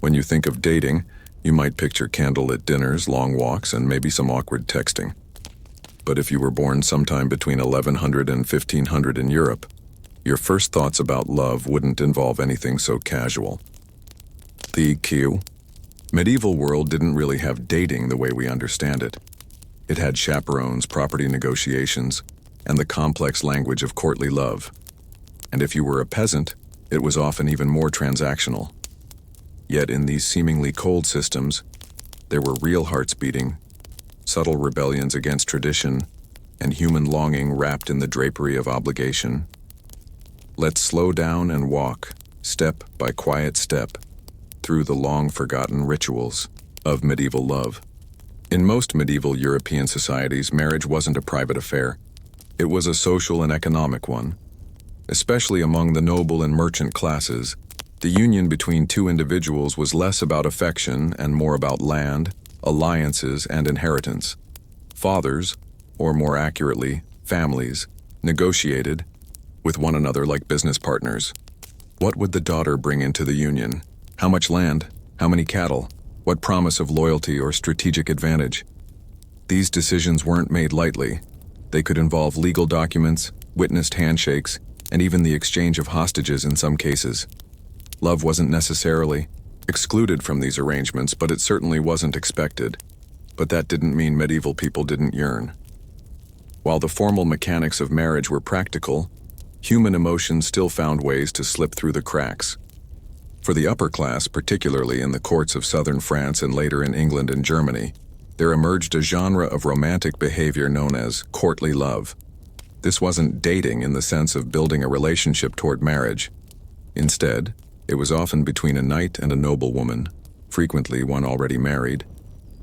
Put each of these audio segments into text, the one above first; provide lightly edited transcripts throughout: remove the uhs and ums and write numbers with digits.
When you think of dating, you might picture candlelit dinners, long walks, and maybe some awkward texting. But if you were born sometime between 1100 and 1500 in Europe, your first thoughts about love wouldn't involve anything so casual. The medieval world didn't really have dating the way we understand it. It had chaperones, property negotiations, and the complex language of courtly love. And if you were a peasant, it was often even more transactional. Yet in these seemingly cold systems, there were real hearts beating, subtle rebellions against tradition, and human longing wrapped in the drapery of obligation. Let's slow down and walk, step by quiet step, through the long-forgotten rituals of medieval love. In most medieval European societies, marriage wasn't a private affair. It was a social and economic one. Especially among the noble and merchant classes, the union between two individuals was less about affection and more about land, alliances, and inheritance. Fathers, or more accurately, families, negotiated with one another like business partners. What would the daughter bring into the union? How much land? How many cattle? What promise of loyalty or strategic advantage? These decisions weren't made lightly. They could involve legal documents, witnessed handshakes, and even the exchange of hostages in some cases. Love wasn't necessarily excluded from these arrangements, but it certainly wasn't expected. But that didn't mean medieval people didn't yearn. While the formal mechanics of marriage were practical, human emotions still found ways to slip through the cracks. For the upper class, particularly in the courts of southern France and later in England and Germany, there emerged a genre of romantic behavior known as courtly love. This wasn't dating in the sense of building a relationship toward marriage. Instead, it was often between a knight and a noblewoman, frequently one already married,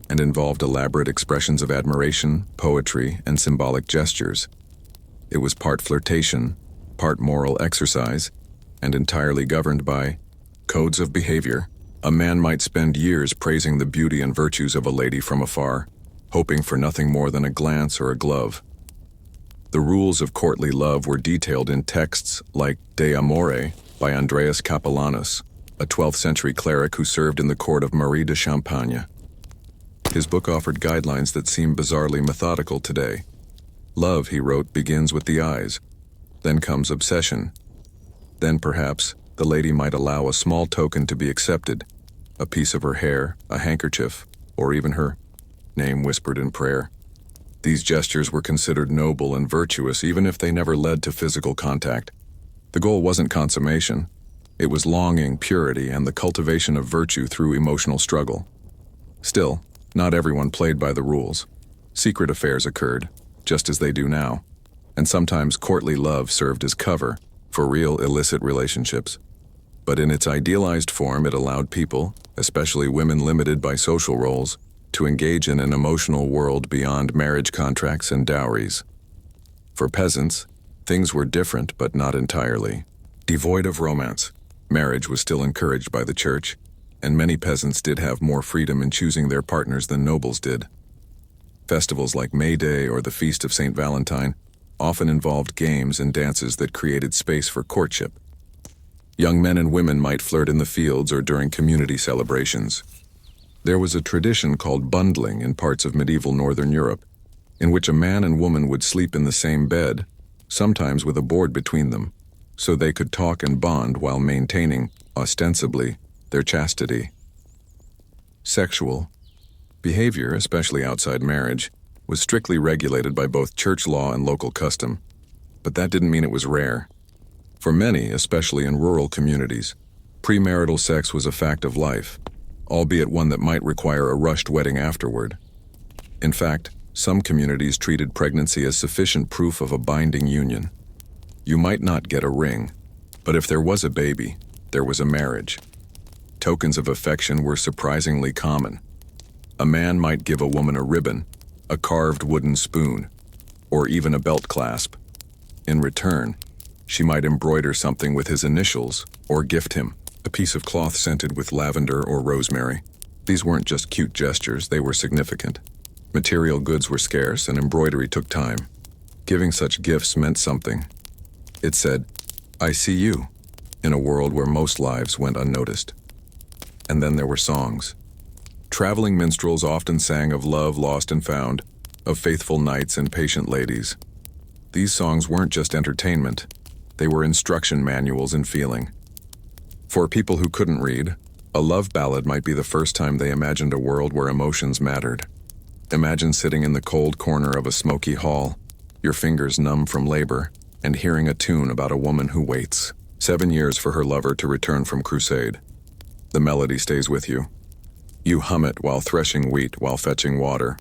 and involved elaborate expressions of admiration, poetry, and symbolic gestures. It was part flirtation, part moral exercise, and entirely governed by codes of behavior. A man might spend years praising the beauty and virtues of a lady from afar, hoping for nothing more than a glance or a glove. The rules of courtly love were detailed in texts like De Amore by Andreas Capellanus, a 12th century cleric who served in the court of Marie de Champagne. His book offered guidelines that seem bizarrely methodical today. Love, he wrote, begins with the eyes. Then comes obsession. Then, perhaps, the lady might allow a small token to be accepted, a piece of her hair, a handkerchief, or even her name whispered in prayer. These gestures were considered noble and virtuous even if they never led to physical contact. The goal wasn't consummation. It was longing, purity, and the cultivation of virtue through emotional struggle. Still, not everyone played by the rules. Secret affairs occurred, just as they do now, and sometimes courtly love served as cover for real illicit relationships. But in its idealized form, it allowed people, especially women limited by social roles, to engage in an emotional world beyond marriage contracts and dowries. For peasants, things were different, but not entirely. Devoid of romance, marriage was still encouraged by the church, and many peasants did have more freedom in choosing their partners than nobles did. Festivals like May Day or the Feast of St. Valentine often involved games and dances that created space for courtship. Young men and women might flirt in the fields or during community celebrations. There was a tradition called bundling in parts of medieval Northern Europe, in which a man and woman would sleep in the same bed, sometimes with a board between them, so they could talk and bond while maintaining, ostensibly, their chastity. Sexual behavior, especially outside marriage, was strictly regulated by both church law and local custom, but that didn't mean it was rare. For many, especially in rural communities, premarital sex was a fact of life, albeit one that might require a rushed wedding afterward. In fact, some communities treated pregnancy as sufficient proof of a binding union. You might not get a ring, but if there was a baby, there was a marriage. Tokens of affection were surprisingly common. A man might give a woman a ribbon, a carved wooden spoon, or even a belt clasp. In return, she might embroider something with his initials or gift him a piece of cloth scented with lavender or rosemary. These weren't just cute gestures, they were significant. Material goods were scarce and embroidery took time. Giving such gifts meant something. It said, "I see you," in a world where most lives went unnoticed. And then there were songs. Traveling minstrels often sang of love lost and found, of faithful knights and patient ladies. These songs weren't just entertainment, they were instruction manuals in feeling. For people who couldn't read, a love ballad might be the first time they imagined a world where emotions mattered. Imagine sitting in the cold corner of a smoky hall, your fingers numb from labor, and hearing a tune about a woman who waits 7 years for her lover to return from crusade. The melody stays with you. You hum it while threshing wheat, while fetching water,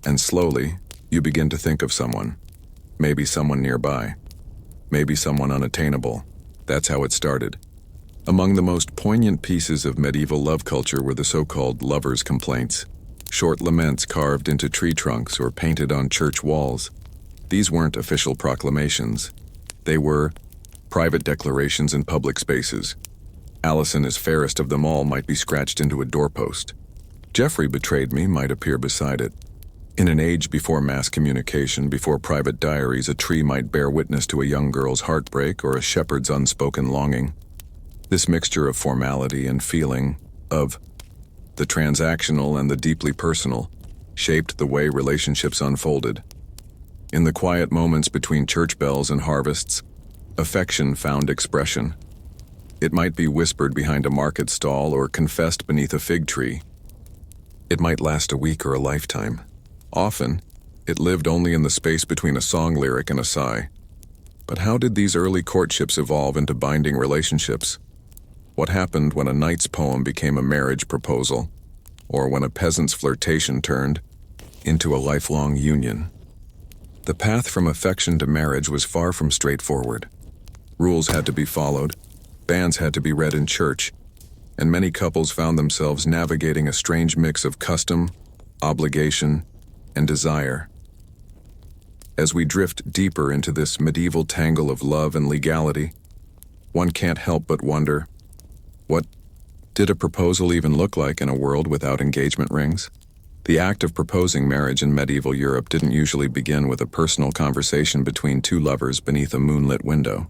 and slowly, you begin to think of someone. Maybe someone nearby. Maybe someone unattainable. That's how it started. Among the most poignant pieces of medieval love culture were the so-called lovers' complaints, short laments carved into tree trunks or painted on church walls. These weren't official proclamations. They were private declarations in public spaces. Allison is fairest of them all might be scratched into a doorpost. Geoffrey betrayed me might appear beside it. In an age before mass communication, before private diaries, a tree might bear witness to a young girl's heartbreak or a shepherd's unspoken longing. This mixture of formality and feeling, of the transactional and the deeply personal, shaped the way relationships unfolded. In the quiet moments between church bells and harvests, affection found expression. It might be whispered behind a market stall or confessed beneath a fig tree. It might last a week or a lifetime. Often, it lived only in the space between a song lyric and a sigh. But how did these early courtships evolve into binding relationships? What happened when a knight's poem became a marriage proposal, or when a peasant's flirtation turned into a lifelong union? The path from affection to marriage was far from straightforward. Rules had to be followed, banns had to be read in church, and many couples found themselves navigating a strange mix of custom, obligation, and desire. As we drift deeper into this medieval tangle of love and legality, one can't help but wonder, what did a proposal even look like in a world without engagement rings? The act of proposing marriage in medieval Europe didn't usually begin with a personal conversation between two lovers beneath a moonlit window.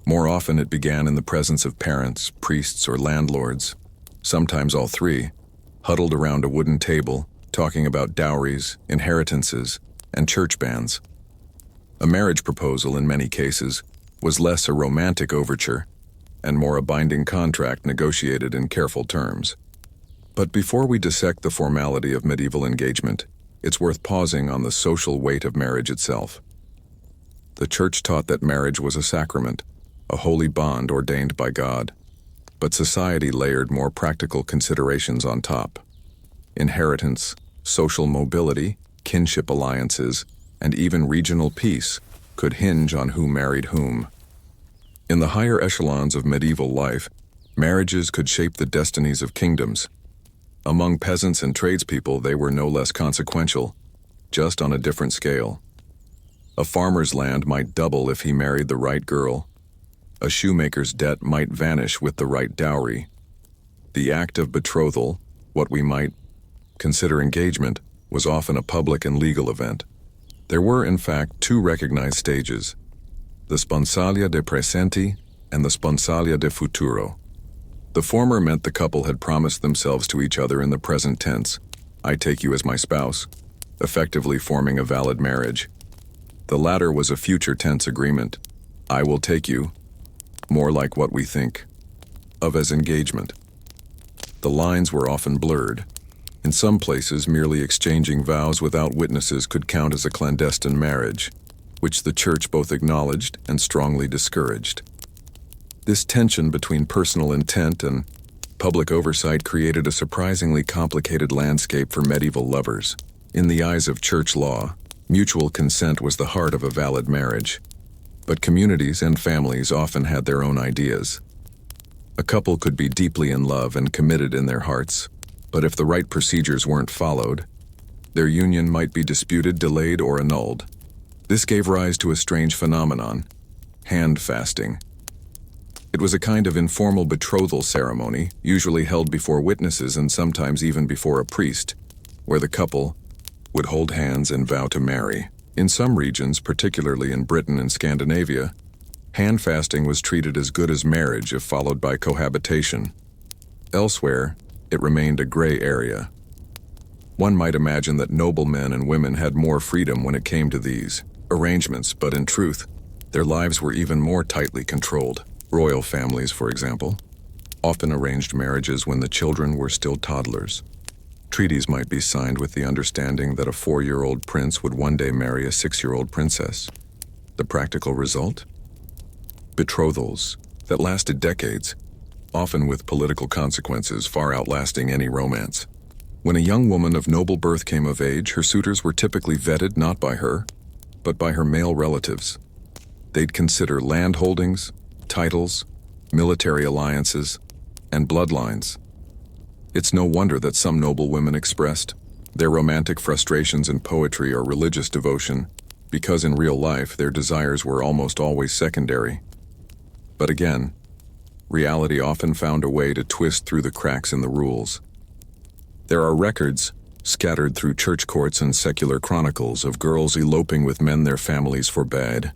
More often it began in the presence of parents, priests, or landlords, sometimes all three, huddled around a wooden table, talking about dowries, inheritances, and church bans. A marriage proposal, in many cases, was less a romantic overture and more a binding contract negotiated in careful terms. But before we dissect the formality of medieval engagement, it's worth pausing on the social weight of marriage itself. The church taught that marriage was a sacrament, a holy bond ordained by God. But society layered more practical considerations on top. Inheritance, social mobility, kinship alliances, and even regional peace could hinge on who married whom. In the higher echelons of medieval life, marriages could shape the destinies of kingdoms. Among peasants and tradespeople, they were no less consequential, just on a different scale. A farmer's land might double if he married the right girl. A shoemaker's debt might vanish with the right dowry. The act of betrothal, what we might consider engagement, was often a public and legal event. There were, in fact, two recognized stages, the sponsalia de presenti and the sponsalia de futuro. The former meant the couple had promised themselves to each other in the present tense, I take you as my spouse, effectively forming a valid marriage. The latter was a future tense agreement, I will take you, more like what we think of as engagement. The lines were often blurred. In some places, merely exchanging vows without witnesses could count as a clandestine marriage, which the church both acknowledged and strongly discouraged. This tension between personal intent and public oversight created a surprisingly complicated landscape for medieval lovers. In the eyes of church law, mutual consent was the heart of a valid marriage. But communities and families often had their own ideas. A couple could be deeply in love and committed in their hearts, but if the right procedures weren't followed, their union might be disputed, delayed, or annulled. This gave rise to a strange phenomenon, hand fasting. It was a kind of informal betrothal ceremony, usually held before witnesses and sometimes even before a priest, where the couple would hold hands and vow to marry. In some regions, particularly in Britain and Scandinavia, hand fasting was treated as good as marriage if followed by cohabitation. Elsewhere, it remained a gray area. One might imagine that noblemen and women had more freedom when it came to these arrangements, but in truth, their lives were even more tightly controlled. Royal families, for example, often arranged marriages when the children were still toddlers. Treaties might be signed with the understanding that a 4-year-old prince would one day marry a 6-year-old princess. The practical result? Betrothals that lasted decades, often with political consequences far outlasting any romance. When a young woman of noble birth came of age, her suitors were typically vetted not by her, but by her male relatives. They'd consider land holdings, titles, military alliances, and bloodlines. It's no wonder that some noble women expressed their romantic frustrations in poetry or religious devotion, because in real life their desires were almost always secondary. But again, reality often found a way to twist through the cracks in the rules. There are records, scattered through church courts and secular chronicles, of girls eloping with men their families forbade,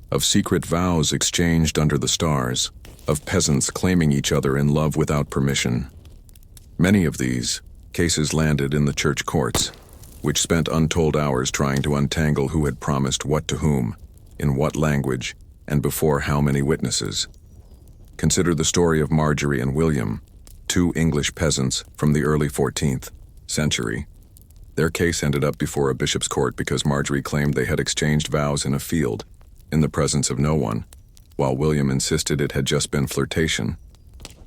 of secret vows exchanged under the stars, of peasants claiming each other in love without permission. Many of these cases landed in the church courts, which spent untold hours trying to untangle who had promised what to whom, in what language, and before how many witnesses. Consider the story of Marjorie and William, two English peasants from the early 14th century. Their case ended up before a bishop's court because Marjorie claimed they had exchanged vows in a field, in the presence of no one, while William insisted it had just been flirtation.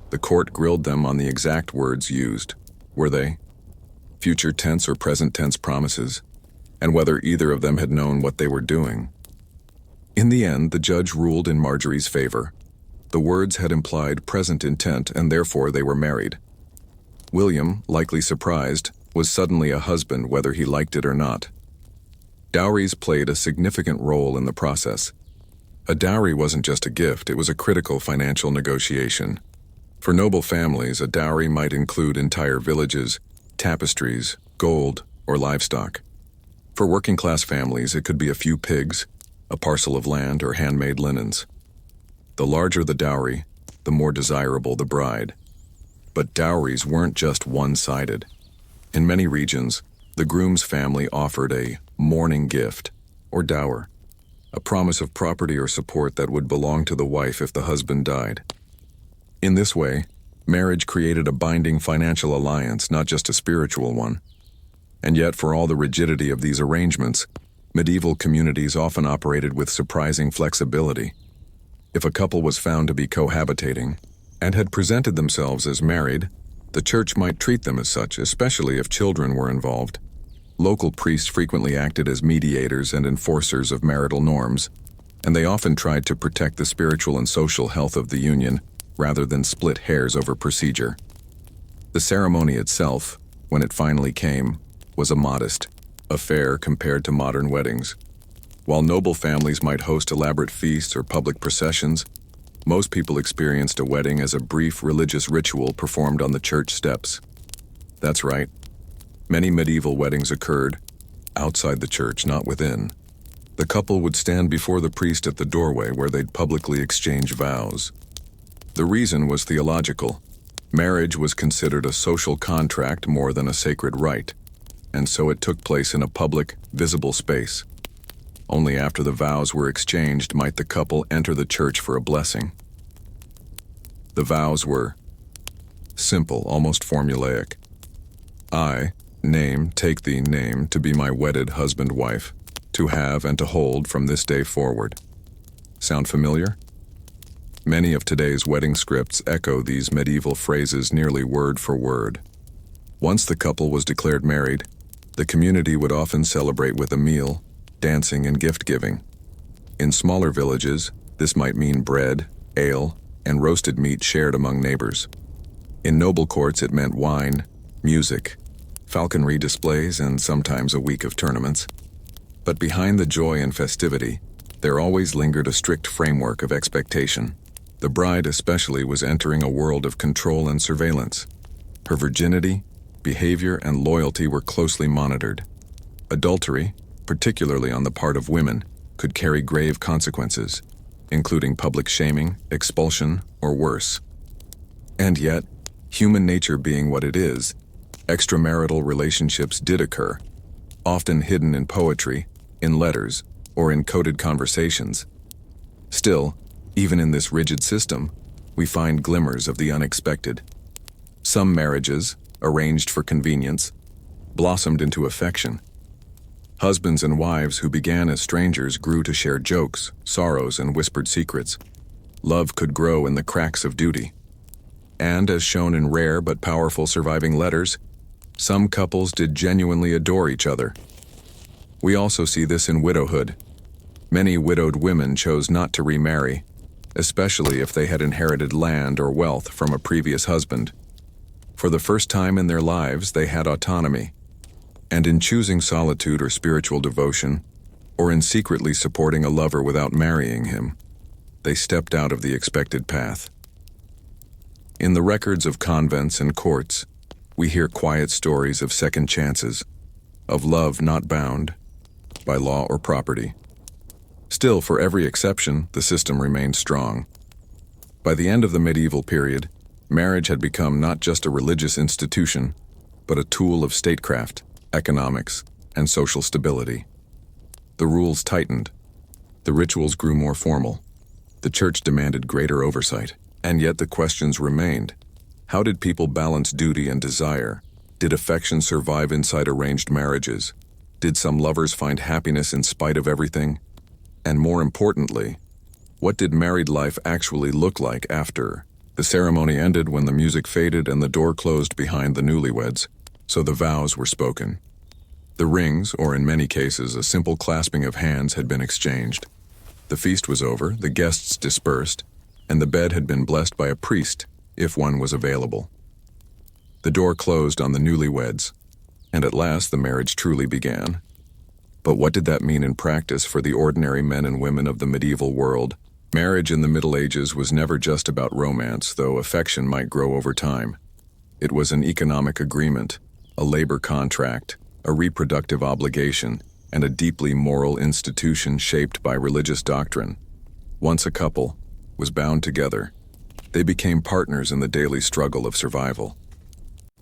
The court grilled them on the exact words used. Were they future tense or present tense promises, and whether either of them had known what they were doing. In the end, the judge ruled in Marjorie's favor. The words had implied present intent, and therefore they were married. William, likely surprised, was suddenly a husband whether he liked it or not. Dowries played a significant role in the process. A dowry wasn't just a gift, it was a critical financial negotiation. For noble families, a dowry might include entire villages, tapestries, gold, or livestock. For working-class families, it could be a few pigs, a parcel of land, or handmade linens. The larger the dowry, the more desirable the bride. But dowries weren't just one-sided. In many regions, the groom's family offered a mourning gift, or dower, a promise of property or support that would belong to the wife if the husband died. In this way, marriage created a binding financial alliance, not just a spiritual one. And yet, for all the rigidity of these arrangements, medieval communities often operated with surprising flexibility. If a couple was found to be cohabitating and had presented themselves as married, the church might treat them as such, especially if children were involved. Local priests frequently acted as mediators and enforcers of marital norms, and they often tried to protect the spiritual and social health of the union rather than split hairs over procedure. The ceremony itself, when it finally came, was a modest affair compared to modern weddings. While noble families might host elaborate feasts or public processions, most people experienced a wedding as a brief religious ritual performed on the church steps. That's right. Many medieval weddings occurred outside the church, not within. The couple would stand before the priest at the doorway where they'd publicly exchange vows. The reason was theological. Marriage was considered a social contract more than a sacred rite, and so it took place in a public, visible space. Only after the vows were exchanged might the couple enter the church for a blessing. The vows were simple, almost formulaic. I, take thee, to be my wedded husband-wife, to have and to hold from this day forward. Sound familiar? Many of today's wedding scripts echo these medieval phrases nearly word for word. Once the couple was declared married, the community would often celebrate with a meal, dancing, and gift-giving. In smaller villages, this might mean bread, ale, and roasted meat shared among neighbors. In noble courts, it meant wine, music, falconry displays, and sometimes a week of tournaments. But behind the joy and festivity, there always lingered a strict framework of expectation. The bride especially was entering a world of control and surveillance. Her virginity, behavior, and loyalty were closely monitored. Adultery, particularly on the part of women, could carry grave consequences, including public shaming, expulsion, or worse. And yet, Human nature being what it is, extramarital relationships did occur, often hidden in poetry, in letters, or in coded conversations. Still, even in this rigid system, we find glimmers of the unexpected. Some marriages, arranged for convenience, blossomed into affection. Husbands and wives who began as strangers grew to share jokes, sorrows, and whispered secrets. Love could grow in the cracks of duty. And, as shown in rare but powerful surviving letters, some couples did genuinely adore each other. We also see this in widowhood. Many widowed women chose not to remarry, especially if they had inherited land or wealth from a previous husband. For the first time in their lives, they had autonomy. And in choosing solitude or spiritual devotion, or in secretly supporting a lover without marrying him, they stepped out of the expected path. In the records of convents and courts, we hear quiet stories of second chances, of love not bound by law or property. Still, for every exception, the system remained strong. By the end of the medieval period, marriage had become not just a religious institution, but a tool of statecraft, economics, and social stability. The rules tightened. The rituals grew more formal. The church demanded greater oversight. And yet the questions remained. How did people balance duty and desire? Did affection survive inside arranged marriages? Did some lovers find happiness in spite of everything? And more importantly, what did married life actually look like after? The ceremony ended when the music faded and the door closed behind the newlyweds, so the vows were spoken. The rings, or in many cases a simple clasping of hands, had been exchanged. The feast was over, the guests dispersed, and the bed had been blessed by a priest, if one was available. The door closed on the newlyweds, and at last the marriage truly began. But what did that mean in practice for the ordinary men and women of the medieval world? Marriage in the Middle Ages was never just about romance, though affection might grow over time. It was an economic agreement, a labor contract, a reproductive obligation, and a deeply moral institution shaped by religious doctrine. Once a couple was bound together, they became partners in the daily struggle of survival.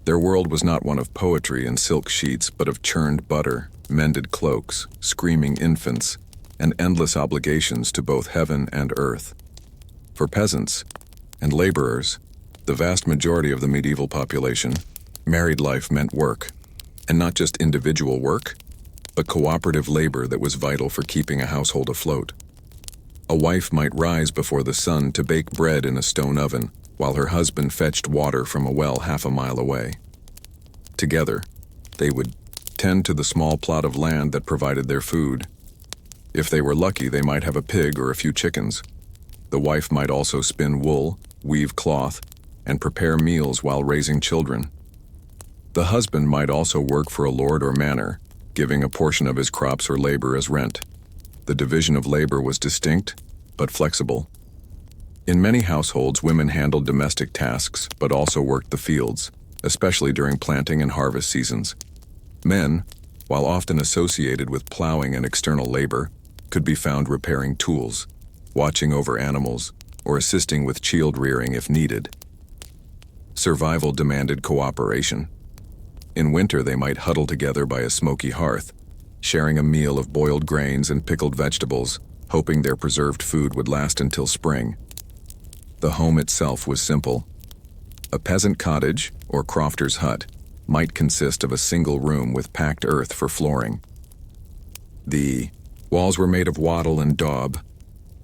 Their world was not one of poetry and silk sheets, but of churned butter, mended cloaks, screaming infants, and endless obligations to both heaven and earth. For peasants and laborers, the vast majority of the medieval population, married life meant work, and not just individual work, but cooperative labor that was vital for keeping a household afloat. A wife might rise before the sun to bake bread in a stone oven, while her husband fetched water from a well half a mile away. Together, they would tend to the small plot of land that provided their food. If they were lucky, they might have a pig or a few chickens. The wife might also spin wool, weave cloth, and prepare meals while raising children. The husband might also work for a lord or manor, giving a portion of his crops or labor as rent. The division of labor was distinct, but flexible. In many households, women handled domestic tasks, but also worked the fields, especially during planting and harvest seasons. Men, while often associated with plowing and external labor, could be found repairing tools, watching over animals, or assisting with child rearing if needed. Survival demanded cooperation. In winter, they might huddle together by a smoky hearth, sharing a meal of boiled grains and pickled vegetables, hoping their preserved food would last until spring. The home itself was simple. A peasant cottage, or crofter's hut, might consist of a single room with packed earth for flooring. The walls were made of wattle and daub,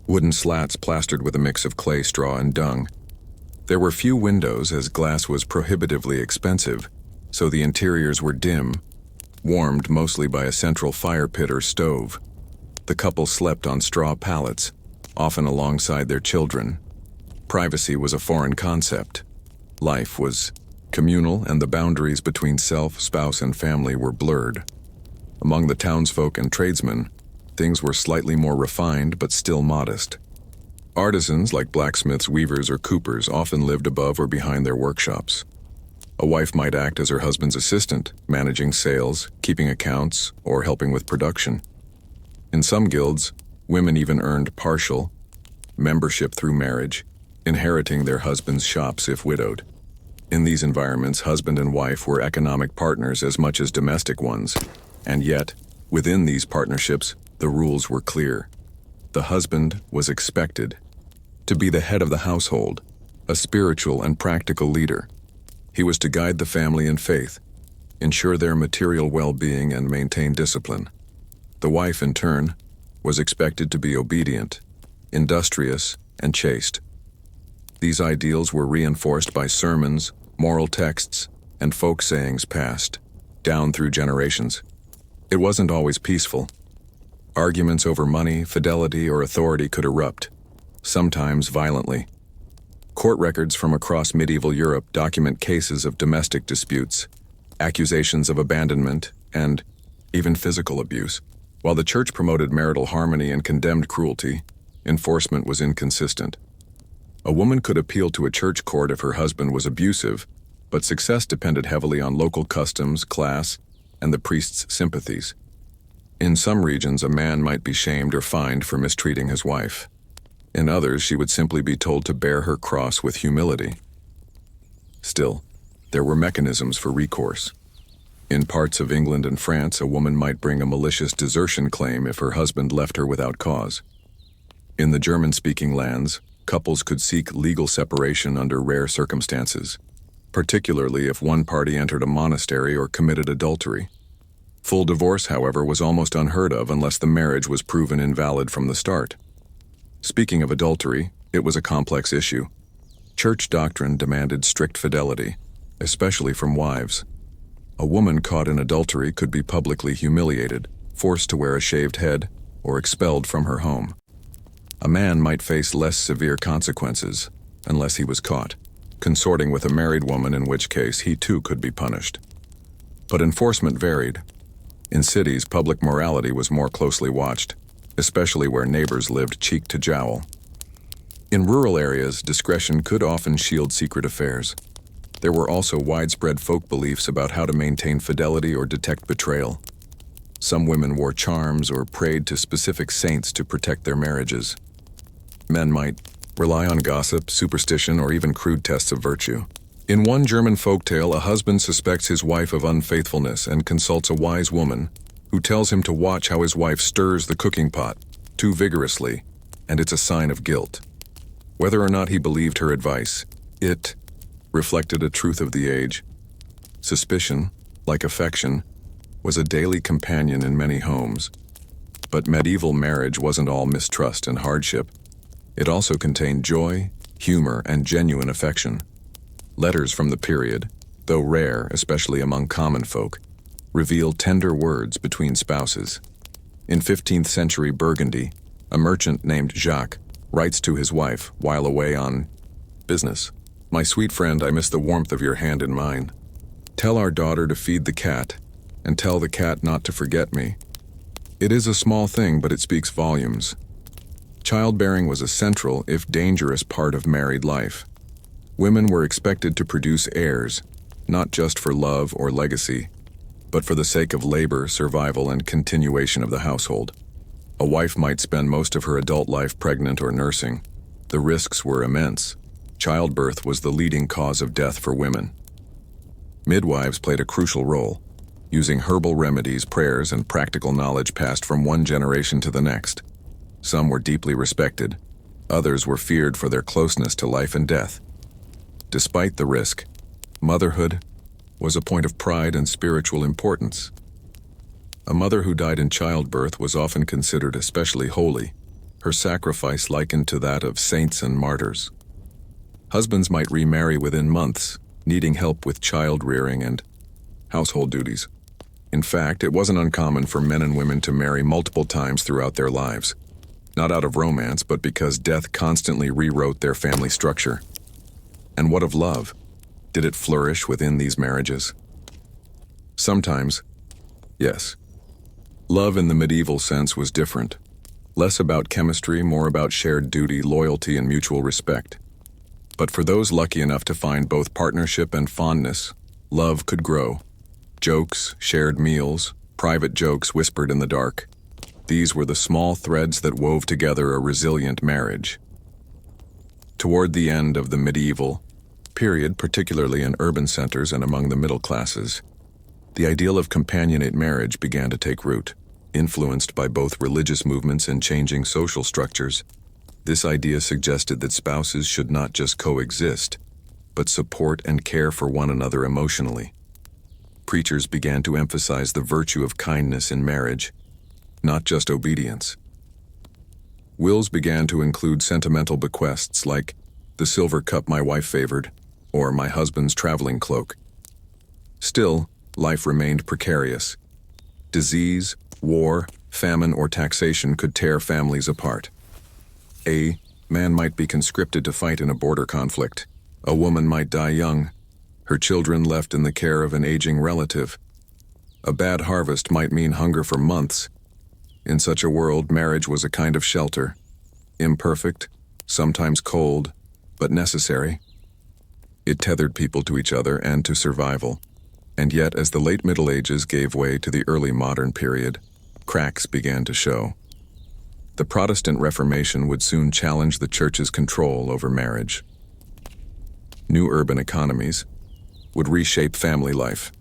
wooden slats plastered with a mix of clay, straw, and dung. There were few windows, as glass was prohibitively expensive, so the interiors were dim, warmed mostly by a central fire pit or stove. The couple slept on straw pallets, often alongside their children. Privacy was a foreign concept. Life was communal, and the boundaries between self, spouse, and family were blurred. Among the townsfolk and tradesmen, things were slightly more refined but still modest. Artisans like blacksmiths, weavers, or coopers often lived above or behind their workshops. A wife might act as her husband's assistant, managing sales, keeping accounts, or helping with production. In some guilds, women even earned partial membership through marriage, inheriting their husband's shops if widowed. In these environments, husband and wife were economic partners as much as domestic ones, and yet, within these partnerships, the rules were clear. The husband was expected to be the head of the household, a spiritual and practical leader. He was to guide the family in faith, ensure their material well-being, and maintain discipline. The wife, in turn, was expected to be obedient, industrious, and chaste. These ideals were reinforced by sermons, moral texts, and folk sayings passed down through generations. It wasn't always peaceful. Arguments over money, fidelity, or authority could erupt, sometimes violently. Court records from across medieval Europe document cases of domestic disputes, accusations of abandonment, and even physical abuse. While the church promoted marital harmony and condemned cruelty, enforcement was inconsistent. A woman could appeal to a church court if her husband was abusive, but success depended heavily on local customs, class, and the priest's sympathies. In some regions, a man might be shamed or fined for mistreating his wife. In others, she would simply be told to bear her cross with humility. Still, there were mechanisms for recourse. In parts of England and France, a woman might bring a malicious desertion claim if her husband left her without cause. In the German-speaking lands, couples could seek legal separation under rare circumstances, particularly if one party entered a monastery or committed adultery. Full divorce, however, was almost unheard of unless the marriage was proven invalid from the start. Speaking of adultery, it was a complex issue. Church doctrine demanded strict fidelity, especially from wives. A woman caught in adultery could be publicly humiliated, forced to wear a shaved head, or expelled from her home. A man might face less severe consequences, unless he was caught consorting with a married woman, in which case he too could be punished. But enforcement varied. In cities, public morality was more closely watched, especially where neighbors lived cheek to jowl. In rural areas, discretion could often shield secret affairs. There were also widespread folk beliefs about how to maintain fidelity or detect betrayal. Some women wore charms or prayed to specific saints to protect their marriages. Men might rely on gossip, superstition, or even crude tests of virtue. In one German folktale, a husband suspects his wife of unfaithfulness and consults a wise woman who tells him to watch how his wife stirs the cooking pot too vigorously, and it's a sign of guilt. Whether or not he believed her advice, it reflected a truth of the age. Suspicion, like affection, was a daily companion in many homes. But medieval marriage wasn't all mistrust and hardship. It also contained joy, humor, and genuine affection. Letters from the period, though rare, especially among common folk, reveal tender words between spouses. In 15th century Burgundy, a merchant named Jacques writes to his wife while away on business, "My sweet friend, I miss the warmth of your hand in mine. Tell our daughter to feed the cat, and tell the cat not to forget me. It is a small thing, but it speaks volumes." Childbearing was a central, if dangerous, part of married life. Women were expected to produce heirs, not just for love or legacy, but for the sake of labor, survival, and continuation of the household. A wife might spend most of her adult life pregnant or nursing. The risks were immense. Childbirth was the leading cause of death for women. Midwives played a crucial role, using herbal remedies, prayers, and practical knowledge passed from one generation to the next. Some were deeply respected. Others were feared for their closeness to life and death. Despite the risk, motherhood was a point of pride and spiritual importance. A mother who died in childbirth was often considered especially holy, her sacrifice likened to that of saints and martyrs. Husbands might remarry within months, needing help with child rearing and household duties. In fact, it wasn't uncommon for men and women to marry multiple times throughout their lives, not out of romance, but because death constantly rewrote their family structure. And what of love? Did it flourish within these marriages? Sometimes, yes. Love in the medieval sense was different. Less about chemistry, more about shared duty, loyalty, and mutual respect. But for those lucky enough to find both partnership and fondness, love could grow. Jokes, shared meals, private jokes whispered in the dark. These were the small threads that wove together a resilient marriage. Toward the end of the medieval period, particularly in urban centers and among the middle classes, the ideal of companionate marriage began to take root. Influenced by both religious movements and changing social structures, this idea suggested that spouses should not just coexist, but support and care for one another emotionally. Preachers began to emphasize the virtue of kindness in marriage, not just obedience. Wills began to include sentimental bequests like the silver cup my wife favored, or my husband's traveling cloak. Still, life remained precarious. Disease, war, famine, or taxation could tear families apart. A man might be conscripted to fight in a border conflict. A woman might die young, her children left in the care of an aging relative. A bad harvest might mean hunger for months. In such a world, marriage was a kind of shelter, imperfect, sometimes cold, but necessary. It tethered people to each other and to survival. And yet, as the late Middle Ages gave way to the early modern period, cracks began to show. The Protestant Reformation would soon challenge the Church's control over marriage. New urban economies would reshape family life.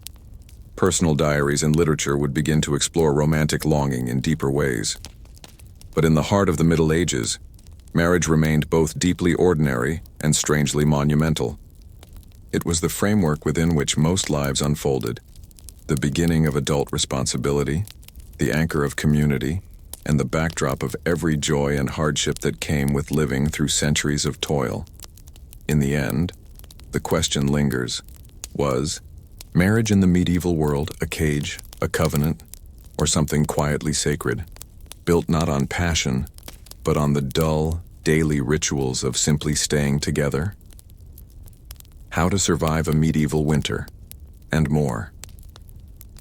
Personal diaries and literature would begin to explore romantic longing in deeper ways. But in the heart of the Middle Ages, marriage remained both deeply ordinary and strangely monumental. It was the framework within which most lives unfolded, the beginning of adult responsibility, the anchor of community, and the backdrop of every joy and hardship that came with living through centuries of toil. In the end, the question lingers: was marriage in the medieval world a cage, a covenant, or something quietly sacred, built not on passion, but on the dull, daily rituals of simply staying together? How to survive a medieval winter, and more.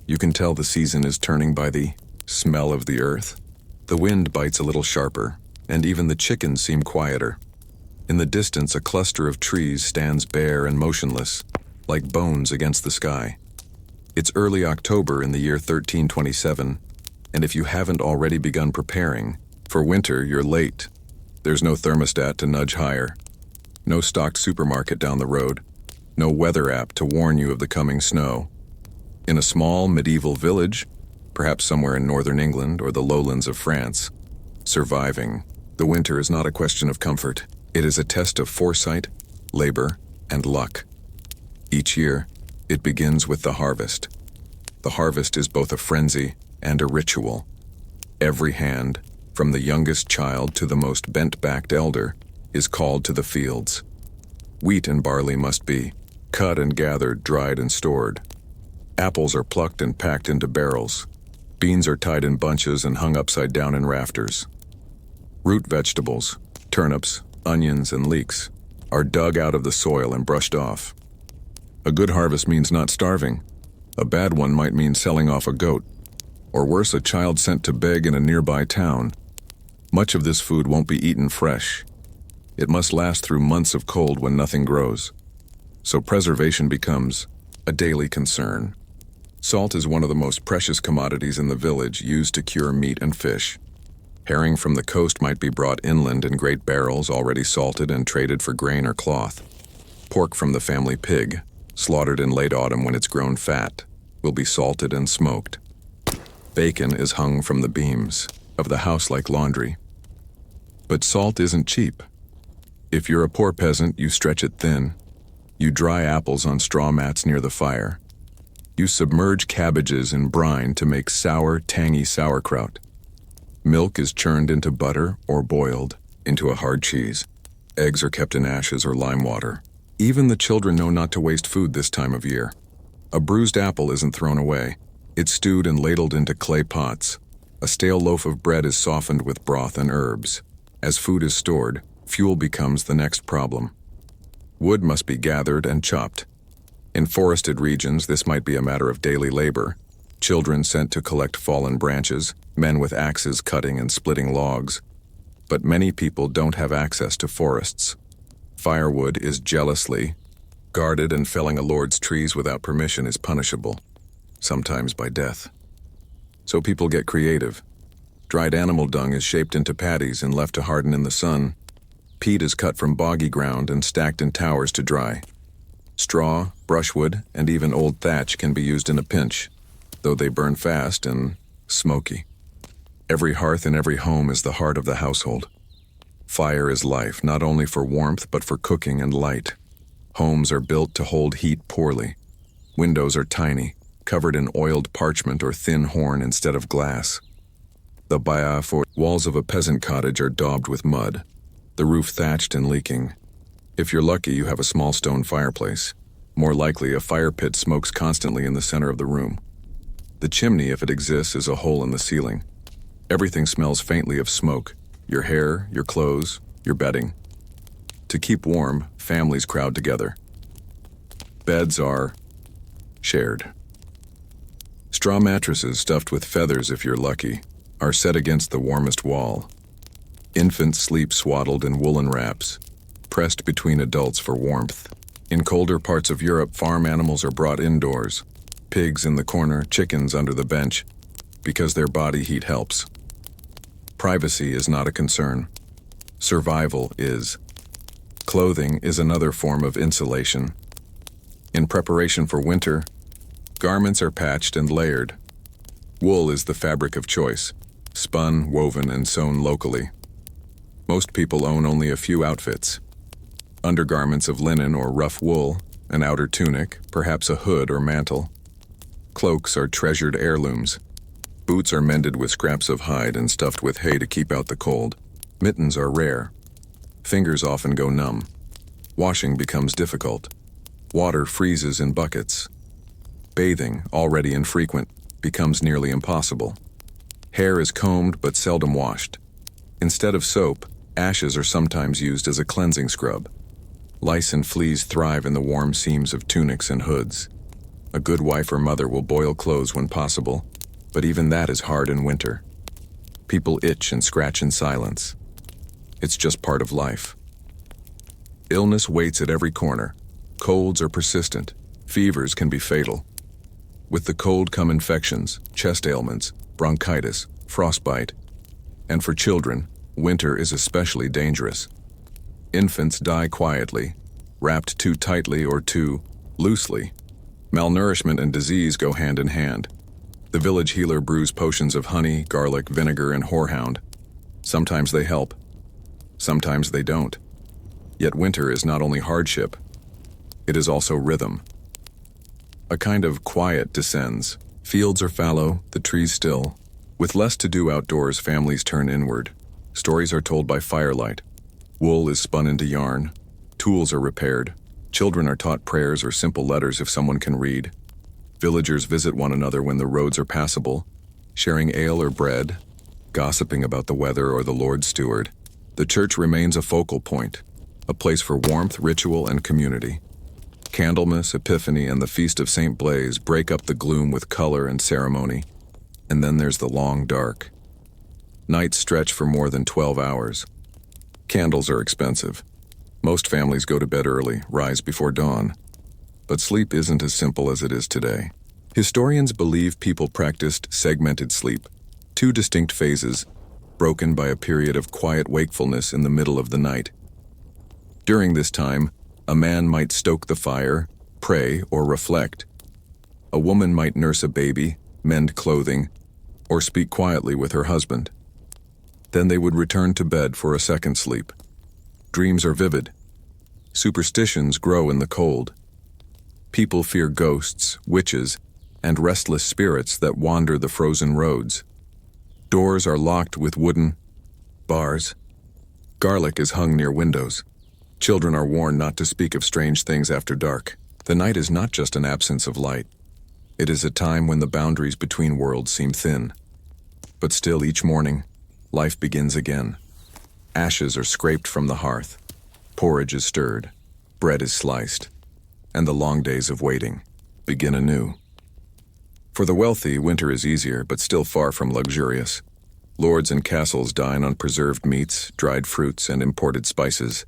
You can tell the season is turning by the smell of the earth. The wind bites a little sharper, and even the chickens seem quieter. In the distance, a cluster of trees stands bare and motionless, like bones against the sky. It's early October in the year 1327, and if you haven't already begun preparing, for winter you're late. There's no thermostat to nudge higher, no stocked supermarket down the road, no weather app to warn you of the coming snow. In a small medieval village, perhaps somewhere in northern England or the lowlands of France, surviving the winter is not a question of comfort. It is a test of foresight, labor, and luck. Each year, it begins with the harvest. The harvest is both a frenzy and a ritual. Every hand, from the youngest child to the most bent-backed elder, is called to the fields. Wheat and barley must be cut and gathered, dried and stored. Apples are plucked and packed into barrels. Beans are tied in bunches and hung upside down in rafters. Root vegetables, turnips, onions, and leeks are dug out of the soil and brushed off. A good harvest means not starving. A bad one might mean selling off a goat, or worse, a child sent to beg in a nearby town. Much of this food won't be eaten fresh. It must last through months of cold when nothing grows. So preservation becomes a daily concern. Salt is one of the most precious commodities in the village, used to cure meat and fish. Herring from the coast might be brought inland in great barrels already salted and traded for grain or cloth. Pork from the family pig, slaughtered in late autumn when it's grown fat, will be salted and smoked. Bacon is hung from the beams of the house like laundry. But salt isn't cheap. If you're a poor peasant, you stretch it thin. You dry apples on straw mats near the fire. You submerge cabbages in brine to make sour, tangy sauerkraut. Milk is churned into butter or boiled into a hard cheese. Eggs are kept in ashes or lime water. Even the children know not to waste food this time of year. A bruised apple isn't thrown away. It's stewed and ladled into clay pots. A stale loaf of bread is softened with broth and herbs. As food is stored, fuel becomes the next problem. Wood must be gathered and chopped. In forested regions, this might be a matter of daily labor. Children sent to collect fallen branches, men with axes cutting and splitting logs. But many people don't have access to forests. Firewood is jealously guarded, and felling a lord's trees without permission is punishable, sometimes by death. So people get creative. Dried animal dung is shaped into patties and left to harden in the sun. Peat is cut from boggy ground and stacked in towers to dry. Straw, brushwood, and even old thatch can be used in a pinch, though they burn fast and smoky. Every hearth in every home is the heart of the household. Fire is life, not only for warmth but for cooking and light. Homes are built to hold heat poorly. Windows are tiny, covered in oiled parchment or thin horn instead of glass. The walls of a peasant cottage are daubed with mud, the roof thatched and leaking. If you're lucky, you have a small stone fireplace. More likely, a fire pit smokes constantly in the center of the room. The chimney, if it exists, is a hole in the ceiling. Everything smells faintly of smoke: your hair, your clothes, your bedding. To keep warm, families crowd together. Beds are shared. Straw mattresses stuffed with feathers, if you're lucky, are set against the warmest wall. Infants sleep swaddled in woolen wraps, pressed between adults for warmth. In colder parts of Europe, farm animals are brought indoors. Pigs in the corner, chickens under the bench, because their body heat helps. Privacy is not a concern. Survival is. Clothing is another form of insulation. In preparation for winter, garments are patched and layered. Wool is the fabric of choice, spun, woven, and sewn locally. Most people own only a few outfits. Undergarments of linen or rough wool, an outer tunic, perhaps a hood or mantle. Cloaks are treasured heirlooms. Boots are mended with scraps of hide and stuffed with hay to keep out the cold. Mittens are rare. Fingers often go numb. Washing becomes difficult. Water freezes in buckets. Bathing, already infrequent, becomes nearly impossible. Hair is combed but seldom washed. Instead of soap, ashes are sometimes used as a cleansing scrub. Lice and fleas thrive in the warm seams of tunics and hoods. A good wife or mother will boil clothes when possible, but even that is hard in winter. People itch and scratch in silence. It's just part of life. Illness waits at every corner. Colds are persistent. Fevers can be fatal. With the cold come infections, chest ailments, bronchitis, frostbite. And for children, winter is especially dangerous. Infants die quietly, wrapped too tightly or too loosely. Malnourishment and disease go hand in hand. The village healer brews potions of honey, garlic, vinegar, and horehound. Sometimes they help. Sometimes they don't. Yet winter is not only hardship, it is also rhythm. A kind of quiet descends. Fields are fallow, the trees still. With less to do outdoors, families turn inward. Stories are told by firelight. Wool is spun into yarn. Tools are repaired. Children are taught prayers or simple letters if someone can read. Villagers visit one another when the roads are passable, sharing ale or bread, gossiping about the weather or the Lord's steward. The church remains a focal point, a place for warmth, ritual, and community. Candlemas, Epiphany, and the Feast of St. Blaise break up the gloom with color and ceremony. And then there's the long dark. Nights stretch for more than 12 hours. Candles are expensive. Most families go to bed early, rise before dawn. But sleep isn't as simple as it is today. Historians believe people practiced segmented sleep, two distinct phases, broken by a period of quiet wakefulness in the middle of the night. During this time, a man might stoke the fire, pray, or reflect. A woman might nurse a baby, mend clothing, or speak quietly with her husband. Then they would return to bed for a second sleep. Dreams are vivid. Superstitions grow in the cold. People fear ghosts, witches, and restless spirits that wander the frozen roads. Doors are locked with wooden bars. Garlic is hung near windows. Children are warned not to speak of strange things after dark. The night is not just an absence of light. It is a time when the boundaries between worlds seem thin. But still, each morning, life begins again. Ashes are scraped from the hearth. Porridge is stirred. Bread is sliced. And the long days of waiting begin anew. For the wealthy, winter is easier, but still far from luxurious. Lords and castles dine on preserved meats, dried fruits, and imported spices.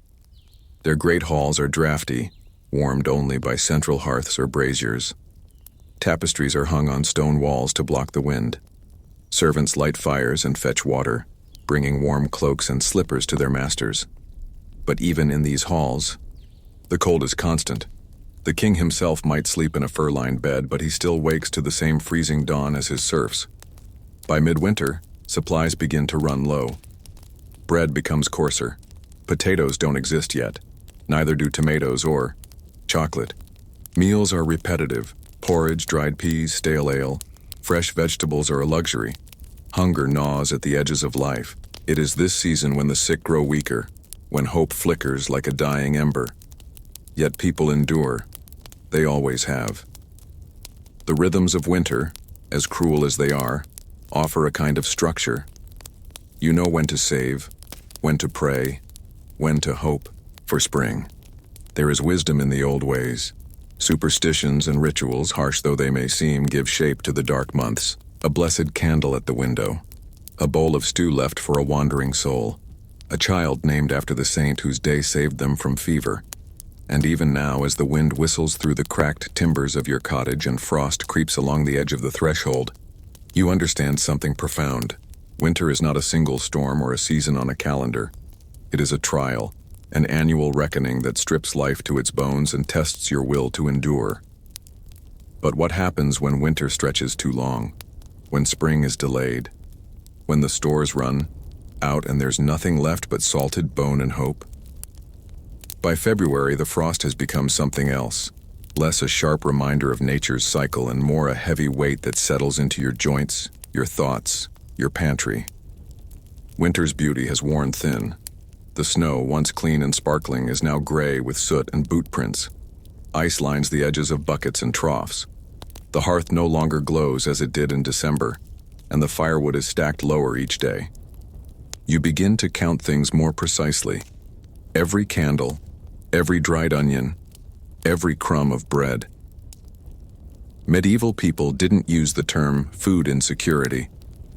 Their great halls are drafty, warmed only by central hearths or braziers. Tapestries are hung on stone walls to block the wind. Servants light fires and fetch water, bringing warm cloaks and slippers to their masters. But even in these halls, the cold is constant. The king himself might sleep in a fur-lined bed, but he still wakes to the same freezing dawn as his serfs. By midwinter, supplies begin to run low. Bread becomes coarser. Potatoes don't exist yet. Neither do tomatoes or chocolate. Meals are repetitive. Porridge, dried peas, stale ale. Fresh vegetables are a luxury. Hunger gnaws at the edges of life. It is this season when the sick grow weaker, when hope flickers like a dying ember. Yet people endure. They always have. The rhythms of winter, as cruel as they are, offer a kind of structure. You know when to save, when to pray, when to hope for spring. There is wisdom in the old ways. Superstitions and rituals, harsh though they may seem, give shape to the dark months. A blessed candle at the window. A bowl of stew left for a wandering soul. A child named after the saint whose day saved them from fever. And even now, as the wind whistles through the cracked timbers of your cottage and frost creeps along the edge of the threshold, you understand something profound. Winter is not a single storm or a season on a calendar. It is a trial, an annual reckoning that strips life to its bones and tests your will to endure. But what happens when winter stretches too long? When spring is delayed? When the stores run out and there's nothing left but salted bone and hope? By February, the frost has become something else. Less a sharp reminder of nature's cycle and more a heavy weight that settles into your joints, your thoughts, your pantry. Winter's beauty has worn thin. The snow, once clean and sparkling, is now gray with soot and boot prints. Ice lines the edges of buckets and troughs. The hearth no longer glows as it did in December, and the firewood is stacked lower each day. You begin to count things more precisely. Every candle, every dried onion, every crumb of bread. Medieval people didn't use the term food insecurity,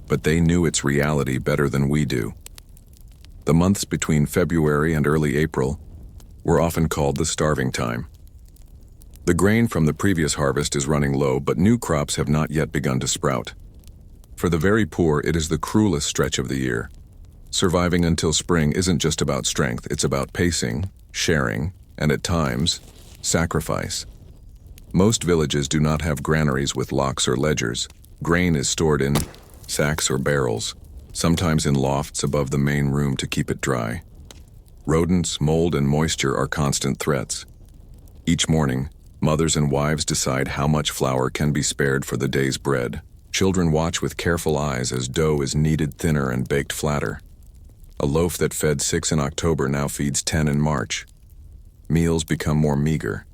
but they knew its reality better than we do. The months between February and early April were often called the starving time. The grain from the previous harvest is running low, but new crops have not yet begun to sprout. For the very poor, it is the cruelest stretch of the year. Surviving until spring isn't just about strength, it's about pacing, sharing, and at times, sacrifice. Most villages do not have granaries with locks or ledgers. Grain is stored in sacks or barrels, sometimes in lofts above the main room to keep it dry. Rodents, mold, and moisture are constant threats. Each morning, mothers and wives decide how much flour can be spared for the day's bread. Children watch with careful eyes as dough is kneaded thinner and baked flatter. A loaf that fed 6 in October now feeds 10 in March. Meals become more meager.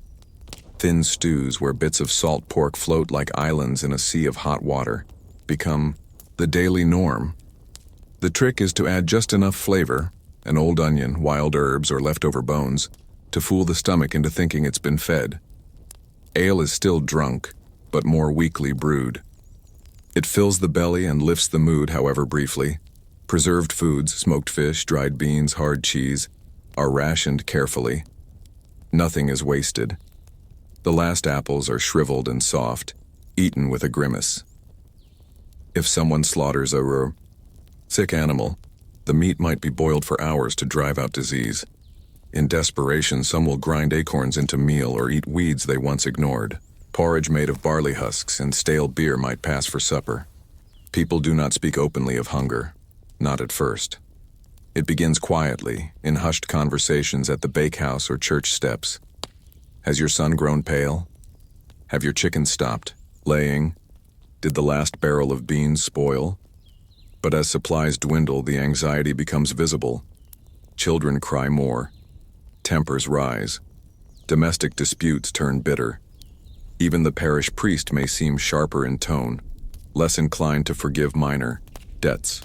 Thin stews where bits of salt pork float like islands in a sea of hot water become the daily norm. The trick is to add just enough flavor, an old onion, wild herbs, or leftover bones, to fool the stomach into thinking it's been fed. Ale is still drunk, but more weakly brewed. It fills the belly and lifts the mood, however briefly. Preserved foods, smoked fish, dried beans, hard cheese, are rationed carefully. Nothing is wasted. The last apples are shriveled and soft, eaten with a grimace. If someone slaughters a sick animal, the meat might be boiled for hours to drive out disease. In desperation, some will grind acorns into meal or eat weeds they once ignored. Porridge made of barley husks and stale beer might pass for supper. People do not speak openly of hunger. Not at first. It begins quietly, in hushed conversations at the bakehouse or church steps. Has your son grown pale? Have your chickens stopped laying? Did the last barrel of beans spoil? But as supplies dwindle, the anxiety becomes visible. Children cry more. Tempers rise. Domestic disputes turn bitter. Even the parish priest may seem sharper in tone, less inclined to forgive minor debts.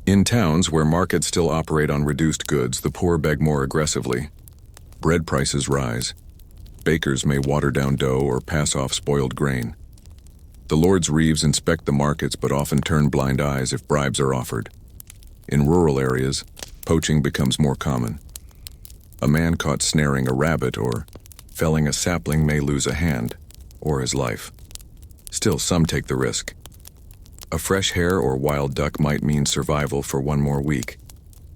In towns where markets still operate on reduced goods, the poor beg more aggressively. Bread prices rise. Bakers may water down dough or pass off spoiled grain. The lord's reeves inspect the markets but often turn blind eyes if bribes are offered. In rural areas, poaching becomes more common. A man caught snaring a rabbit or felling a sapling may lose a hand or his life. Still, some take the risk. A fresh hare or wild duck might mean survival for one more week.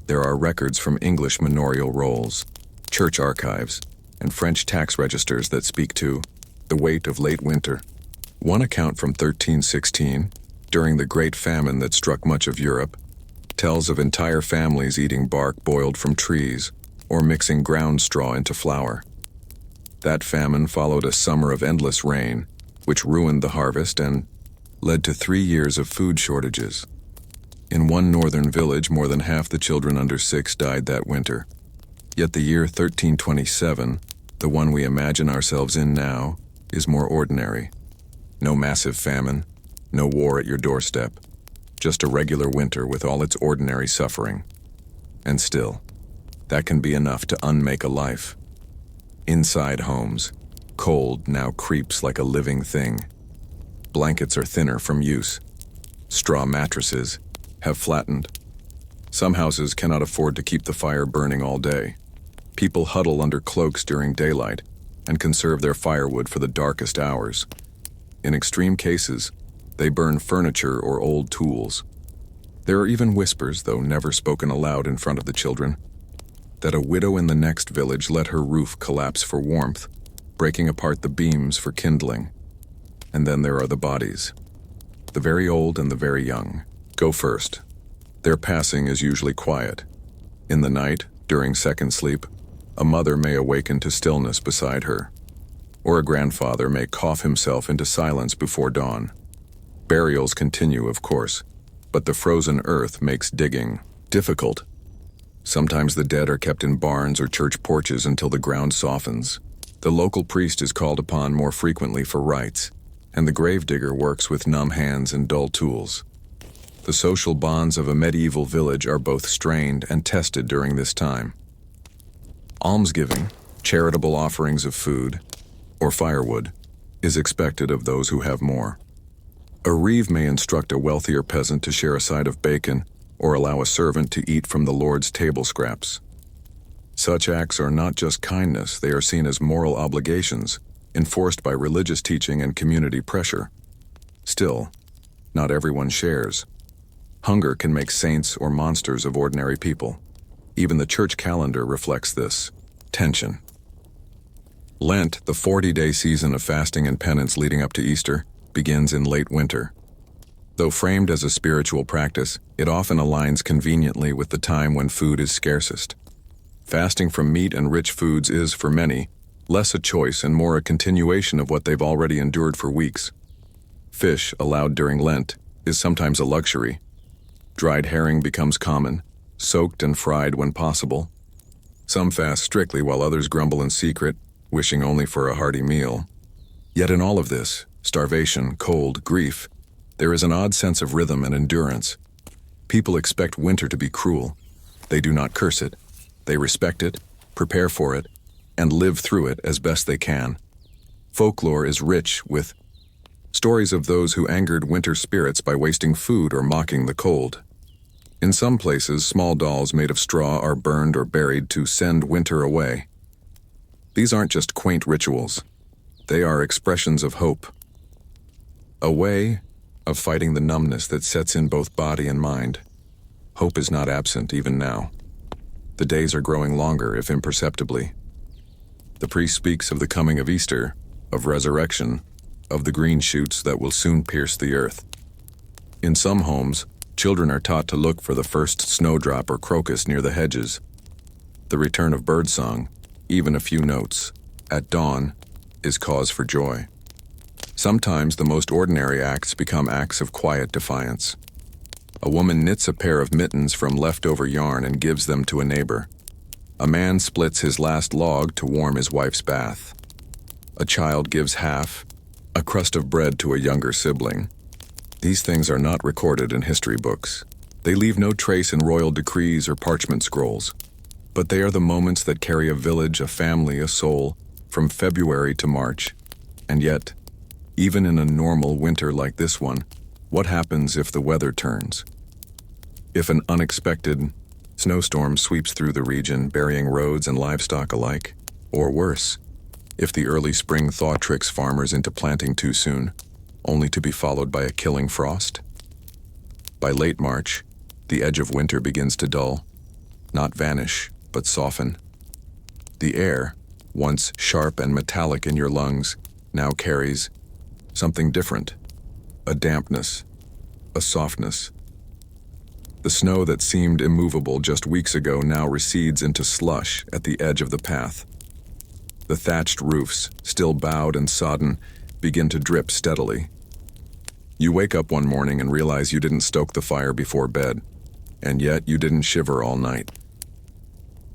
There are records from English manorial rolls, church archives, and French tax registers that speak to the weight of late winter. One account from 1316, during the Great Famine that struck much of Europe, tells of entire families eating bark boiled from trees or mixing ground straw into flour. That famine followed a summer of endless rain, which ruined the harvest and led to 3 years of food shortages. In one northern village, more than half the children under 6 died that winter. Yet the year 1327, the one we imagine ourselves in now, is more ordinary. No massive famine, no war at your doorstep, just a regular winter with all its ordinary suffering. And still, that can be enough to unmake a life. Inside homes, cold now creeps like a living thing. Blankets are thinner from use. Straw mattresses have flattened. Some houses cannot afford to keep the fire burning all day. People huddle under cloaks during daylight and conserve their firewood for the darkest hours. In extreme cases, they burn furniture or old tools. There are even whispers, though never spoken aloud in front of the children, that a widow in the next village let her roof collapse for warmth, breaking apart the beams for kindling. And then there are the bodies. The very old and the very young go first. Their passing is usually quiet. In the night, during second sleep, a mother may awaken to stillness beside her, or a grandfather may cough himself into silence before dawn. Burials continue, of course, but the frozen earth makes digging difficult. Sometimes the dead are kept in barns or church porches until the ground softens. The local priest is called upon more frequently for rites, and the gravedigger works with numb hands and dull tools. The social bonds of a medieval village are both strained and tested during this time. Almsgiving, charitable offerings of food, or firewood, is expected of those who have more. A reeve may instruct a wealthier peasant to share a side of bacon or allow a servant to eat from the Lord's table scraps. Such acts are not just kindness, they are seen as moral obligations, enforced by religious teaching and community pressure. Still, not everyone shares. Hunger can make saints or monsters of ordinary people. Even the church calendar reflects this tension. Lent, the 40-day season of fasting and penance leading up to Easter, begins in late winter. Though framed as a spiritual practice, it often aligns conveniently with the time when food is scarcest. Fasting from meat and rich foods is, for many, less a choice and more a continuation of what they've already endured for weeks. Fish, allowed during Lent, is sometimes a luxury. Dried herring becomes common, soaked and fried when possible. Some fast strictly while others grumble in secret, wishing only for a hearty meal. Yet in all of this, starvation, cold, grief, there is an odd sense of rhythm and endurance. People expect winter to be cruel. They do not curse it. They respect it, prepare for it, and live through it as best they can. Folklore is rich with stories of those who angered winter spirits by wasting food or mocking the cold. In some places, small dolls made of straw are burned or buried to send winter away. These aren't just quaint rituals. They are expressions of hope. A way of fighting the numbness that sets in both body and mind. Hope is not absent even now. The days are growing longer, if imperceptibly. The priest speaks of the coming of Easter, of resurrection, of the green shoots that will soon pierce the earth. In some homes, children are taught to look for the first snowdrop or crocus near the hedges. The return of birdsong, even a few notes, at dawn, is cause for joy. Sometimes the most ordinary acts become acts of quiet defiance. A woman knits a pair of mittens from leftover yarn and gives them to a neighbor. A man splits his last log to warm his wife's bath. A child gives half a crust of bread to a younger sibling. These things are not recorded in history books. They leave no trace in royal decrees or parchment scrolls. But they are the moments that carry a village, a family, a soul, from February to March. And yet, even in a normal winter like this one, what happens if the weather turns? If an unexpected snowstorm sweeps through the region, burying roads and livestock alike? Or worse, if the early spring thaw tricks farmers into planting too soon, only to be followed by a killing frost? By late March, the edge of winter begins to dull, not vanish, but soften. The air, once sharp and metallic in your lungs, now carries something different, a dampness, a softness. The snow that seemed immovable just weeks ago now recedes into slush at the edge of the path. The thatched roofs, still bowed and sodden, begin to drip steadily. You wake up one morning and realize you didn't stoke the fire before bed, and yet you didn't shiver all night.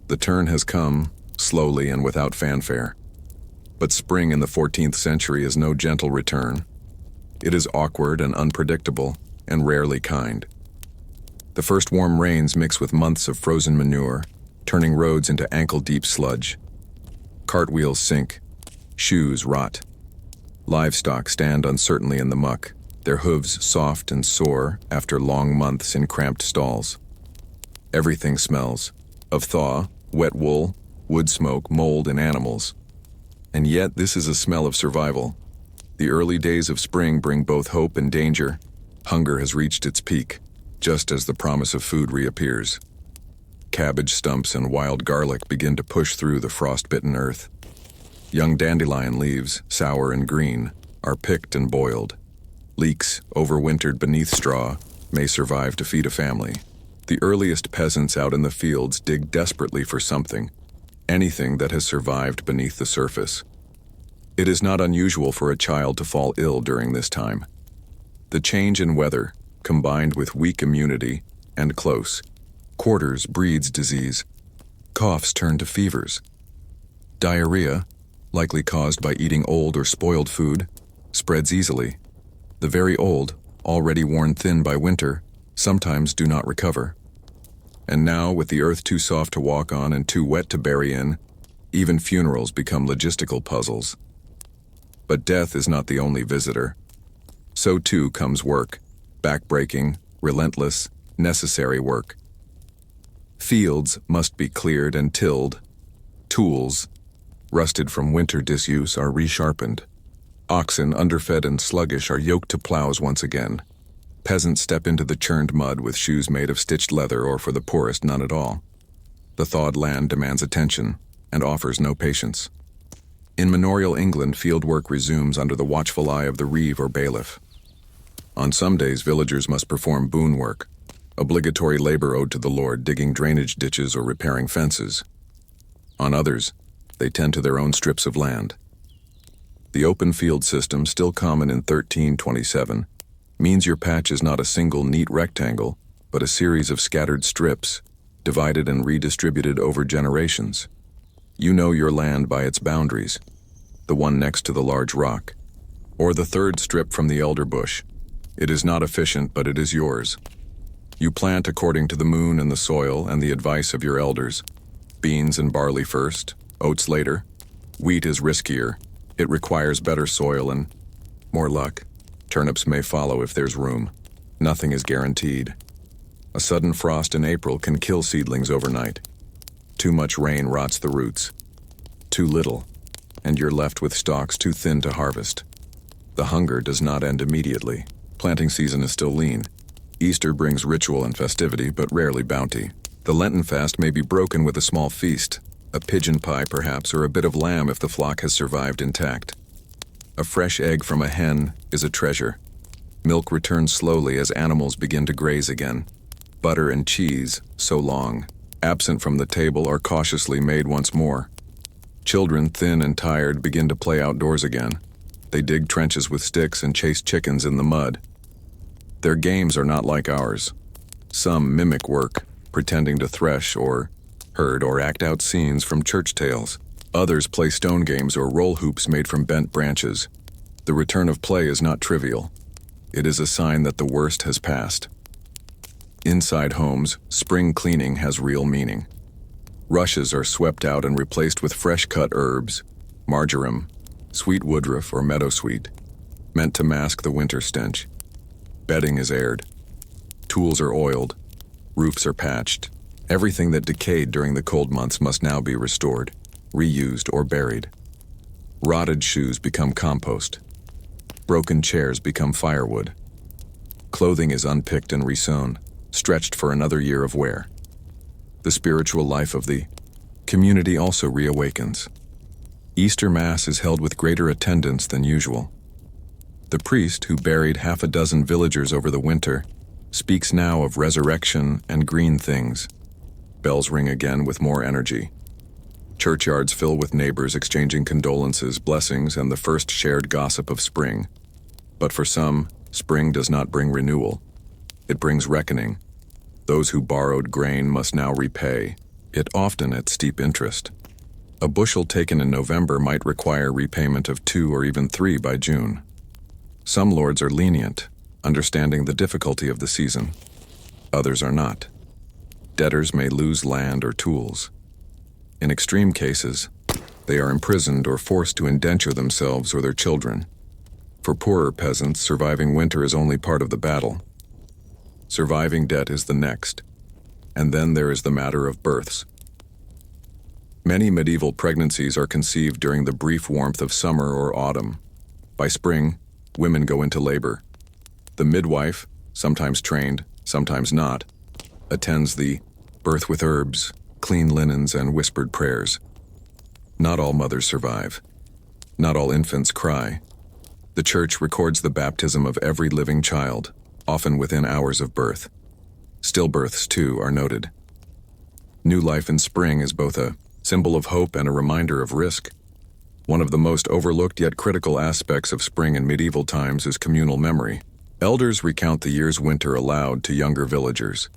The turn has come, slowly and without fanfare. But spring in the 14th century is no gentle return. It is awkward and unpredictable, and rarely kind. The first warm rains mix with months of frozen manure, turning roads into ankle-deep sludge. Cartwheels sink, shoes rot. Livestock stand uncertainly in the muck, their hooves soft and sore after long months in cramped stalls. Everything smells, of thaw, wet wool, wood smoke, mold, and animals. And yet this is a smell of survival. The early days of spring bring both hope and danger. Hunger has reached its peak, just as the promise of food reappears. Cabbage stumps and wild garlic begin to push through the frost-bitten earth. Young dandelion leaves, sour and green, are picked and boiled. Leeks, overwintered beneath straw, may survive to feed a family. The earliest peasants out in the fields dig desperately for something, anything that has survived beneath the surface. It is not unusual for a child to fall ill during this time. The change in weather, combined with weak immunity and close quarters, breeds disease. Coughs turn to fevers. Diarrhea, likely caused by eating old or spoiled food, spreads easily. The very old, already worn thin by winter, sometimes do not recover. And now, with the earth too soft to walk on and too wet to bury in, even funerals become logistical puzzles. But death is not the only visitor. So too comes work, backbreaking, relentless, necessary work. Fields must be cleared and tilled. Tools, rusted from winter disuse, are resharpened. Oxen, underfed and sluggish, are yoked to plows once again. Peasants step into the churned mud with shoes made of stitched leather, or for the poorest, none at all. The thawed land demands attention and offers no patience. In manorial England, fieldwork resumes under the watchful eye of the reeve or bailiff. On some days, villagers must perform boon work, obligatory labor owed to the Lord, digging drainage ditches or repairing fences. On others, they tend to their own strips of land. The open field system, still common in 1327, means your patch is not a single neat rectangle, but a series of scattered strips, divided and redistributed over generations. You know your land by its boundaries, the one next to the large rock, or the third strip from the elder bush. It is not efficient, but it is yours. You plant according to the moon and the soil and the advice of your elders. Beans and barley first, oats later. Wheat is riskier. It requires better soil and more luck. Turnips may follow if there's room. Nothing is guaranteed. A sudden frost in April can kill seedlings overnight. Too much rain rots the roots. Too little, and you're left with stalks too thin to harvest. The hunger does not end immediately. Planting season is still lean. Easter brings ritual and festivity, but rarely bounty. The Lenten fast may be broken with a small feast, a pigeon pie perhaps, or a bit of lamb if the flock has survived intact. A fresh egg from a hen is a treasure. Milk returns slowly as animals begin to graze again. Butter and cheese, so long, absent from the table, are cautiously made once more. Children, thin and tired, begin to play outdoors again. They dig trenches with sticks and chase chickens in the mud. Their games are not like ours. Some mimic work, pretending to thresh or herd or act out scenes from church tales. Others play stone games or roll hoops made from bent branches. The return of play is not trivial. It is a sign that the worst has passed. Inside homes, spring cleaning has real meaning. Rushes are swept out and replaced with fresh-cut herbs, marjoram, sweet woodruff or meadowsweet, meant to mask the winter stench. Bedding is aired. Tools are oiled. Roofs are patched. Everything that decayed during the cold months must now be restored, reused, or buried. Rotted shoes become compost. Broken chairs become firewood. Clothing is unpicked and resewn, stretched for another year of wear. The spiritual life of the community also reawakens. Easter Mass is held with greater attendance than usual. The priest, who buried half a dozen villagers over the winter, speaks now of resurrection and green things. Bells ring again with more energy. Churchyards fill with neighbors exchanging condolences, blessings, and the first shared gossip of spring. But for some, spring does not bring renewal. It brings reckoning. Those who borrowed grain must now repay, it often at steep interest. A bushel taken in November might require repayment of 2 or even 3 by June. Some lords are lenient, understanding the difficulty of the season. Others are not. Debtors may lose land or tools. In extreme cases, they are imprisoned or forced to indenture themselves or their children. For poorer peasants, surviving winter is only part of the battle. Surviving debt is the next. And then there is the matter of births. Many medieval pregnancies are conceived during the brief warmth of summer or autumn. By spring, women go into labor. The midwife, sometimes trained, sometimes not, attends the birth with herbs, clean linens, and whispered prayers. Not all mothers survive. Not all infants cry. The church records the baptism of every living child, often within hours of birth. Stillbirths, too, are noted. New life in spring is both a symbol of hope and a reminder of risk. One of the most overlooked yet critical aspects of spring in medieval times is communal memory. Elders recount the year's winter aloud to younger villagers.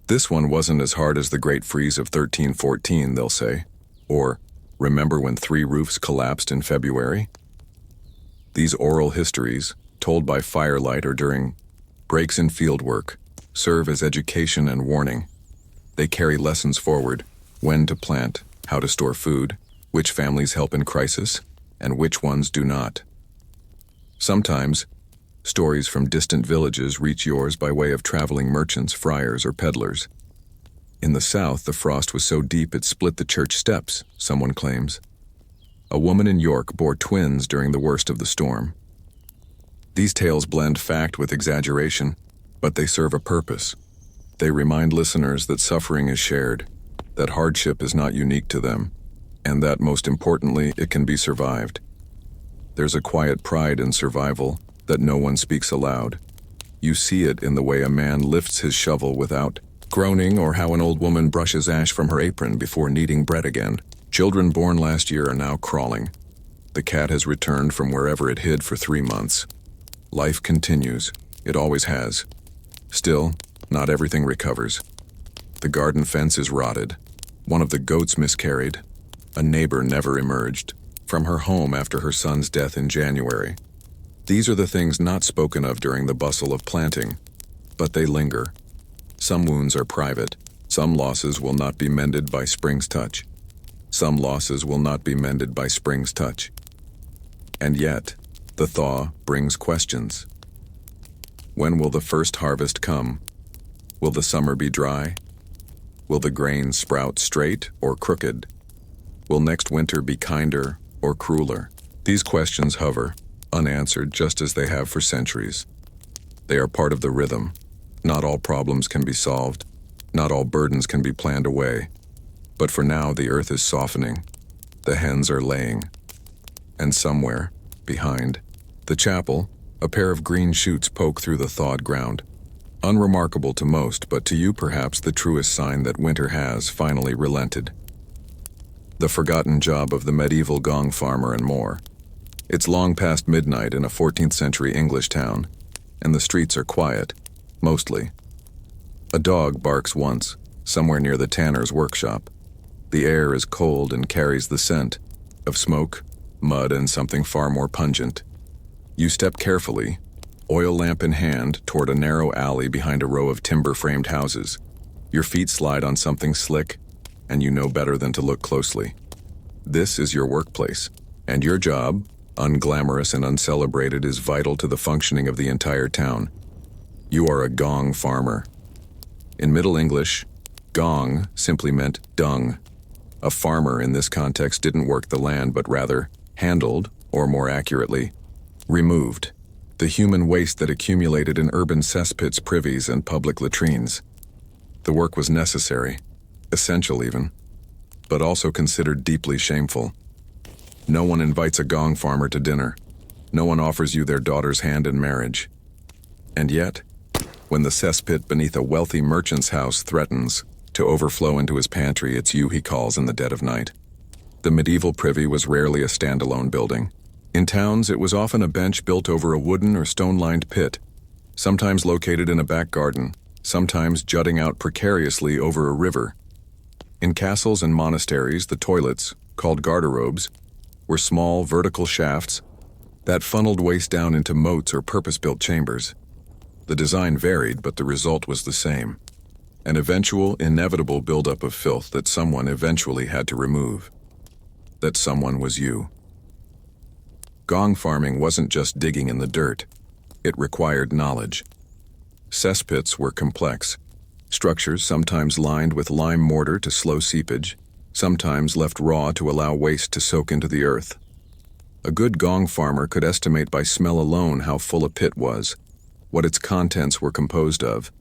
This one wasn't as hard as the Great Freeze of 1314, they'll say. Or, remember when 3 roofs collapsed in February? These oral histories, told by firelight or during breaks in fieldwork, serve as education and warning. They carry lessons forward: when to plant, how to store food, which families help in crisis, and which ones do not. Sometimes, stories from distant villages reach yours by way of traveling merchants, friars, or peddlers. In the south, the frost was so deep it split the church steps, someone claims. A woman in York bore twins during the worst of the storm. These tales blend fact with exaggeration, but they serve a purpose. They remind listeners that suffering is shared, that hardship is not unique to them, and that, most importantly, it can be survived. There's a quiet pride in survival that no one speaks aloud. You see it in the way a man lifts his shovel without groaning, or how an old woman brushes ash from her apron before kneading bread again. Children born last year are now crawling. The cat has returned from wherever it hid for 3 months. Life continues. It always has. Still, not everything recovers. The garden fence is rotted. One of the goats miscarried. A neighbor never emerged from her home after her son's death in January. These are the things not spoken of during the bustle of planting, but they linger. Some wounds are private. Some losses will not be mended by spring's touch. Some losses will not be mended by spring's touch. And yet, the thaw brings questions. When will the first harvest come? Will the summer be dry? Will the grain sprout straight or crooked? Will next winter be kinder or crueler? These questions hover, unanswered, just as they have for centuries. They are part of the rhythm. Not all problems can be solved. Not all burdens can be planned away. But for now, the earth is softening. The hens are laying. And somewhere, behind the chapel, a pair of green shoots poke through the thawed ground. Unremarkable to most, but to you perhaps the truest sign that winter has finally relented. The forgotten job of the medieval gong farmer and more. It's long past midnight in a 14th century English town, and the streets are quiet, mostly. A dog barks once, somewhere near the tanner's workshop. The air is cold and carries the scent of smoke, mud, and something far more pungent. You step carefully, oil lamp in hand, toward a narrow alley behind a row of timber-framed houses. Your feet slide on something slick, and you know better than to look closely. This is your workplace, and your job, unglamorous and uncelebrated, is vital to the functioning of the entire town. You are a gong farmer. In Middle English, gong simply meant dung. A farmer in this context didn't work the land, but rather handled, or more accurately, removed, the human waste that accumulated in urban cesspits, privies, and public latrines. The work was necessary, essential even, but also considered deeply shameful. No one invites a gong farmer to dinner. No one offers you their daughter's hand in marriage. And yet, when the cesspit beneath a wealthy merchant's house threatens to overflow into his pantry, it's you he calls in the dead of night. The medieval privy was rarely a standalone building. In towns, it was often a bench built over a wooden or stone-lined pit, sometimes located in a back garden, sometimes jutting out precariously over a river. In castles and monasteries, the toilets, called garderobes, were small vertical shafts that funneled waste down into moats or purpose-built chambers. The design varied, but the result was the same: an eventual, inevitable buildup of filth that someone eventually had to remove. That someone was you. Gong farming wasn't just digging in the dirt. It required knowledge. Cesspits were complex. Structures sometimes lined with lime mortar to slow seepage, sometimes left raw to allow waste to soak into the earth. A good gong farmer could estimate by smell alone how full a pit was, what its contents were composed of,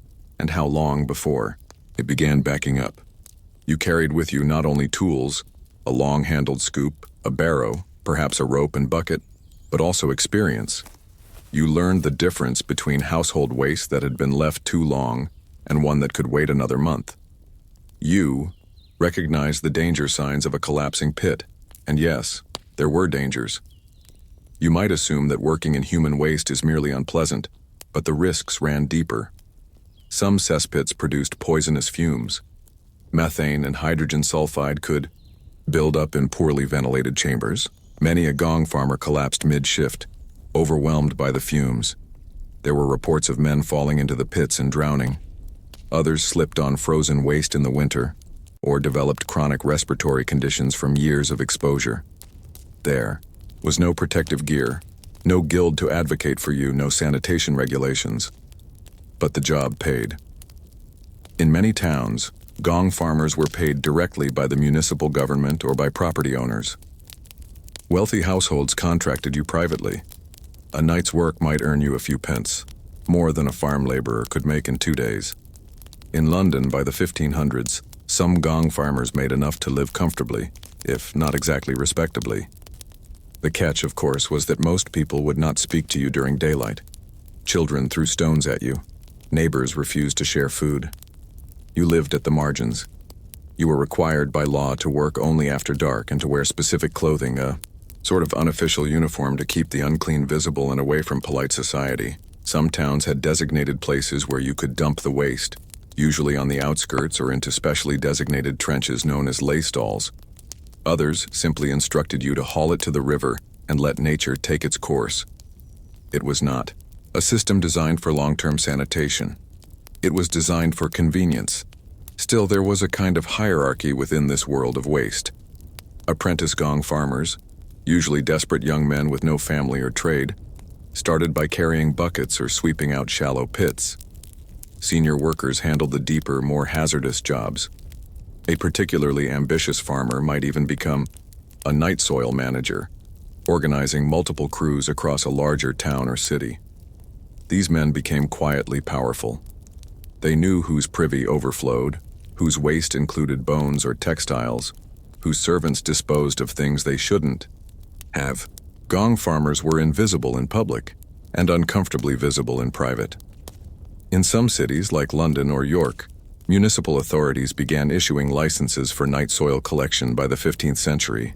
and how long before it began backing up. You carried with you not only tools, a long-handled scoop, a barrow, perhaps a rope and bucket, but also experience. You learned the difference between household waste that had been left too long and one that could wait another month. You recognized the danger signs of a collapsing pit, and yes, there were dangers. You might assume that working in human waste is merely unpleasant, but the risks ran deeper. Some cesspits produced poisonous fumes. Methane and hydrogen sulfide could build up in poorly ventilated chambers. Many a gong farmer collapsed mid-shift, overwhelmed by the fumes. There were reports of men falling into the pits and drowning. Others slipped on frozen waste in the winter, or developed chronic respiratory conditions from years of exposure. There was no protective gear, no guild to advocate for you, no sanitation regulations. But the job paid. In many towns, gong farmers were paid directly by the municipal government or by property owners. Wealthy households contracted you privately. A night's work might earn you a few pence, more than a farm laborer could make in 2 days. In London, by the 1500s, some gong farmers made enough to live comfortably, if not exactly respectably. The catch, of course, was that most people would not speak to you during daylight. Children threw stones at you. Neighbors refused to share food. You lived at the margins. You were required by law to work only after dark and to wear specific clothing, a sort of unofficial uniform to keep the unclean visible and away from polite society. Some towns had designated places where you could dump the waste, usually on the outskirts or into specially designated trenches known as lay stalls. Others simply instructed you to haul it to the river and let nature take its course. It was not a system designed for long-term sanitation. It was designed for convenience. Still, there was a kind of hierarchy within this world of waste. Apprentice gong farmers, usually desperate young men with no family or trade, started by carrying buckets or sweeping out shallow pits. Senior workers handled the deeper, more hazardous jobs. A particularly ambitious farmer might even become a night soil manager, organizing multiple crews across a larger town or city. These men became quietly powerful. They knew whose privy overflowed, whose waste included bones or textiles, whose servants disposed of things they shouldn't have. Gong farmers were invisible in public and uncomfortably visible in private. In some cities, like London or York, municipal authorities began issuing licenses for night soil collection by the 15th century.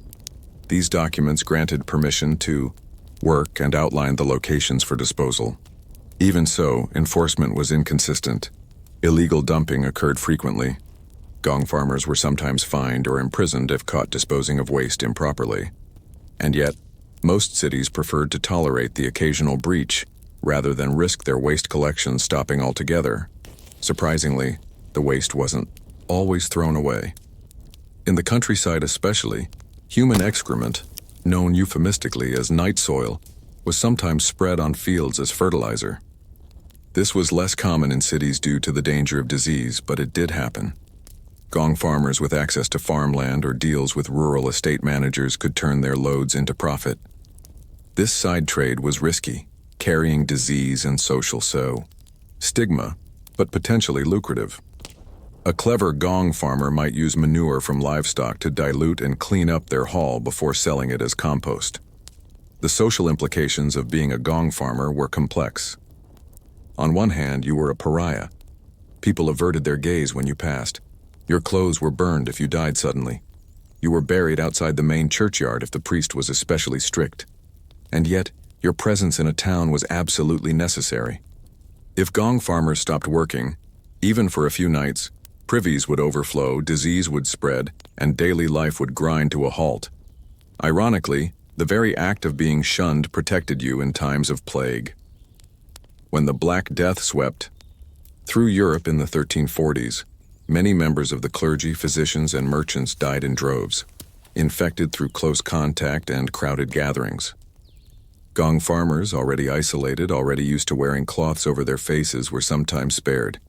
These documents granted permission to work and outlined the locations for disposal. Even so, enforcement was inconsistent. Illegal dumping occurred frequently. Gong farmers were sometimes fined or imprisoned if caught disposing of waste improperly. And yet, most cities preferred to tolerate the occasional breach rather than risk their waste collection stopping altogether. Surprisingly, the waste wasn't always thrown away. In the countryside especially, human excrement, known euphemistically as night soil, was sometimes spread on fields as fertilizer. This was less common in cities due to the danger of disease, but it did happen. Gong farmers with access to farmland or deals with rural estate managers could turn their loads into profit. This side trade was risky, carrying disease and social stigma, but potentially lucrative. A clever gong farmer might use manure from livestock to dilute and clean up their haul before selling it as compost. The social implications of being a gong farmer were complex. On one hand, you were a pariah. People averted their gaze when you passed. Your clothes were burned if you died suddenly. You were buried outside the main churchyard if the priest was especially strict. And yet, your presence in a town was absolutely necessary. If gong farmers stopped working, even for a few nights, privies would overflow, disease would spread, and daily life would grind to a halt. Ironically, the very act of being shunned protected you in times of plague. When the Black Death swept through Europe in the 1340s, many members of the clergy, physicians, and merchants died in droves, infected through close contact and crowded gatherings. Gong farmers, already isolated, already used to wearing cloths over their faces, were sometimes spared.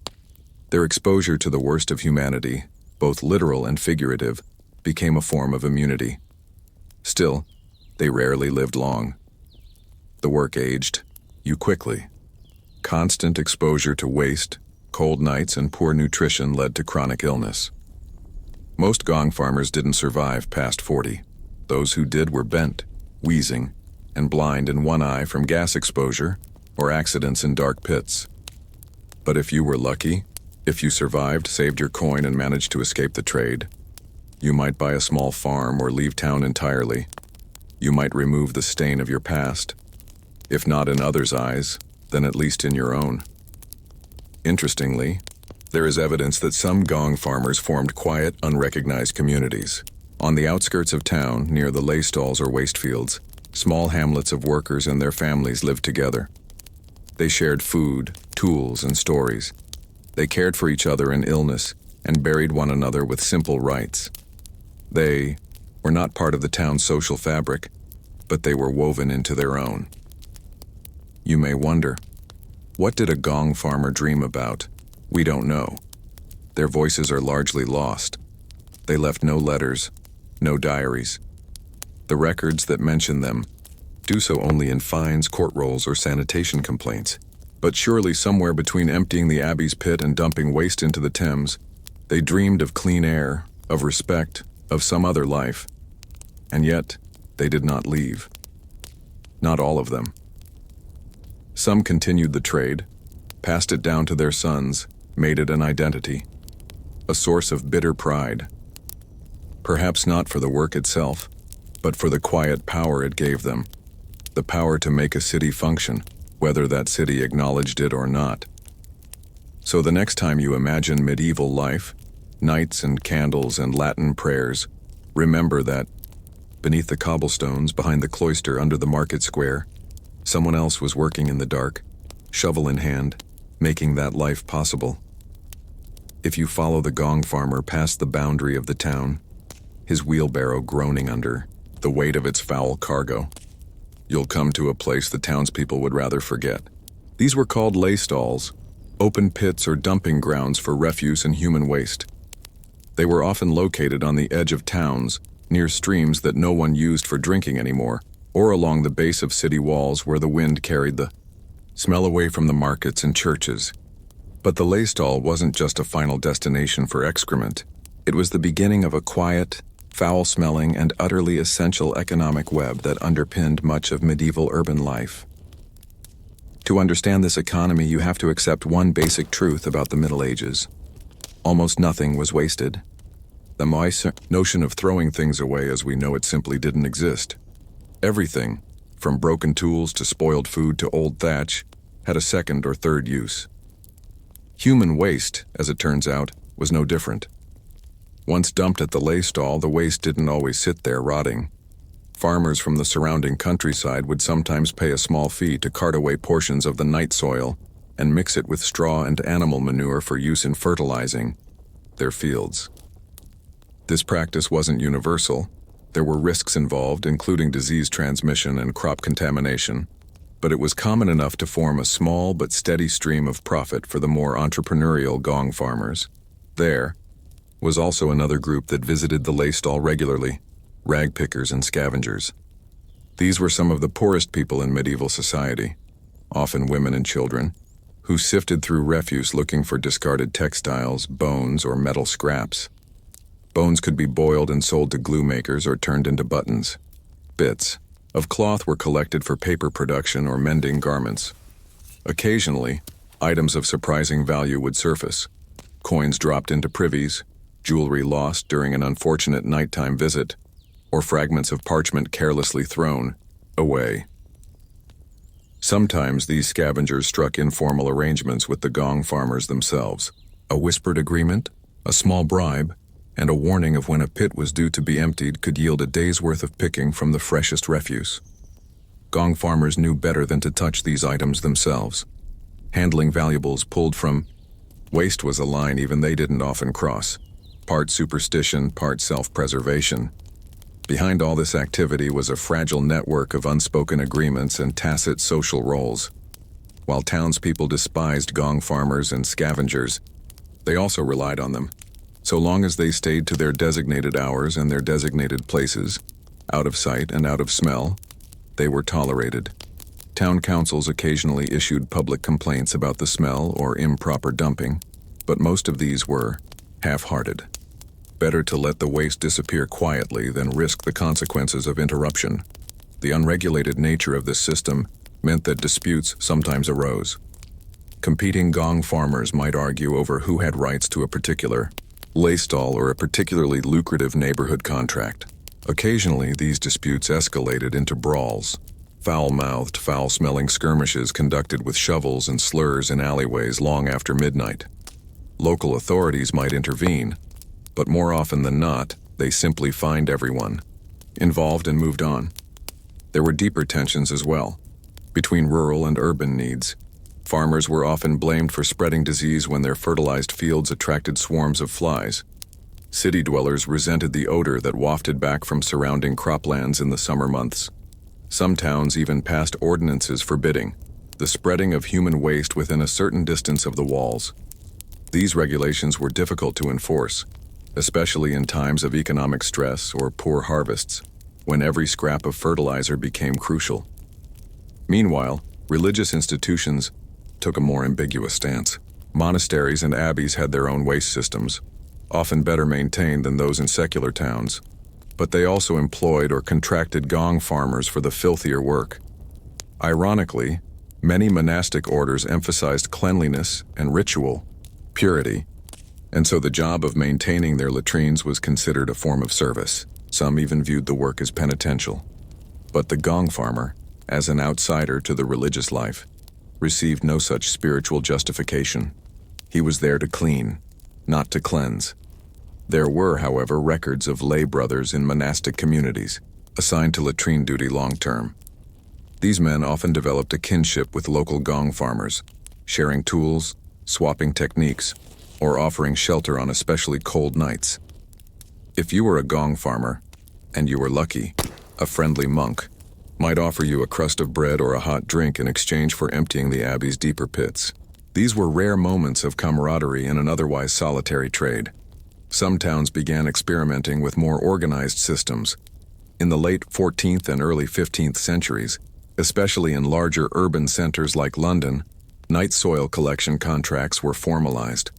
Their exposure to the worst of humanity, both literal and figurative, became a form of immunity. Still, they rarely lived long. The work aged you quickly. Constant exposure to waste, cold nights, and poor nutrition led to chronic illness. Most gong farmers didn't survive past 40. Those who did were bent, wheezing, and blind in one eye from gas exposure or accidents in dark pits. But if you were lucky, if you survived, saved your coin, and managed to escape the trade, you might buy a small farm or leave town entirely. You might remove the stain of your past. If not in others' eyes, then at least in your own. Interestingly, there is evidence that some gong farmers formed quiet, unrecognized communities. On the outskirts of town, near the lay stalls or waste fields, small hamlets of workers and their families lived together. They shared food, tools, and stories. They cared for each other in illness and buried one another with simple rites. They were not part of the town's social fabric, but they were woven into their own. You may wonder, what did a gong farmer dream about? We don't know. Their voices are largely lost. They left no letters, no diaries. The records that mention them do so only in fines, court rolls, or sanitation complaints. But surely somewhere between emptying the Abbey's pit and dumping waste into the Thames, they dreamed of clean air, of respect, of some other life. And yet, they did not leave. Not all of them. Some continued the trade, passed it down to their sons, made it an identity, a source of bitter pride. Perhaps not for the work itself, but for the quiet power it gave them, the power to make a city function, whether that city acknowledged it or not. So the next time you imagine medieval life, nights and candles and Latin prayers, remember that, beneath the cobblestones, behind the cloister, under the market square, someone else was working in the dark, shovel in hand, making that life possible. If you follow the gong farmer past the boundary of the town, his wheelbarrow groaning under the weight of its foul cargo, you'll come to a place the townspeople would rather forget. These were called lay stalls, open pits or dumping grounds for refuse and human waste. They were often located on the edge of towns, near streams that no one used for drinking anymore, or along the base of city walls where the wind carried the smell away from the markets and churches. But the lay stall wasn't just a final destination for excrement. It was the beginning of a quiet, foul-smelling, and utterly essential economic web that underpinned much of medieval urban life. To understand this economy, you have to accept one basic truth about the Middle Ages. Almost nothing was wasted. The notion of throwing things away as we know it simply didn't exist. Everything, from broken tools to spoiled food to old thatch, had a second or third use. Human waste, as it turns out, was no different. Once dumped at the lay stall, the waste didn't always sit there rotting. Farmers from the surrounding countryside would sometimes pay a small fee to cart away portions of the night soil and mix it with straw and animal manure for use in fertilizing their fields. This practice wasn't universal. There were risks involved, including disease transmission and crop contamination, but it was common enough to form a small but steady stream of profit for the more entrepreneurial gong farmers. There was also another group that visited the lay stall regularly, rag pickers and scavengers. These were some of the poorest people in medieval society, often women and children, who sifted through refuse looking for discarded textiles, bones, or metal scraps. Bones could be boiled and sold to glue makers or turned into buttons. Bits of cloth were collected for paper production or mending garments. Occasionally, items of surprising value would surface. Coins dropped into privies, jewelry lost during an unfortunate nighttime visit, or fragments of parchment carelessly thrown away. Sometimes these scavengers struck informal arrangements with the gong farmers themselves. A whispered agreement, a small bribe, and a warning of when a pit was due to be emptied could yield a day's worth of picking from the freshest refuse. Gong farmers knew better than to touch these items themselves. Handling valuables pulled from waste was a line even they didn't often cross. Part superstition, part self-preservation. Behind all this activity was a fragile network of unspoken agreements and tacit social roles. While townspeople despised gong farmers and scavengers, they also relied on them. So long as they stayed to their designated hours and their designated places, out of sight and out of smell, they were tolerated. Town councils occasionally issued public complaints about the smell or improper dumping, but most of these were half-hearted. Better to let the waste disappear quietly than risk the consequences of interruption. The unregulated nature of this system meant that disputes sometimes arose. Competing gong farmers might argue over who had rights to a particular lay stall or a particularly lucrative neighborhood contract. Occasionally, these disputes escalated into brawls, foul-mouthed, foul-smelling skirmishes conducted with shovels and slurs in alleyways long after midnight. Local authorities might intervene, but more often than not, they simply fined everyone involved and moved on. There were deeper tensions as well, between rural and urban needs. Farmers were often blamed for spreading disease when their fertilized fields attracted swarms of flies. City dwellers resented the odor that wafted back from surrounding croplands in the summer months. Some towns even passed ordinances forbidding the spreading of human waste within a certain distance of the walls. These regulations were difficult to enforce, especially in times of economic stress or poor harvests, when every scrap of fertilizer became crucial. Meanwhile, religious institutions took a more ambiguous stance. Monasteries and abbeys had their own waste systems, often better maintained than those in secular towns, but they also employed or contracted gong farmers for the filthier work. Ironically, many monastic orders emphasized cleanliness and ritual purity, and so the job of maintaining their latrines was considered a form of service. Some even viewed the work as penitential. But the gong farmer, as an outsider to the religious life, received no such spiritual justification. He was there to clean, not to cleanse. There were, however, records of lay brothers in monastic communities, assigned to latrine duty long-term. These men often developed a kinship with local gong farmers, sharing tools, swapping techniques, or offering shelter on especially cold nights. If you were a gong farmer, and you were lucky, a friendly monk might offer you a crust of bread or a hot drink in exchange for emptying the abbey's deeper pits. These were rare moments of camaraderie in an otherwise solitary trade. Some towns began experimenting with more organized systems. In the late 14th and early 15th centuries, especially in larger urban centers like London, night soil collection contracts were formalized.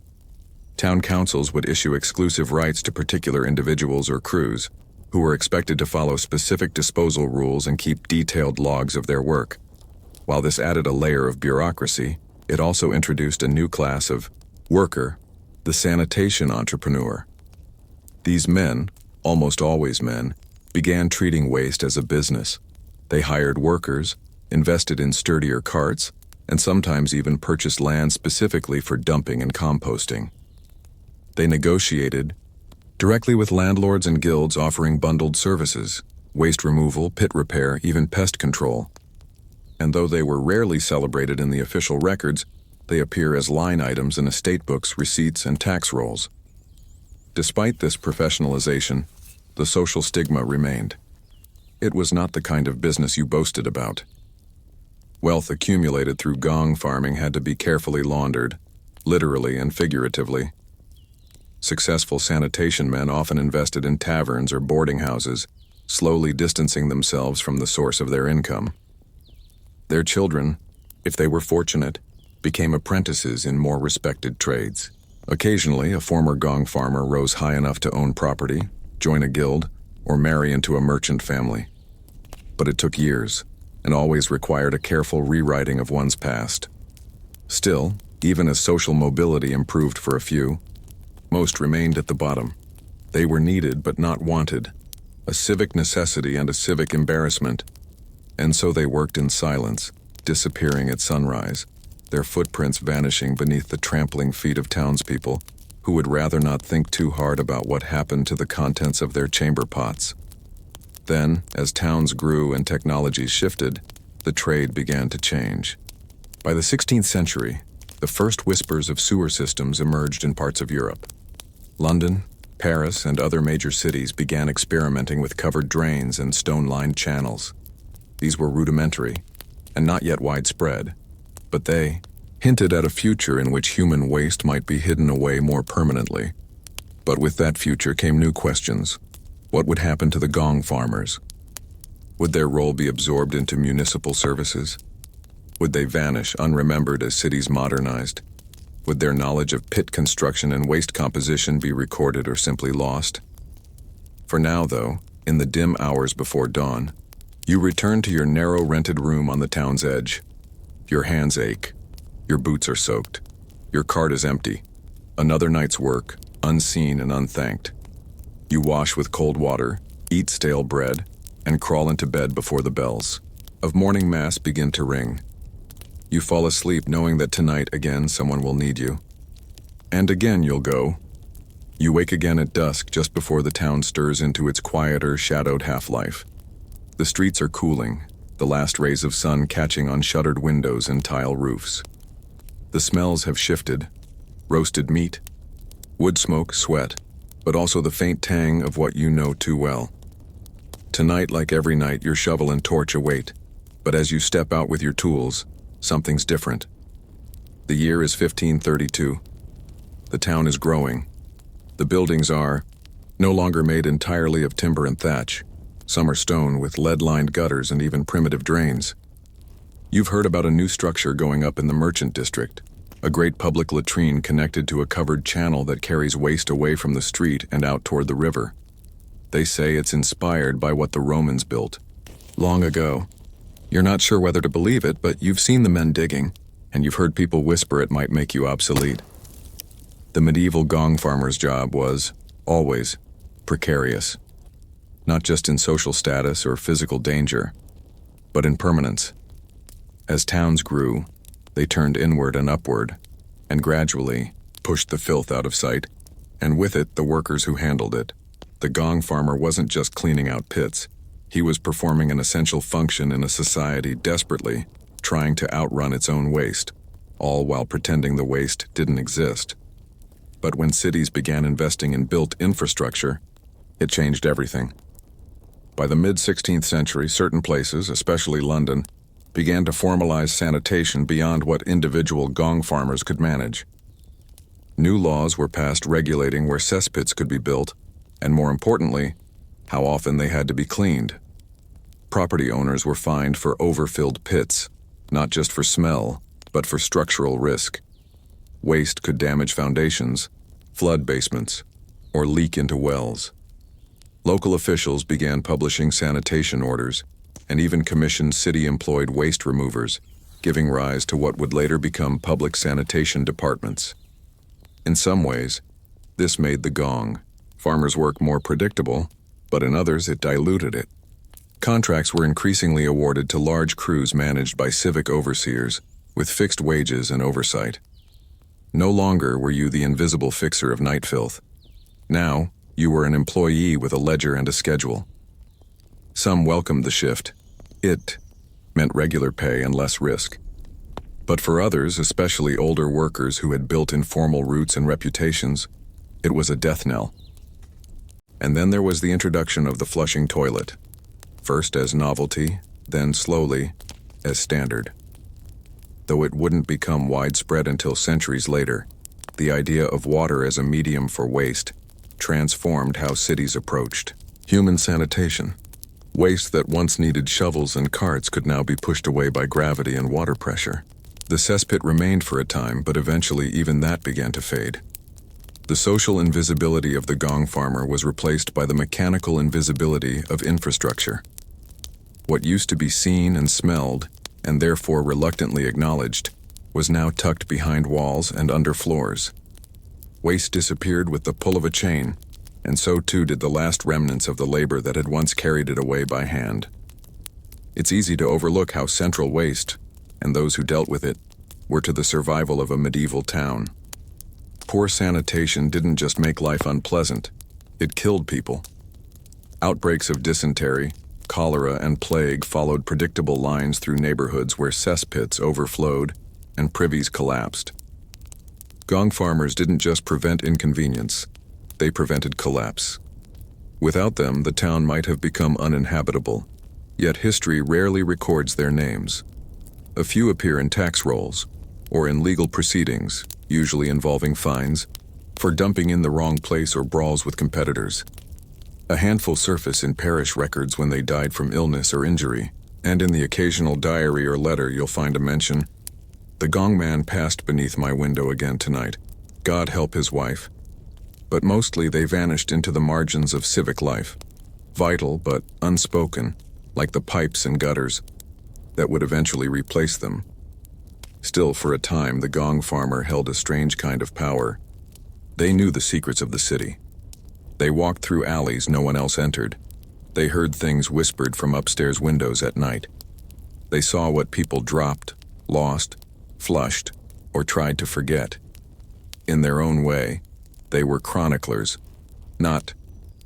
Town councils would issue exclusive rights to particular individuals or crews, who were expected to follow specific disposal rules and keep detailed logs of their work. While this added a layer of bureaucracy, it also introduced a new class of worker, the sanitation entrepreneur. These men, almost always men, began treating waste as a business. They hired workers, invested in sturdier carts, and sometimes even purchased land specifically for dumping and composting. They negotiated directly with landlords and guilds offering bundled services, waste removal, pit repair, even pest control. And though they were rarely celebrated in the official records, they appear as line items in estate books, receipts, and tax rolls. Despite this professionalization, the social stigma remained. It was not the kind of business you boasted about. Wealth accumulated through gong farming had to be carefully laundered, literally and figuratively. Successful sanitation men often invested in taverns or boarding houses, slowly distancing themselves from the source of their income. Their children, if they were fortunate, became apprentices in more respected trades. Occasionally, a former gong farmer rose high enough to own property, join a guild, or marry into a merchant family. But it took years, and always required a careful rewriting of one's past. Still, even as social mobility improved for a few, most remained at the bottom. They were needed but not wanted, a civic necessity and a civic embarrassment, and so they worked in silence, disappearing at sunrise, their footprints vanishing beneath the trampling feet of townspeople who would rather not think too hard about what happened to the contents of their chamber pots. Then, as towns grew and technologies shifted, the trade began to change. By the 16th century, the first whispers of sewer systems emerged in parts of Europe. London, Paris, and other major cities began experimenting with covered drains and stone-lined channels. These were rudimentary, and not yet widespread, but they hinted at a future in which human waste might be hidden away more permanently. But with that future came new questions. What would happen to the gong farmers? Would their role be absorbed into municipal services? Would they vanish unremembered as cities modernized? Would their knowledge of pit construction and waste composition be recorded or simply lost? For now, though, in the dim hours before dawn, you return to your narrow rented room on the town's edge. Your hands ache. Your boots are soaked. Your cart is empty. Another night's work, unseen and unthanked. You wash with cold water, eat stale bread, and crawl into bed before the bells of morning mass begin to ring. You fall asleep knowing that tonight again someone will need you. And again you'll go. You wake again at dusk just before the town stirs into its quieter, shadowed half-life. The streets are cooling, the last rays of sun catching on shuttered windows and tile roofs. The smells have shifted. Roasted meat, wood smoke, sweat, but also the faint tang of what you know too well. Tonight, like every night, your shovel and torch await, but as you step out with your tools, something's different. The year is 1532. The town is growing. The buildings are no longer made entirely of timber and thatch. Some are stone with lead-lined gutters and even primitive drains. You've heard about a new structure going up in the merchant district, a great public latrine connected to a covered channel that carries waste away from the street and out toward the river. They say it's inspired by what the Romans built long ago. You're not sure whether to believe it, but you've seen the men digging, and you've heard people whisper it might make you obsolete. The medieval gong farmer's job was, always, precarious. Not just in social status or physical danger, but in permanence. As towns grew, they turned inward and upward, and gradually pushed the filth out of sight, and with it the workers who handled it. The gong farmer wasn't just cleaning out pits. He was performing an essential function in a society desperately trying to outrun its own waste, all while pretending the waste didn't exist. But when cities began investing in built infrastructure, it changed everything. By the mid-16th century, certain places, especially London, began to formalize sanitation beyond what individual gong farmers could manage. New laws were passed regulating where cesspits could be built, and more importantly, how often they had to be cleaned. Property owners were fined for overfilled pits, not just for smell, but for structural risk. Waste could damage foundations, flood basements, or leak into wells. Local officials began publishing sanitation orders and even commissioned city-employed waste removers, giving rise to what would later become public sanitation departments. In some ways, this made the gong farmers' work more predictable, but in others it diluted it. Contracts were increasingly awarded to large crews managed by civic overseers, with fixed wages and oversight. No longer were you the invisible fixer of night filth. Now, you were an employee with a ledger and a schedule. Some welcomed the shift. It meant regular pay and less risk. But for others, especially older workers who had built informal roots and reputations, it was a death knell. And then there was the introduction of the flushing toilet, first as novelty, then slowly as standard. Though it wouldn't become widespread until centuries later, the idea of water as a medium for waste transformed how cities approached human sanitation. Waste that once needed shovels and carts could now be pushed away by gravity and water pressure. The cesspit remained for a time, but eventually even that began to fade. The social invisibility of the gong farmer was replaced by the mechanical invisibility of infrastructure. What used to be seen and smelled, and therefore reluctantly acknowledged, was now tucked behind walls and under floors. Waste disappeared with the pull of a chain, and so too did the last remnants of the labor that had once carried it away by hand. It's easy to overlook how central waste, and those who dealt with it, were to the survival of a medieval town. Poor sanitation didn't just make life unpleasant, it killed people. Outbreaks of dysentery, cholera, and plague followed predictable lines through neighborhoods where cesspits overflowed and privies collapsed. Gong farmers didn't just prevent inconvenience, they prevented collapse. Without them, the town might have become uninhabitable, yet history rarely records their names. A few appear in tax rolls, or in legal proceedings, usually involving fines, for dumping in the wrong place or brawls with competitors. A handful surface in parish records when they died from illness or injury, and in the occasional diary or letter you'll find a mention. The gong man passed beneath my window again tonight. God help his wife. But mostly they vanished into the margins of civic life, vital but unspoken, like the pipes and gutters that would eventually replace them. Still, for a time, the gong farmer held a strange kind of power. They knew the secrets of the city. They walked through alleys no one else entered. They heard things whispered from upstairs windows at night. They saw what people dropped, lost, flushed, or tried to forget. In their own way, they were chroniclers, not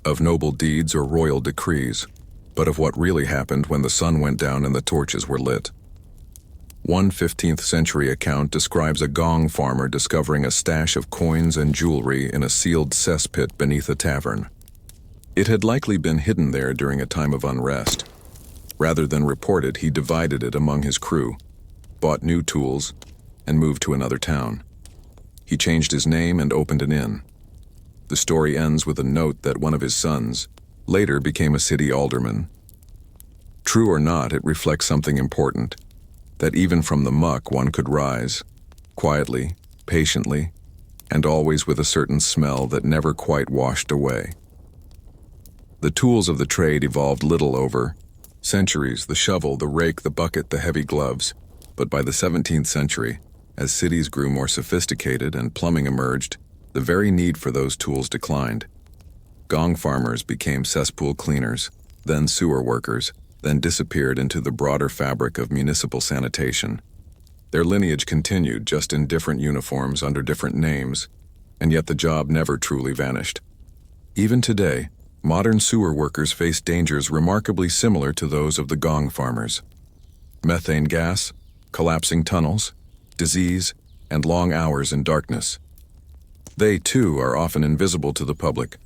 of noble deeds or royal decrees, but of what really happened when the sun went down and the torches were lit. One 15th century account describes a gong farmer discovering a stash of coins and jewelry in a sealed cesspit beneath a tavern. It had likely been hidden there during a time of unrest. Rather than report it, he divided it among his crew, bought new tools, and moved to another town. He changed his name and opened an inn. The story ends with a note that one of his sons later became a city alderman. True or not, it reflects something important, that even from the muck one could rise, quietly, patiently, and always with a certain smell that never quite washed away. The tools of the trade evolved little over centuries: the shovel, the rake, the bucket, the heavy gloves. But by the 17th century, as cities grew more sophisticated and plumbing emerged, the very need for those tools declined. Gong farmers became cesspool cleaners, then sewer workers, then disappeared into the broader fabric of municipal sanitation. Their lineage continued, just in different uniforms under different names, and yet the job never truly vanished. Even today, modern sewer workers face dangers remarkably similar to those of the gong farmers. Methane gas, collapsing tunnels, disease, and long hours in darkness. They, too, are often invisible to the public,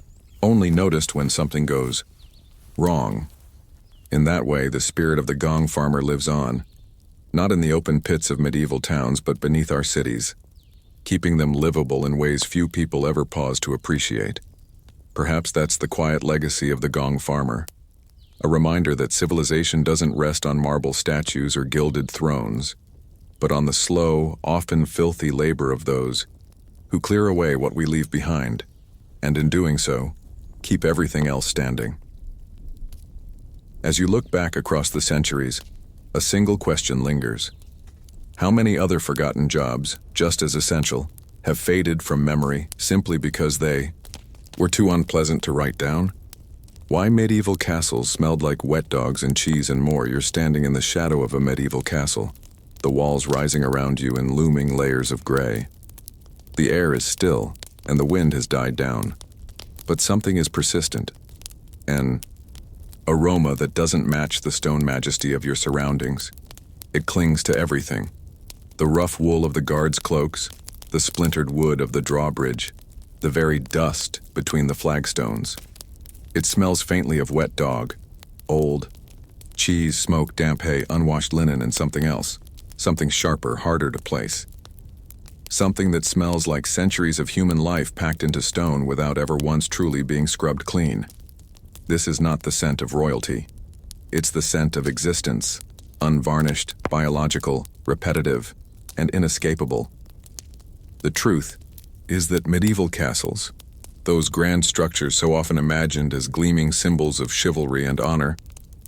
only noticed when something goes wrong. In that way, the spirit of the gong farmer lives on, not in the open pits of medieval towns, but beneath our cities, keeping them livable in ways few people ever pause to appreciate. Perhaps that's the quiet legacy of the gong farmer, a reminder that civilization doesn't rest on marble statues or gilded thrones, but on the slow, often filthy labor of those who clear away what we leave behind, and in doing so, keep everything else standing. As you look back across the centuries, a single question lingers. How many other forgotten jobs, just as essential, have faded from memory simply because they were too unpleasant to write down? Why medieval castles smelled like wet dogs and cheese and more? You're standing in the shadow of a medieval castle, the walls rising around you in looming layers of gray. The air is still, and the wind has died down. But something is persistent, an aroma that doesn't match the stone majesty of your surroundings. It clings to everything. The rough wool of the guards' cloaks, the splintered wood of the drawbridge, the very dust between the flagstones. It smells faintly of wet dog, old, cheese, smoke, damp hay, unwashed linen, and something else. Something sharper, harder to place. Something that smells like centuries of human life packed into stone without ever once truly being scrubbed clean. This is not the scent of royalty. It's the scent of existence, unvarnished, biological, repetitive, and inescapable. The truth is that medieval castles, those grand structures so often imagined as gleaming symbols of chivalry and honor,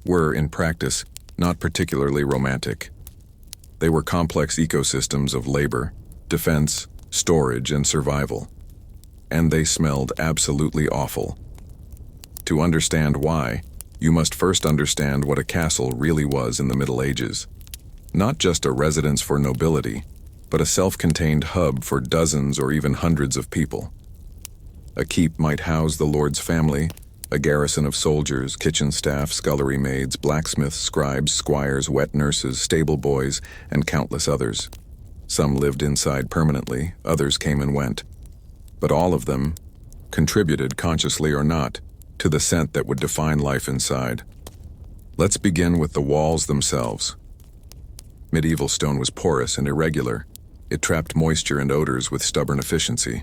were, in practice, not particularly romantic. They were complex ecosystems of labor, defense, storage, and survival. And they smelled absolutely awful. To understand why, you must first understand what a castle really was in the Middle Ages. Not just a residence for nobility, but a self-contained hub for dozens or even hundreds of people. A keep might house the lord's family, a garrison of soldiers, kitchen staff, scullery maids, blacksmiths, scribes, squires, wet nurses, stable boys, and countless others. Some lived inside permanently, others came and went. But all of them contributed, consciously or not, to the scent that would define life inside. Let's begin with the walls themselves. Medieval stone was porous and irregular. It trapped moisture and odors with stubborn efficiency.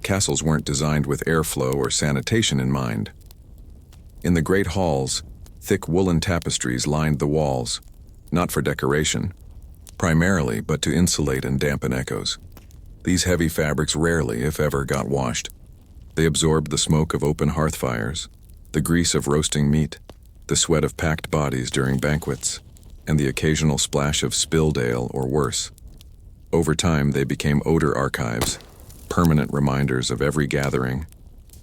Castles weren't designed with airflow or sanitation in mind. In the great halls, thick woolen tapestries lined the walls, not for decoration, primarily, but to insulate and dampen echoes. These heavy fabrics rarely, if ever, got washed. They absorbed the smoke of open hearth fires, the grease of roasting meat, the sweat of packed bodies during banquets, and the occasional splash of spilled ale or worse. Over time, they became odor archives, permanent reminders of every gathering,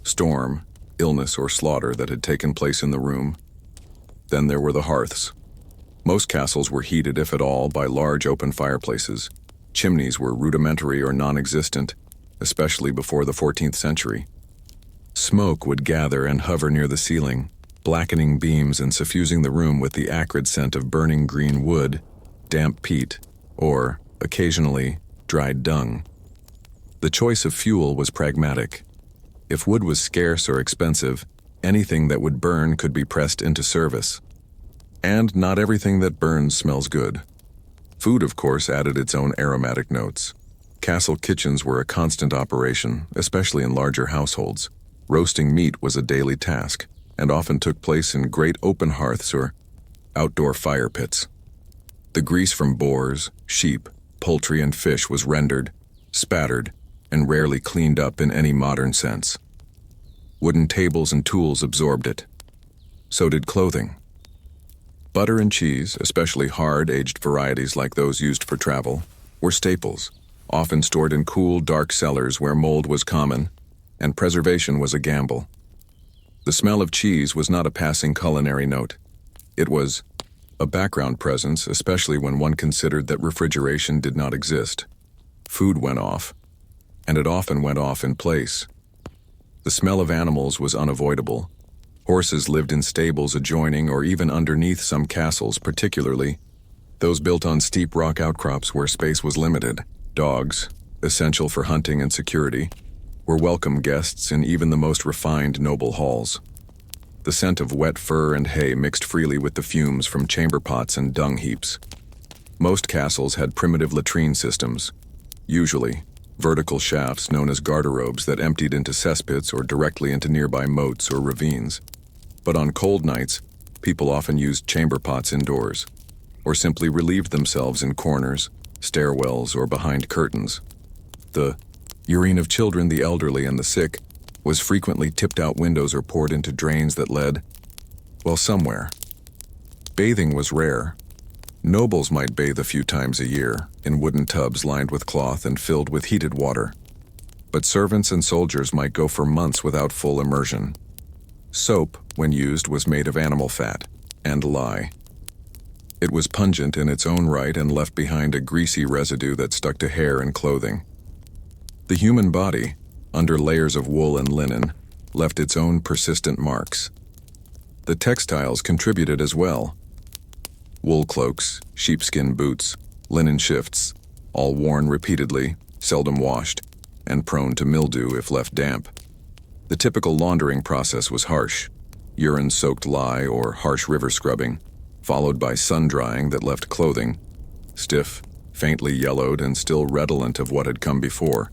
storm, illness, or slaughter that had taken place in the room. Then there were the hearths. Most castles were heated, if at all, by large open fireplaces. Chimneys were rudimentary or non-existent, especially before the 14th century. Smoke would gather and hover near the ceiling, blackening beams and suffusing the room with the acrid scent of burning green wood, damp peat, or, occasionally, dried dung. The choice of fuel was pragmatic. If wood was scarce or expensive, anything that would burn could be pressed into service. And not everything that burns smells good. Food, of course, added its own aromatic notes. Castle kitchens were a constant operation, especially in larger households. Roasting meat was a daily task, and often took place in great open hearths or outdoor fire pits. The grease from boars, sheep, poultry, and fish was rendered, spattered, and rarely cleaned up in any modern sense. Wooden tables and tools absorbed it. So did clothing. Butter and cheese, especially hard, aged varieties like those used for travel, were staples, often stored in cool, dark cellars where mold was common, and preservation was a gamble. The smell of cheese was not a passing culinary note. It was a background presence, especially when one considered that refrigeration did not exist. Food went off, and it often went off in place. The smell of animals was unavoidable. Horses lived in stables adjoining or even underneath some castles, particularly those built on steep rock outcrops where space was limited. Dogs, essential for hunting and security, were welcome guests in even the most refined noble halls. The scent of wet fur and hay mixed freely with the fumes from chamber pots and dung heaps. Most castles had primitive latrine systems, usually vertical shafts known as garderobes that emptied into cesspits or directly into nearby moats or ravines. But on cold nights, people often used chamber pots indoors, or simply relieved themselves in corners, stairwells, or behind curtains. The urine of children, the elderly, and the sick was frequently tipped out windows or poured into drains that led, well, somewhere. Bathing was rare. Nobles might bathe a few times a year, in wooden tubs lined with cloth and filled with heated water. But servants and soldiers might go for months without full immersion. Soap, when used, was made of animal fat and lye. It was pungent in its own right and left behind a greasy residue that stuck to hair and clothing. The human body, under layers of wool and linen, left its own persistent marks. The textiles contributed as well. Wool cloaks, sheepskin boots, linen shifts, all worn repeatedly, seldom washed, and prone to mildew if left damp. The typical laundering process was harsh: urine-soaked lye or harsh river scrubbing, followed by sun-drying that left clothing stiff, faintly yellowed, and still redolent of what had come before.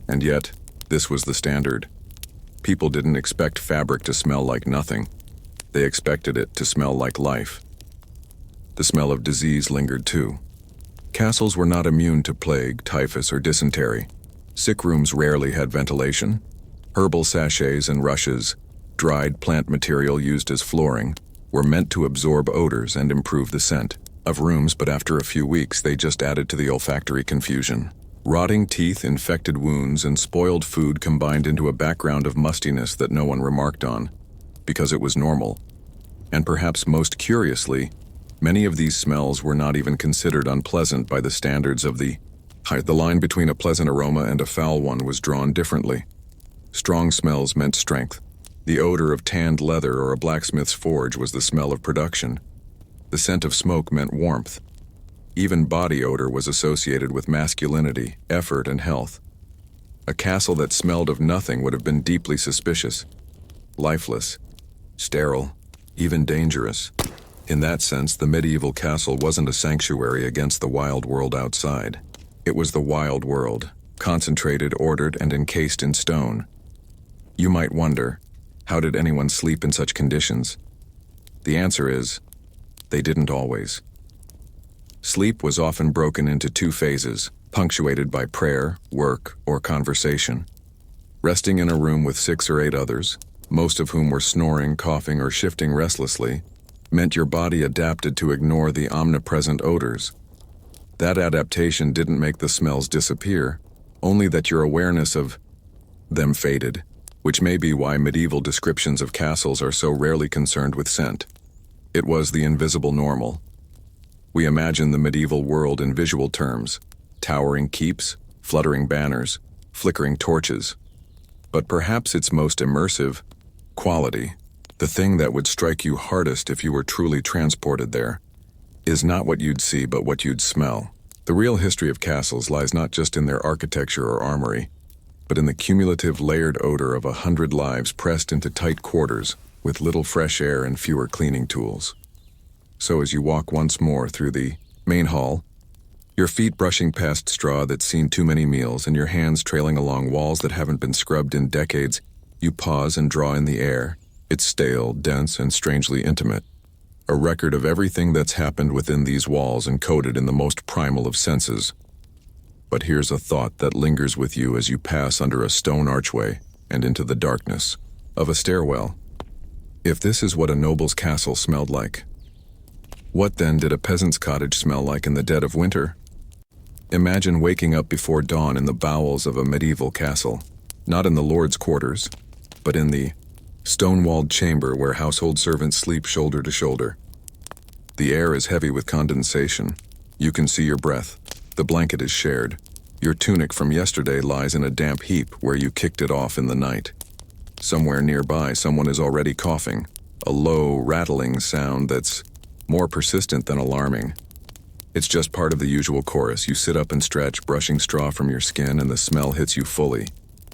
And yet, this was the standard. People didn't expect fabric to smell like nothing. They expected it to smell like life. The smell of disease lingered too. Castles were not immune to plague, typhus, or dysentery. Sick rooms rarely had ventilation. Herbal sachets and rushes, dried plant material used as flooring, were meant to absorb odors and improve the scent of rooms, but after a few weeks they just added to the olfactory confusion. Rotting teeth, infected wounds, and spoiled food combined into a background of mustiness that no one remarked on, because it was normal. And perhaps most curiously, many of these smells were not even considered unpleasant by the standards of the line between a pleasant aroma and a foul one was drawn differently. Strong smells meant strength. The odor of tanned leather or a blacksmith's forge was the smell of production. The scent of smoke meant warmth. Even body odor was associated with masculinity, effort, and health. A castle that smelled of nothing would have been deeply suspicious, lifeless, sterile, even dangerous. In that sense, the medieval castle wasn't a sanctuary against the wild world outside. It was the wild world, concentrated, ordered, and encased in stone. You might wonder, how did anyone sleep in such conditions? The answer is, they didn't always. Sleep was often broken into two phases, punctuated by prayer, work, or conversation. Resting in a room with 6 or 8 others, most of whom were snoring, coughing, or shifting restlessly, meant your body adapted to ignore the omnipresent odors. That adaptation didn't make the smells disappear, only that your awareness of them faded, which may be why medieval descriptions of castles are so rarely concerned with scent. It was the invisible normal. We imagine the medieval world in visual terms: towering keeps, fluttering banners, flickering torches. But perhaps its most immersive quality, the thing that would strike you hardest if you were truly transported there, is not what you'd see but what you'd smell. The real history of castles lies not just in their architecture or armory, but in the cumulative layered odor of 100 lives pressed into tight quarters with little fresh air and fewer cleaning tools. So as you walk once more through the main hall, your feet brushing past straw that's seen too many meals and your hands trailing along walls that haven't been scrubbed in decades, you pause and draw in the air. It's stale, dense, and strangely intimate. A record of everything that's happened within these walls encoded in the most primal of senses. But here's a thought that lingers with you as you pass under a stone archway and into the darkness of a stairwell. If this is what a noble's castle smelled like, what then did a peasant's cottage smell like in the dead of winter? Imagine waking up before dawn in the bowels of a medieval castle, not in the lord's quarters, but in the stone-walled chamber where household servants sleep shoulder to shoulder. The air is heavy with condensation. You can see your breath. The blanket is shared. Your tunic from yesterday lies in a damp heap where you kicked it off in the night. Somewhere nearby, someone is already coughing, a low, rattling sound that's more persistent than alarming. It's just part of the usual chorus. You sit up and stretch, brushing straw from your skin, and the smell hits you fully.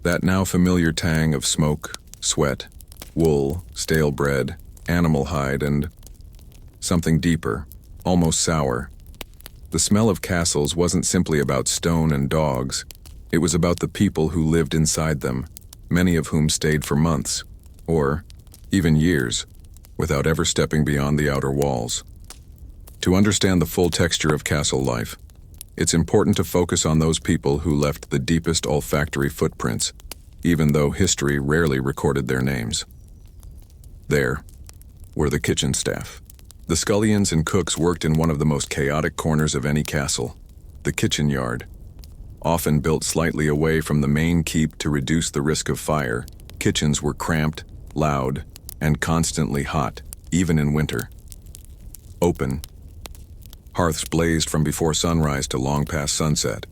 That now familiar tang of smoke, sweat, wool, stale bread, animal hide, and something deeper, almost sour. The smell of castles wasn't simply about stone and dogs. It was about the people who lived inside them, many of whom stayed for months, or even years, without ever stepping beyond the outer walls. To understand the full texture of castle life, it's important to focus on those people who left the deepest olfactory footprints, even though history rarely recorded their names. There were the kitchen staff. The scullions and cooks worked in one of the most chaotic corners of any castle, the kitchen yard. Often built slightly away from the main keep to reduce the risk of fire, kitchens were cramped, loud, and constantly hot, even in winter. Open. Hearths blazed from before sunrise to long past sunset.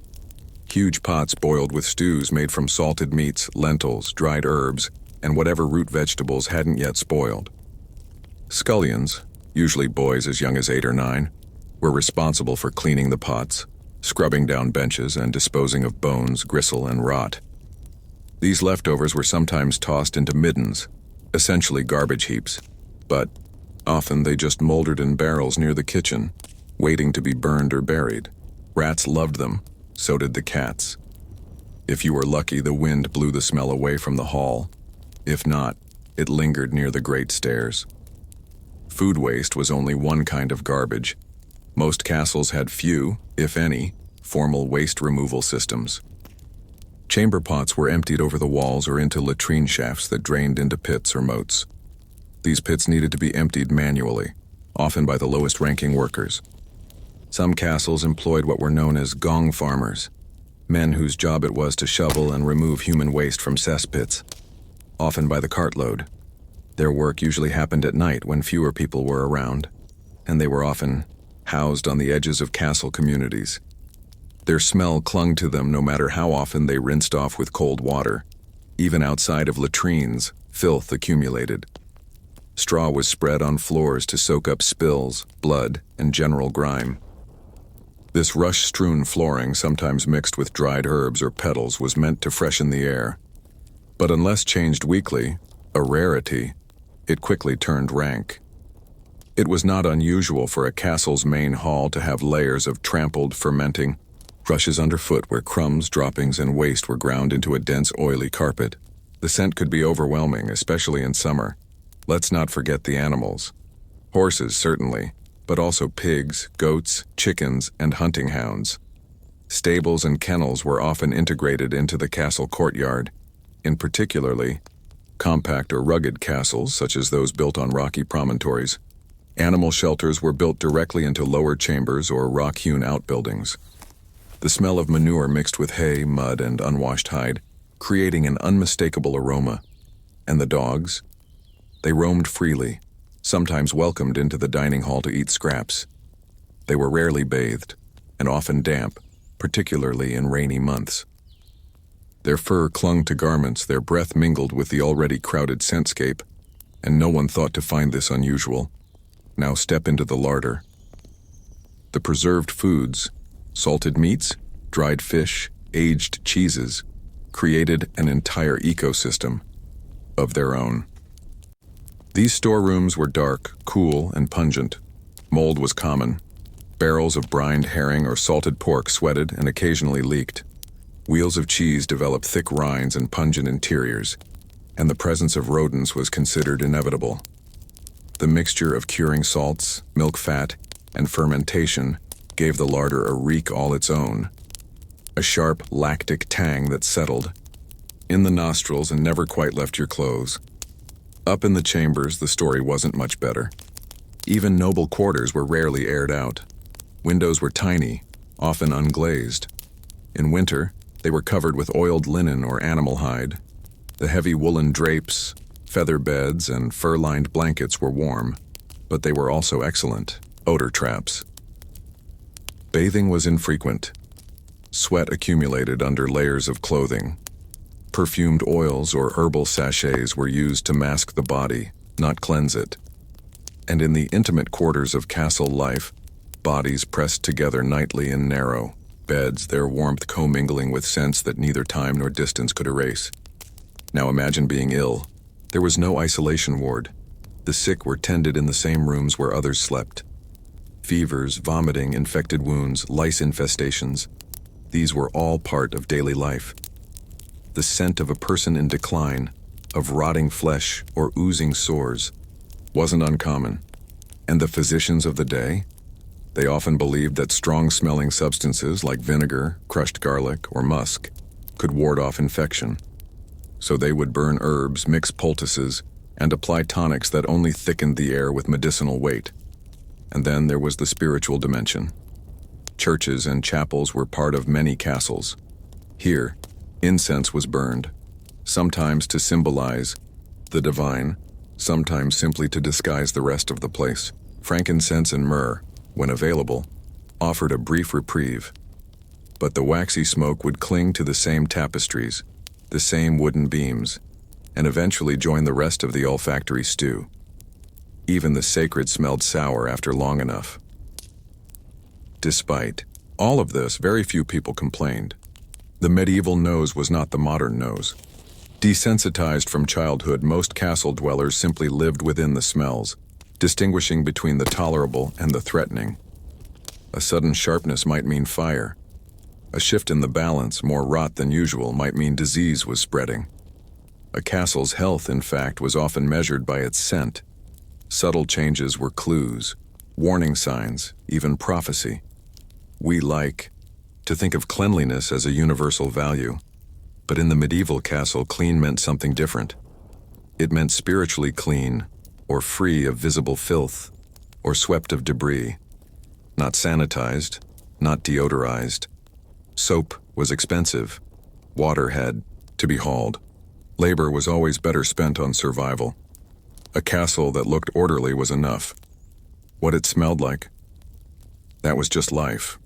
Huge pots boiled with stews made from salted meats, lentils, dried herbs, and whatever root vegetables hadn't yet spoiled. Scullions, usually boys as young as 8 or 9, were responsible for cleaning the pots, scrubbing down benches, and disposing of bones, gristle, and rot. These leftovers were sometimes tossed into middens, essentially garbage heaps, but often they just moldered in barrels near the kitchen, waiting to be burned or buried. Rats loved them, so did the cats. If you were lucky, the wind blew the smell away from the hall. If not, it lingered near the great stairs. Food waste was only one kind of garbage. Most castles had few, if any, formal waste removal systems. Chamber pots were emptied over the walls or into latrine shafts that drained into pits or moats. These pits needed to be emptied manually, often by the lowest-ranking workers. Some castles employed what were known as gong farmers, men whose job it was to shovel and remove human waste from cesspits, often by the cartload. Their work usually happened at night when fewer people were around, and they were often housed on the edges of castle communities. Their smell clung to them no matter how often they rinsed off with cold water. Even outside of latrines, filth accumulated. Straw was spread on floors to soak up spills, blood, and general grime. This rush-strewn flooring, sometimes mixed with dried herbs or petals, was meant to freshen the air. But unless changed weekly, a rarity, it quickly turned rank. It was not unusual for a castle's main hall to have layers of trampled, fermenting rushes underfoot where crumbs, droppings, and waste were ground into a dense, oily carpet. The scent could be overwhelming, especially in summer. Let's not forget the animals. Horses, certainly, but also pigs, goats, chickens, and hunting hounds. Stables and kennels were often integrated into the castle courtyard. In particularly, compact or rugged castles, such as those built on rocky promontories, animal shelters were built directly into lower chambers or rock-hewn outbuildings. The smell of manure mixed with hay, mud, and unwashed hide, creating an unmistakable aroma. And the dogs? They roamed freely, sometimes welcomed into the dining hall to eat scraps. They were rarely bathed, and often damp, particularly in rainy months. Their fur clung to garments, their breath mingled with the already crowded scentscape, and no one thought to find this unusual. Now step into the larder. The preserved foods, salted meats, dried fish, aged cheeses, created an entire ecosystem of their own. These storerooms were dark, cool, and pungent. Mold was common. Barrels of brined herring or salted pork sweated and occasionally leaked. Wheels of cheese developed thick rinds and pungent interiors, and the presence of rodents was considered inevitable. The mixture of curing salts, milk fat, and fermentation gave the larder a reek all its own, a sharp lactic tang that settled in the nostrils and never quite left your clothes. Up in the chambers, the story wasn't much better. Even noble quarters were rarely aired out. Windows were tiny, often unglazed. In winter, they were covered with oiled linen or animal hide. The heavy woolen drapes, feather beds, and fur-lined blankets were warm, but they were also excellent odor traps. Bathing was infrequent. Sweat accumulated under layers of clothing. Perfumed oils or herbal sachets were used to mask the body, not cleanse it. And in the intimate quarters of castle life, bodies pressed together nightly in narrow beds, their warmth commingling with scents that neither time nor distance could erase. Now imagine being ill. There was no isolation ward. The sick were tended in the same rooms where others slept. Fevers, vomiting, infected wounds, lice infestations, these were all part of daily life. The scent of a person in decline, of rotting flesh or oozing sores, wasn't uncommon. And the physicians of the day? They often believed that strong-smelling substances like vinegar, crushed garlic, or musk could ward off infection. So they would burn herbs, mix poultices, and apply tonics that only thickened the air with medicinal weight. And then there was the spiritual dimension. Churches and chapels were part of many castles. Here, incense was burned, sometimes to symbolize the divine, sometimes simply to disguise the rest of the place. Frankincense and myrrh, when available, offered a brief reprieve. But the waxy smoke would cling to the same tapestries, the same wooden beams, and eventually join the rest of the olfactory stew. Even the sacred smelled sour after long enough. Despite all of this, very few people complained. The medieval nose was not the modern nose. Desensitized from childhood, most castle dwellers simply lived within the smells, distinguishing between the tolerable and the threatening. A sudden sharpness might mean fire. A shift in the balance, more rot than usual, might mean disease was spreading. A castle's health, in fact, was often measured by its scent. Subtle changes were clues. warning signs, even prophecy. We like to think of cleanliness as a universal value, but in the medieval castle, clean meant something different. It meant spiritually clean, or free of visible filth, or swept of debris. Not sanitized, not deodorized. Soap was expensive. Water had to be hauled. Labor was always better spent on survival. A castle that looked orderly was enough. What it smelled like? That was just life.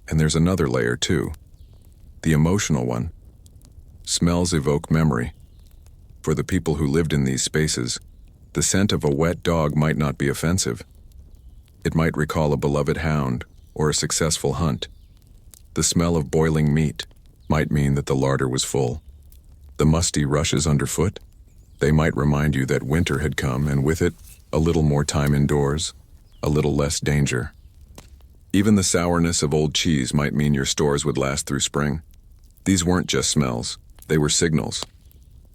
And there's another layer too. The emotional one. Smells evoke memory. For the people who lived in these spaces, the scent of a wet dog might not be offensive. It might recall a beloved hound or a successful hunt. The smell of boiling meat might mean that the larder was full. The musty rushes underfoot, they might remind you that winter had come, and with it, a little more time indoors, a little less danger. Even the sourness of old cheese might mean your stores would last through spring. These weren't just smells, they were signals.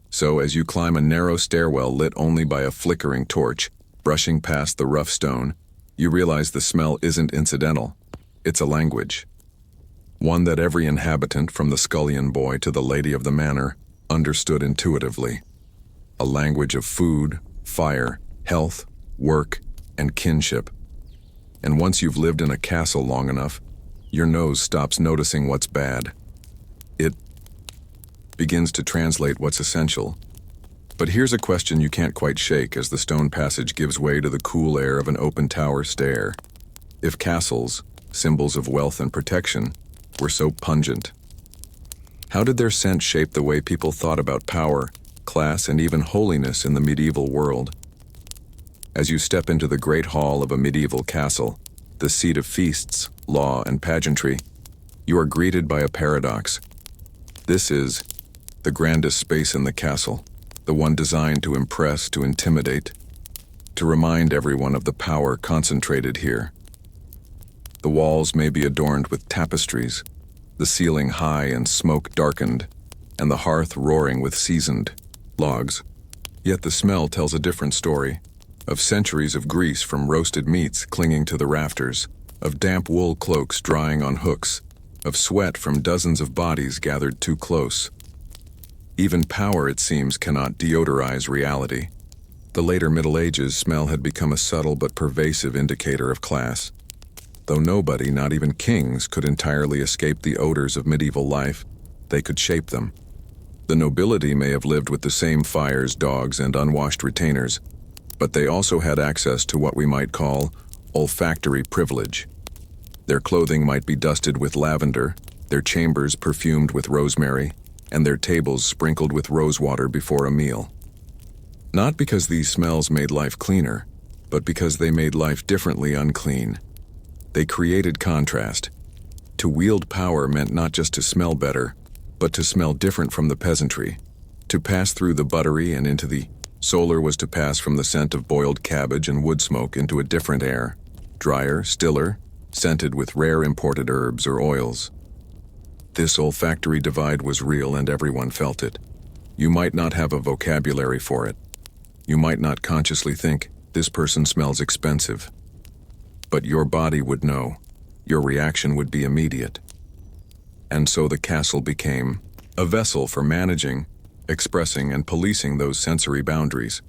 So as you climb a narrow stairwell lit only by a flickering torch, brushing past the rough stone, you realize the smell isn't incidental. It's a language. One that every inhabitant, from the scullion boy to the lady of the manor, understood intuitively. A language of food, fire, health, work, and kinship. And once you've lived in a castle long enough, your nose stops noticing what's bad. It begins to translate what's essential. But here's a question you can't quite shake as the stone passage gives way to the cool air of an open tower stair. If castles, symbols of wealth and protection, were so pungent, how did their scent shape the way people thought about power, class, and even holiness in the medieval world? As you step into the great hall of a medieval castle, the seat of feasts, law, and pageantry, you are greeted by a paradox. This is the grandest space in the castle, the one designed to impress, to intimidate, to remind everyone of the power concentrated here. The walls may be adorned with tapestries, the ceiling high and smoke darkened, and the hearth roaring with seasoned logs. Yet the smell tells a different story, of centuries of grease from roasted meats clinging to the rafters, of damp wool cloaks drying on hooks, of sweat from dozens of bodies gathered too close. Even power, it seems, cannot deodorize reality. The later Middle Ages smell had become a subtle but pervasive indicator of class. Though nobody, not even kings, could entirely escape the odors of medieval life, they could shape them. The nobility may have lived with the same fires, dogs, and unwashed retainers, but they also had access to what we might call olfactory privilege. Their clothing might be dusted with lavender, their chambers perfumed with rosemary, and their tables sprinkled with rosewater before a meal. Not because these smells made life cleaner, but because they made life differently unclean. They created contrast. To wield power meant not just to smell better, but to smell different from the peasantry. To pass through the buttery and into the solar was to pass from the scent of boiled cabbage and wood smoke into a different air, drier, stiller, scented with rare imported herbs or oils. This olfactory divide was real and everyone felt it. You might not have a vocabulary for it. You might not consciously think, this person smells expensive. But your body would know. Your reaction would be immediate. And so the castle became a vessel for managing, expressing, and policing those sensory boundaries.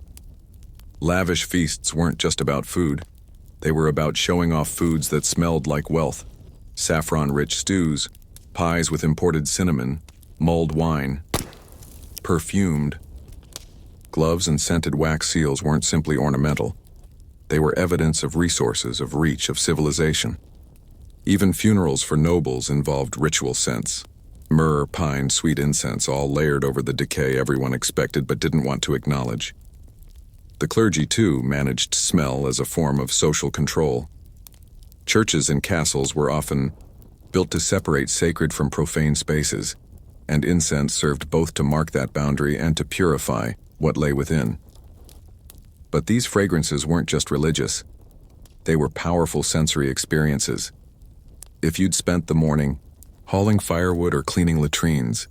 Lavish feasts weren't just about food. They were about showing off foods that smelled like wealth. Saffron-rich stews, pies with imported cinnamon, mulled wine, perfumed. Gloves and scented wax seals weren't simply ornamental. They were evidence of resources, of reach, of civilization. Even funerals for nobles involved ritual scents. Myrrh, pine, sweet incense, all layered over the decay everyone expected but didn't want to acknowledge. The clergy, too, managed smell as a form of social control. Churches and castles were often built to separate sacred from profane spaces, and incense served both to mark that boundary and to purify what lay within. But these fragrances weren't just religious. They were powerful sensory experiences. If you'd spent the morning hauling firewood or cleaning latrines,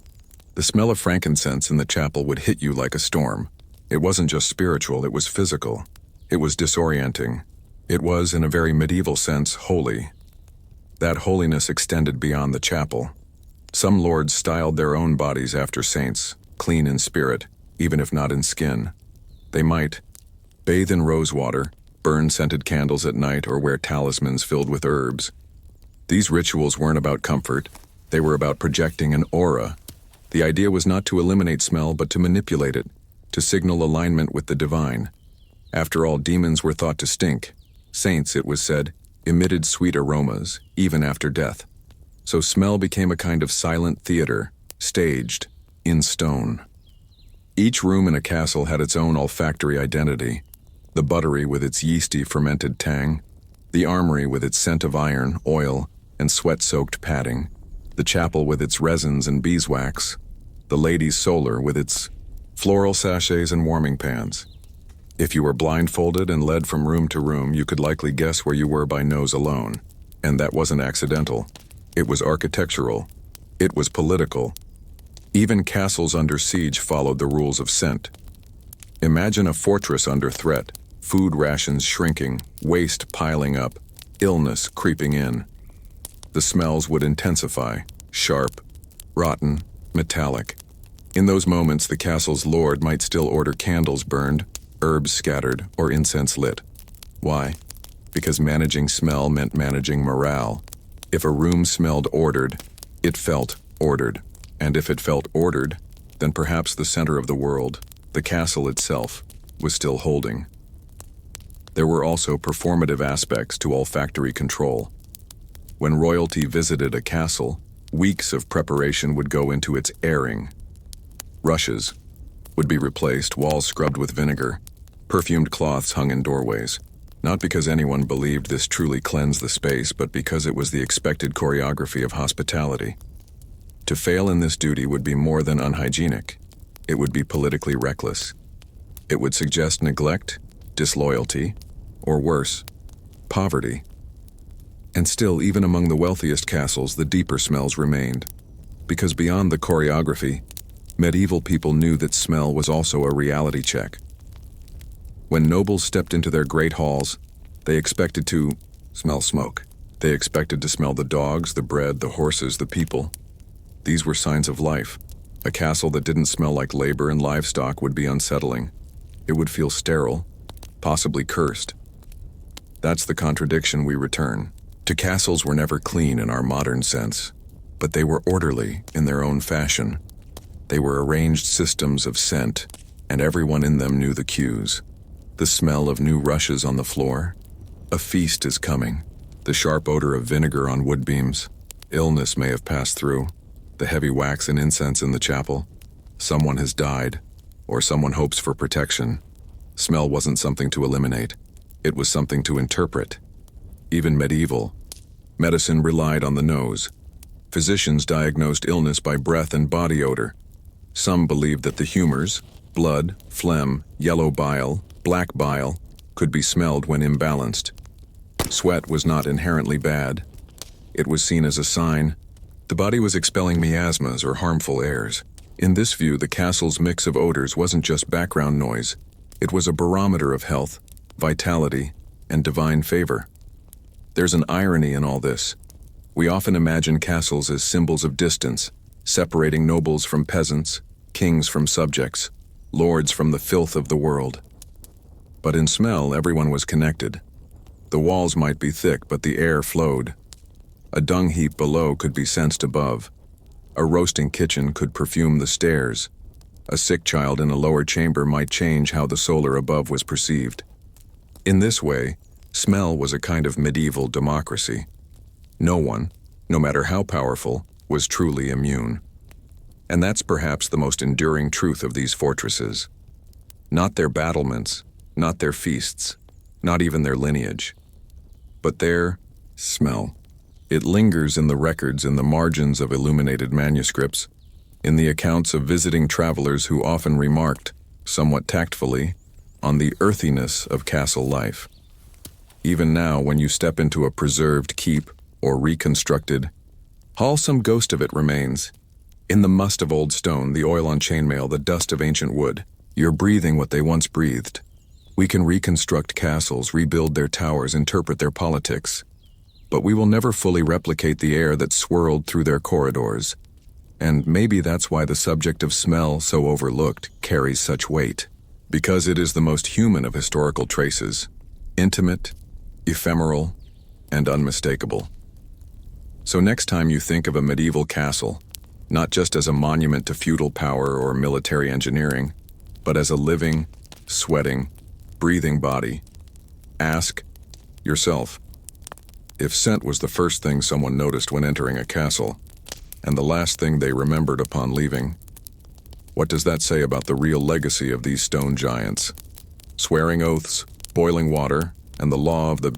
the smell of frankincense in the chapel would hit you like a storm. It wasn't just spiritual, it was physical. It was disorienting. It was, in a very medieval sense, holy. That holiness extended beyond the chapel. Some lords styled their own bodies after saints, clean in spirit, even if not in skin. They might bathe in rosewater, burn scented candles at night, or wear talismans filled with herbs. These rituals weren't about comfort. They were about projecting an aura. The idea was not to eliminate smell, but to manipulate it, to signal alignment with the divine. After all, demons were thought to stink. Saints, it was said, emitted sweet aromas, even after death. So smell became a kind of silent theater, staged, in stone. Each room in a castle had its own olfactory identity. The buttery with its yeasty fermented tang, the armory with its scent of iron, oil, and sweat-soaked padding, the chapel with its resins and beeswax, the ladies' solar with its floral sachets and warming pans. If you were blindfolded and led from room to room, you could likely guess where you were by nose alone. And that wasn't accidental. It was architectural. It was political. Even castles under siege followed the rules of scent. Imagine a fortress under threat, food rations shrinking, waste piling up, illness creeping in. The smells would intensify, sharp, rotten, metallic. In those moments, the castle's lord might still order candles burned, herbs scattered, or incense lit. Why? Because managing smell meant managing morale. If a room smelled ordered, it felt ordered. And if it felt ordered, then perhaps the center of the world, the castle itself, was still holding. There were also performative aspects to olfactory control. When royalty visited a castle, weeks of preparation would go into its airing. Rushes would be replaced, walls scrubbed with vinegar, perfumed cloths hung in doorways. Not because anyone believed this truly cleansed the space, but because it was the expected choreography of hospitality. To fail in this duty would be more than unhygienic. It would be politically reckless. It would suggest neglect, disloyalty, or worse, poverty. And still, even among the wealthiest castles, the deeper smells remained. Because beyond the choreography, medieval people knew that smell was also a reality check. When nobles stepped into their great halls, they expected to smell smoke. They expected to smell the dogs, the bread, the horses, the people. These were signs of life. A castle that didn't smell like labor and livestock would be unsettling. It would feel sterile, possibly cursed. That's the contradiction we return to. Castles were never clean in our modern sense, but they were orderly in their own fashion. They were arranged systems of scent, and everyone in them knew the cues. The smell of new rushes on the floor. A feast is coming. The sharp odor of vinegar on wood beams. Illness may have passed through. The heavy wax and incense in the chapel. Someone has died, or someone hopes for protection. Smell wasn't something to eliminate. It was something to interpret. Even medieval medicine relied on the nose. Physicians diagnosed illness by breath and body odor. Some believed that the humors, blood, phlegm, yellow bile, black bile, could be smelled when imbalanced. Sweat was not inherently bad. It was seen as a sign the body was expelling miasmas or harmful airs. In this view, the castle's mix of odors wasn't just background noise. It was a barometer of health, vitality, and divine favor. There's an irony in all this. We often imagine castles as symbols of distance, separating nobles from peasants, kings from subjects, lords from the filth of the world. But in smell, everyone was connected. The walls might be thick, but the air flowed. A dung heap below could be sensed above. A roasting kitchen could perfume the stairs. A sick child in a lower chamber might change how the solar above was perceived. In this way, smell was a kind of medieval democracy. No one, no matter how powerful, was truly immune. And that's perhaps the most enduring truth of these fortresses. Not their battlements, not their feasts, not even their lineage, but their smell. It lingers in the records, in the margins of illuminated manuscripts, in the accounts of visiting travelers who often remarked, somewhat tactfully, on the earthiness of castle life. Even now, when you step into a preserved keep or reconstructed hall, some ghost of it remains. In the must of old stone, the oil on chainmail, the dust of ancient wood, you're breathing what they once breathed. We can reconstruct castles, rebuild their towers, interpret their politics, but we will never fully replicate the air that swirled through their corridors. And maybe that's why the subject of smell, so overlooked, carries such weight. Because it is the most human of historical traces, intimate, ephemeral, and unmistakable. So next time you think of a medieval castle, not just as a monument to feudal power or military engineering, but as a living, sweating, breathing body, ask yourself, if scent was the first thing someone noticed when entering a castle, and the last thing they remembered upon leaving, what does that say about the real legacy of these stone giants? Swearing oaths, boiling water, and the law of the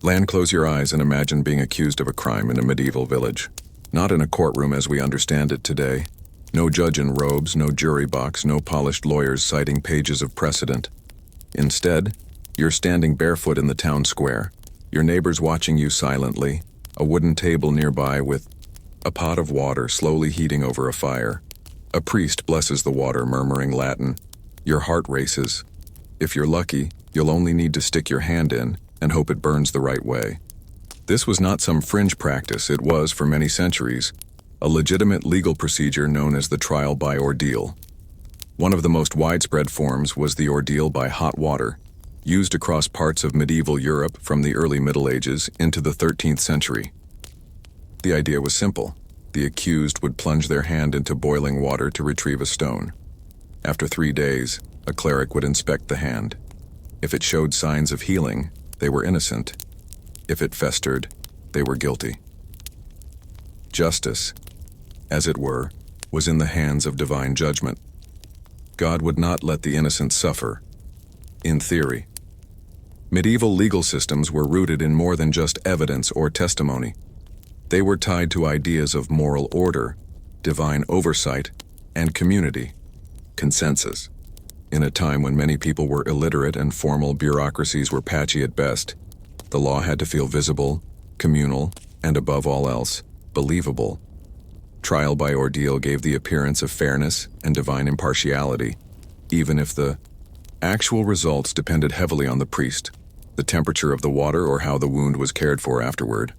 land. Close your eyes and imagine being accused of a crime in a medieval village. Not in a courtroom as we understand it today. No judge in robes, no jury box, no polished lawyers citing pages of precedent. Instead, you're standing barefoot in the town square, your neighbors watching you silently, a wooden table nearby with a pot of water slowly heating over a fire. A priest blesses the water, murmuring Latin. Your heart races. If you're lucky, you'll only need to stick your hand in and hope it burns the right way. This was not some fringe practice. It was, for many centuries, a legitimate legal procedure known as the trial by ordeal. One of the most widespread forms was the ordeal by hot water, used across parts of medieval Europe from the early Middle Ages into the 13th century. The idea was simple. The accused would plunge their hand into boiling water to retrieve a stone. After 3 days, a cleric would inspect the hand. If it showed signs of healing, they were innocent. If it festered, they were guilty. Justice, as it were, was in the hands of divine judgment. God would not let the innocent suffer, in theory. Medieval legal systems were rooted in more than just evidence or testimony. They were tied to ideas of moral order, divine oversight, and community, consensus. In a time when many people were illiterate and formal bureaucracies were patchy at best, the law had to feel visible, communal, and above all else, believable. Trial by ordeal gave the appearance of fairness and divine impartiality, even if the actual results depended heavily on the priest, the temperature of the water, or how the wound was cared for afterward.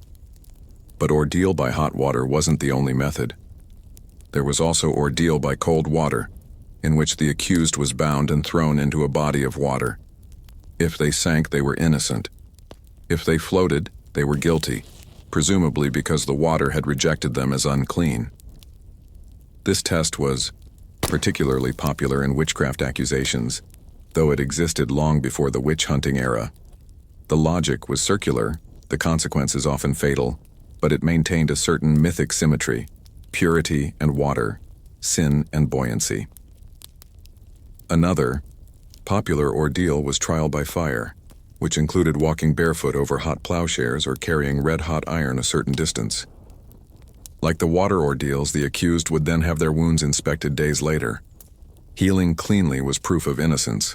But ordeal by hot water wasn't the only method. There was also ordeal by cold water, in which the accused was bound and thrown into a body of water. If they sank, they were innocent. If they floated, they were guilty, presumably because the water had rejected them as unclean. This test was particularly popular in witchcraft accusations, though it existed long before the witch-hunting era. The logic was circular, the consequences often fatal, but it maintained a certain mythic symmetry, purity and water, sin and buoyancy. Another popular ordeal was trial by fire, which included walking barefoot over hot plowshares or carrying red-hot iron a certain distance. Like the water ordeals, the accused would then have their wounds inspected days later. Healing cleanly was proof of innocence.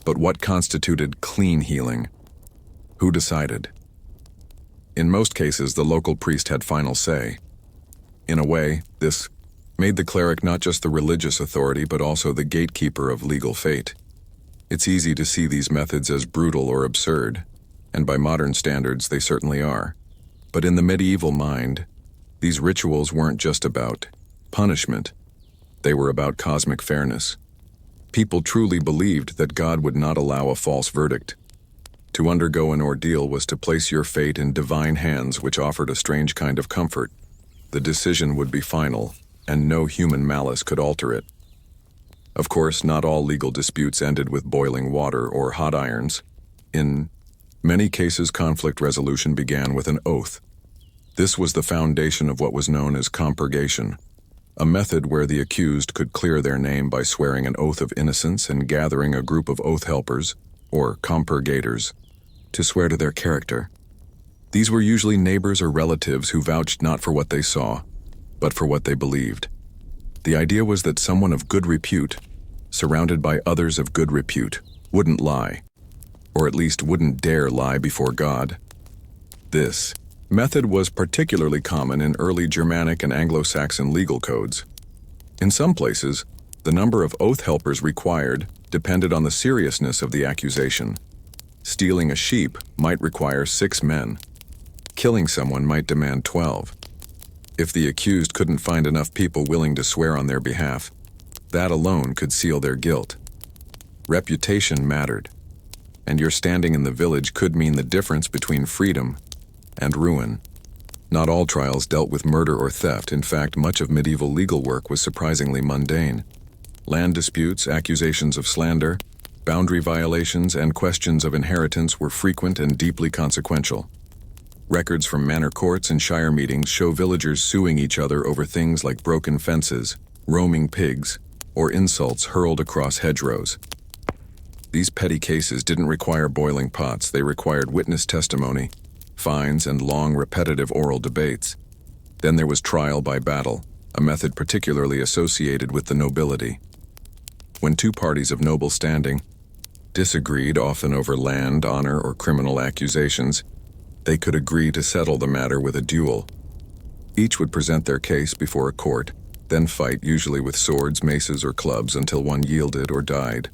But what constituted clean healing? Who decided? In most cases, the local priest had final say. In a way, this made the cleric not just the religious authority but also the gatekeeper of legal fate. It's easy to see these methods as brutal or absurd, and by modern standards they certainly are. But in the medieval mind, these rituals weren't just about punishment. They were about cosmic fairness. People truly believed that God would not allow a false verdict. To undergo an ordeal was to place your fate in divine hands, which offered a strange kind of comfort. The decision would be final, and no human malice could alter it. Of course, not all legal disputes ended with boiling water or hot irons. In many cases, conflict resolution began with an oath. This was the foundation of what was known as compurgation, a method where the accused could clear their name by swearing an oath of innocence and gathering a group of oath helpers, or compurgators, to swear to their character. These were usually neighbors or relatives who vouched not for what they saw, but for what they believed. The idea was that someone of good repute, surrounded by others of good repute, wouldn't lie, or at least wouldn't dare lie before God. This method was particularly common in early Germanic and Anglo-Saxon legal codes. In some places, The number of oath helpers required depended on the seriousness of the accusation. Stealing a sheep might require 6 men. Killing someone might demand 12. If the accused couldn't find enough people willing to swear on their behalf, that alone could seal their guilt. Reputation mattered, and your standing in the village could mean the difference between freedom and ruin. Not all trials dealt with murder or theft. In fact, much of medieval legal work was surprisingly mundane. Land disputes, accusations of slander, boundary violations, and questions of inheritance were frequent and deeply consequential. Records from manor courts and shire meetings show villagers suing each other over things like broken fences, roaming pigs, or insults hurled across hedgerows. These petty cases didn't require boiling pots. They required witness testimony, fines, and long, repetitive oral debates. Then there was trial by battle, a method particularly associated with the nobility. When two parties of noble standing disagreed, often over land, honor, or criminal accusations, they could agree to settle the matter with a duel. Each would present their case before a court, then fight, usually with swords, maces, or clubs, until one yielded or died.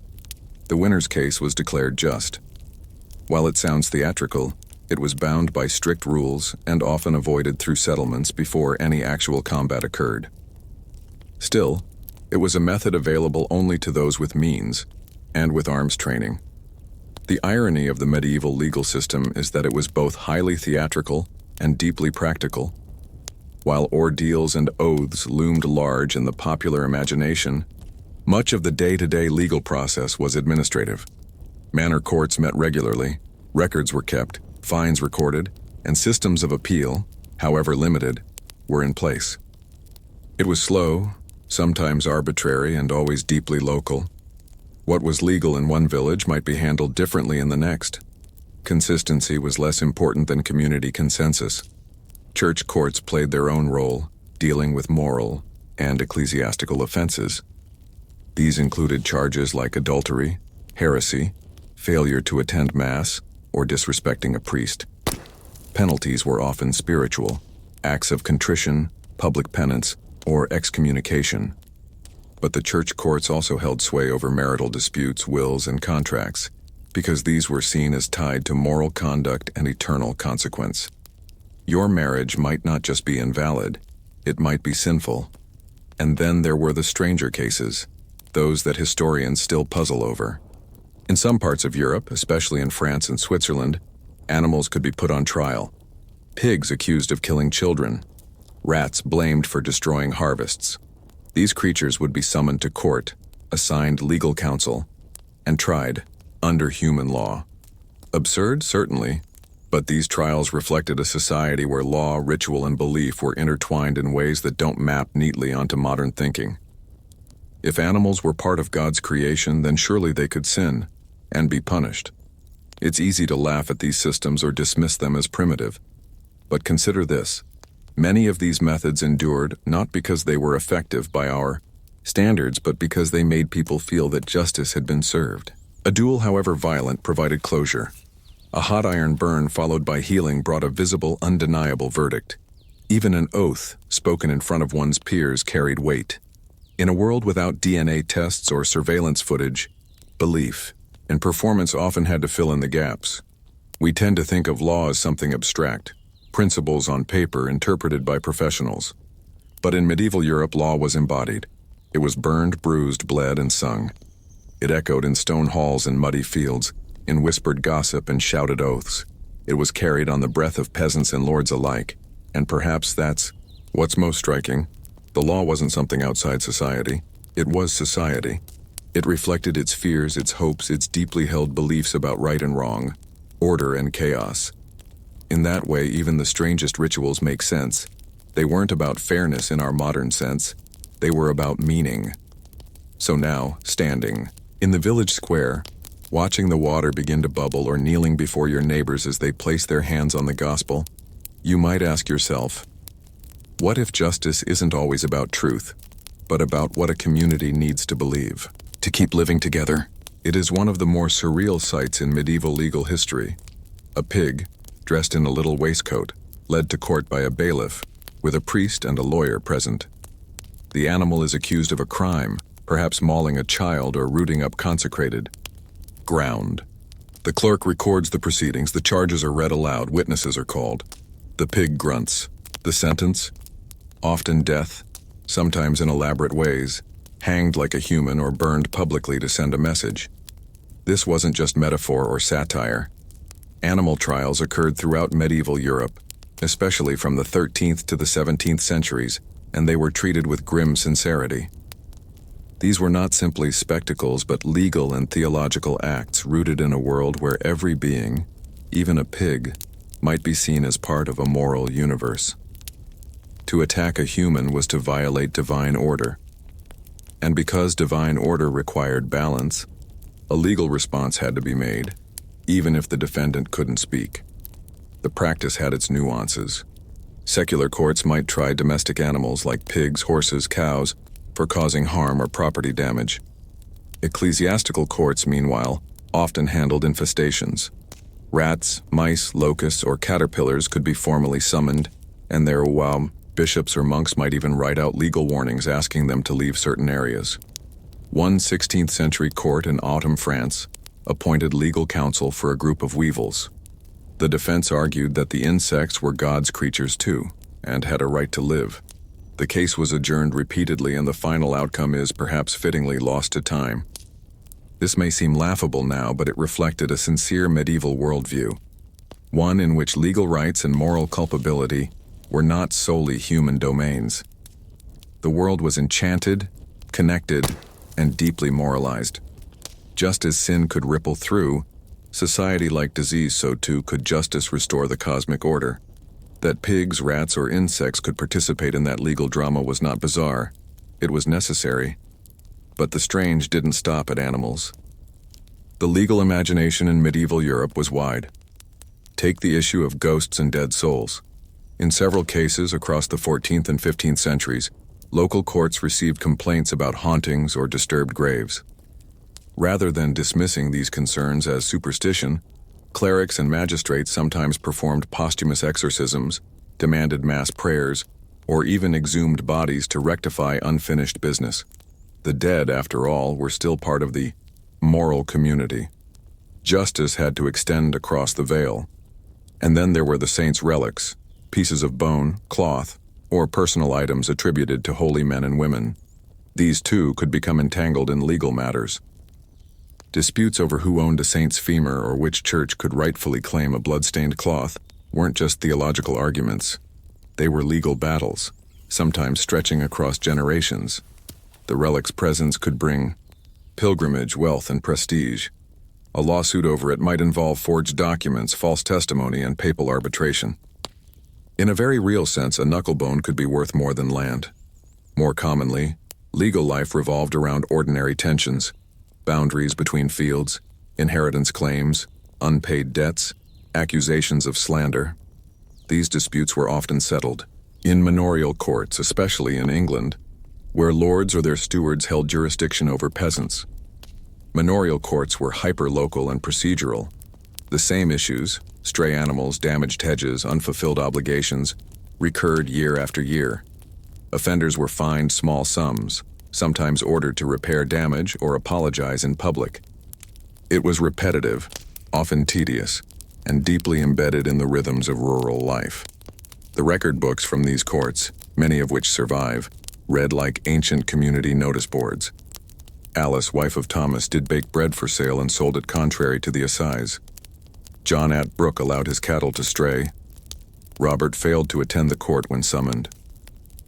The winner's case was declared just. While it sounds theatrical, it was bound by strict rules and often avoided through settlements before any actual combat occurred. Still, it was a method available only to those with means and with arms training. The irony of the medieval legal system is that it was both highly theatrical and deeply practical. While ordeals and oaths loomed large in the popular imagination, much of the day-to-day legal process was administrative. Manor courts met regularly, records were kept, fines recorded, and systems of appeal, however limited, were in place. It was slow, sometimes arbitrary, and always deeply local. What was legal in one village might be handled differently in the next. Consistency was less important than community consensus. Church courts played their own role, dealing with moral and ecclesiastical offenses. These included charges like adultery, heresy, failure to attend Mass, or disrespecting a priest. Penalties were often spiritual, acts of contrition, public penance, or excommunication. But the church courts also held sway over marital disputes, wills, and contracts, because these were seen as tied to moral conduct and eternal consequence. Your marriage might not just be invalid, it might be sinful. And then there were the stranger cases, those that historians still puzzle over. In some parts of Europe, especially in France and Switzerland, animals could be put on trial. Pigs accused of killing children, rats blamed for destroying harvests. These creatures would be summoned to court, assigned legal counsel, and tried under human law. Absurd, certainly, but these trials reflected a society where law, ritual, and belief were intertwined in ways that don't map neatly onto modern thinking. If animals were part of God's creation, then surely they could sin and be punished. It's easy to laugh at these systems or dismiss them as primitive. But consider this. Many of these methods endured not because they were effective by our standards, but because they made people feel that justice had been served. A duel, however violent, provided closure. A hot iron burn followed by healing brought a visible, undeniable verdict. Even an oath, spoken in front of one's peers, carried weight. In a world without DNA tests or surveillance footage, belief and performance often had to fill in the gaps. We tend to think of law as something abstract, principles on paper interpreted by professionals. But in medieval Europe, law was embodied. It was burned, bruised, bled, and sung. It echoed in stone halls and muddy fields, in whispered gossip and shouted oaths. It was carried on the breath of peasants and lords alike. And perhaps that's what's most striking. The law wasn't something outside society. It was society. It reflected its fears, its hopes, its deeply held beliefs about right and wrong, order and chaos. In that way, even the strangest rituals make sense. They weren't about fairness in our modern sense. They were about meaning. So now, standing in the village square, watching the water begin to bubble or kneeling before your neighbors as they place their hands on the gospel, you might ask yourself, what if justice isn't always about truth, but about what a community needs to believe? To keep living together. It is one of the more surreal sights in medieval legal history. A pig, dressed in a little waistcoat, led to court by a bailiff, with a priest and a lawyer present. The animal is accused of a crime, perhaps mauling a child or rooting up consecrated ground. The clerk records the proceedings, the charges are read aloud, witnesses are called. The pig grunts. The sentence? Often death, sometimes in elaborate ways, hanged like a human or burned publicly to send a message. This wasn't just metaphor or satire. Animal trials occurred throughout medieval Europe, especially from the 13th to the 17th centuries, and they were treated with grim sincerity. These were not simply spectacles, but legal and theological acts rooted in a world where every being, even a pig, might be seen as part of a moral universe. To attack a human was to violate divine order. And because divine order required balance, a legal response had to be made, even if the defendant couldn't speak. The practice had its nuances. Secular courts might try domestic animals like pigs, horses, cows, for causing harm or property damage. Ecclesiastical courts, meanwhile, often handled infestations. Rats, mice, locusts, or caterpillars could be formally summoned, and bishops or monks might even write out legal warnings asking them to leave certain areas. One 16th century court in Autumn, France, appointed legal counsel for a group of weevils. The defense argued that the insects were God's creatures too, and had a right to live. The case was adjourned repeatedly, and the final outcome is, perhaps fittingly, lost to time. This may seem laughable now, but it reflected a sincere medieval worldview, one in which legal rights and moral culpability were not solely human domains. The world was enchanted, connected, and deeply moralized. Just as sin could ripple through society like disease, so too could justice restore the cosmic order. That pigs, rats, or insects could participate in that legal drama was not bizarre. It was necessary. But the strange didn't stop at animals. The legal imagination in medieval Europe was wide. Take the issue of ghosts and dead souls. In several cases across the 14th and 15th centuries, local courts received complaints about hauntings or disturbed graves. Rather than dismissing these concerns as superstition, clerics and magistrates sometimes performed posthumous exorcisms, demanded mass prayers, or even exhumed bodies to rectify unfinished business. The dead, after all, were still part of the moral community. Justice had to extend across the veil. And then there were the saints' relics, pieces of bone, cloth, or personal items attributed to holy men and women. These too could become entangled in legal matters. Disputes over who owned a saint's femur or which church could rightfully claim a blood-stained cloth weren't just theological arguments. They were legal battles, sometimes stretching across generations. The relic's presence could bring pilgrimage, wealth, and prestige. A lawsuit over it might involve forged documents, false testimony, and papal arbitration. In a very real sense, a knucklebone could be worth more than land. More commonly, legal life revolved around ordinary tensions, boundaries between fields, inheritance claims, unpaid debts, accusations of slander. These disputes were often settled in manorial courts, especially in England, where lords or their stewards held jurisdiction over peasants. Manorial courts were hyper-local and procedural. The same issues, stray animals, damaged hedges, unfulfilled obligations, recurred year after year. Offenders were fined small sums, sometimes ordered to repair damage or apologize in public. It was repetitive, often tedious, and deeply embedded in the rhythms of rural life. The record books from these courts, many of which survive, read like ancient community notice boards. Alice, wife of Thomas, did bake bread for sale and sold it contrary to the assize. John at Brook allowed his cattle to stray. Robert failed to attend the court when summoned.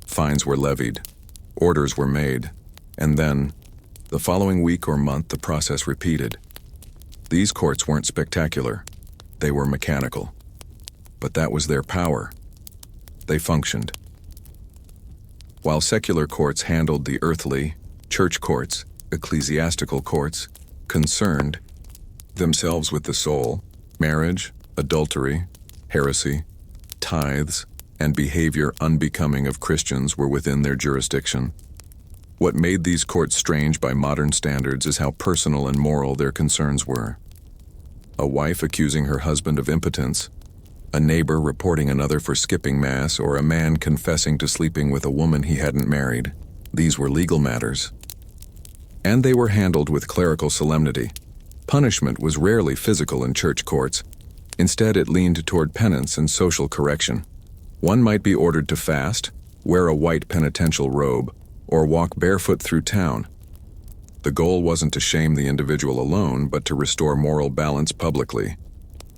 Fines were levied. Orders were made, and then, the following week or month, the process repeated. These courts weren't spectacular. They were mechanical. But that was their power. They functioned. While secular courts handled the earthly, church courts, ecclesiastical courts, concerned themselves with the soul, marriage, adultery, heresy, tithes, and behavior unbecoming of Christians were within their jurisdiction. What made these courts strange by modern standards is how personal and moral their concerns were. A wife accusing her husband of impotence, a neighbor reporting another for skipping mass, or a man confessing to sleeping with a woman he hadn't married. These were legal matters. and they were handled with clerical solemnity. Punishment was rarely physical in church courts. Instead, it leaned toward penance and social correction. One might be ordered to fast, wear a white penitential robe, or walk barefoot through town. The goal wasn't to shame the individual alone, but to restore moral balance publicly.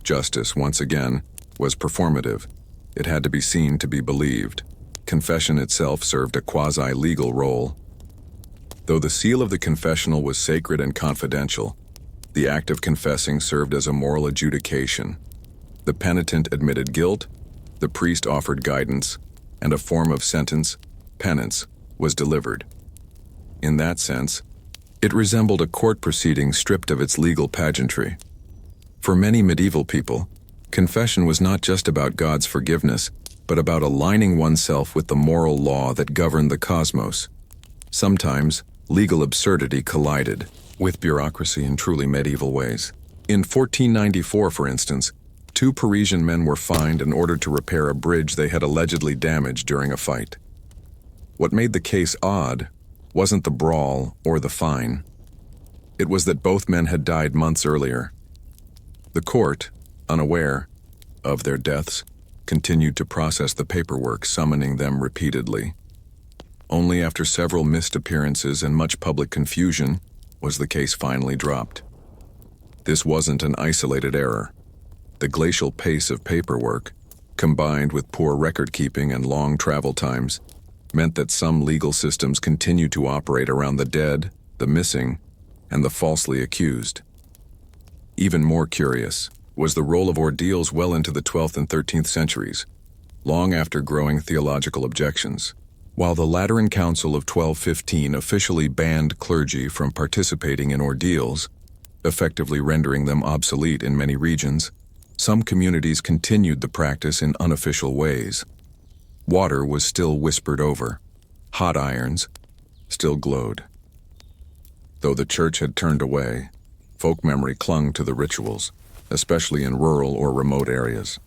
Justice, once again, was performative. It had to be seen to be believed. Confession itself served a quasi-legal role. Though the seal of the confessional was sacred and confidential, the act of confessing served as a moral adjudication. The penitent admitted guilt, the priest offered guidance, and a form of sentence, penance, was delivered. In that sense, it resembled a court proceeding stripped of its legal pageantry. For many medieval people, confession was not just about God's forgiveness, but about aligning oneself with the moral law that governed the cosmos. Sometimes, legal absurdity collided with bureaucracy in truly medieval ways. In 1494, for instance, 2 Parisian men were fined and ordered to repair a bridge they had allegedly damaged during a fight. What made the case odd wasn't the brawl or the fine. It was that both men had died months earlier. The court, unaware of their deaths, continued to process the paperwork, summoning them repeatedly. Only after several missed appearances and much public confusion was the case finally dropped. This wasn't an isolated error. The glacial pace of paperwork, combined with poor record-keeping and long travel times, meant that some legal systems continued to operate around the dead, the missing, and the falsely accused. Even more curious was the role of ordeals well into the 12th and 13th centuries, long after growing theological objections. While the Lateran Council of 1215 officially banned clergy from participating in ordeals, effectively rendering them obsolete in many regions, some communities continued the practice in unofficial ways. Water was still whispered over. Hot irons still glowed. Though the church had turned away, folk memory clung to the rituals, especially in rural or remote areas.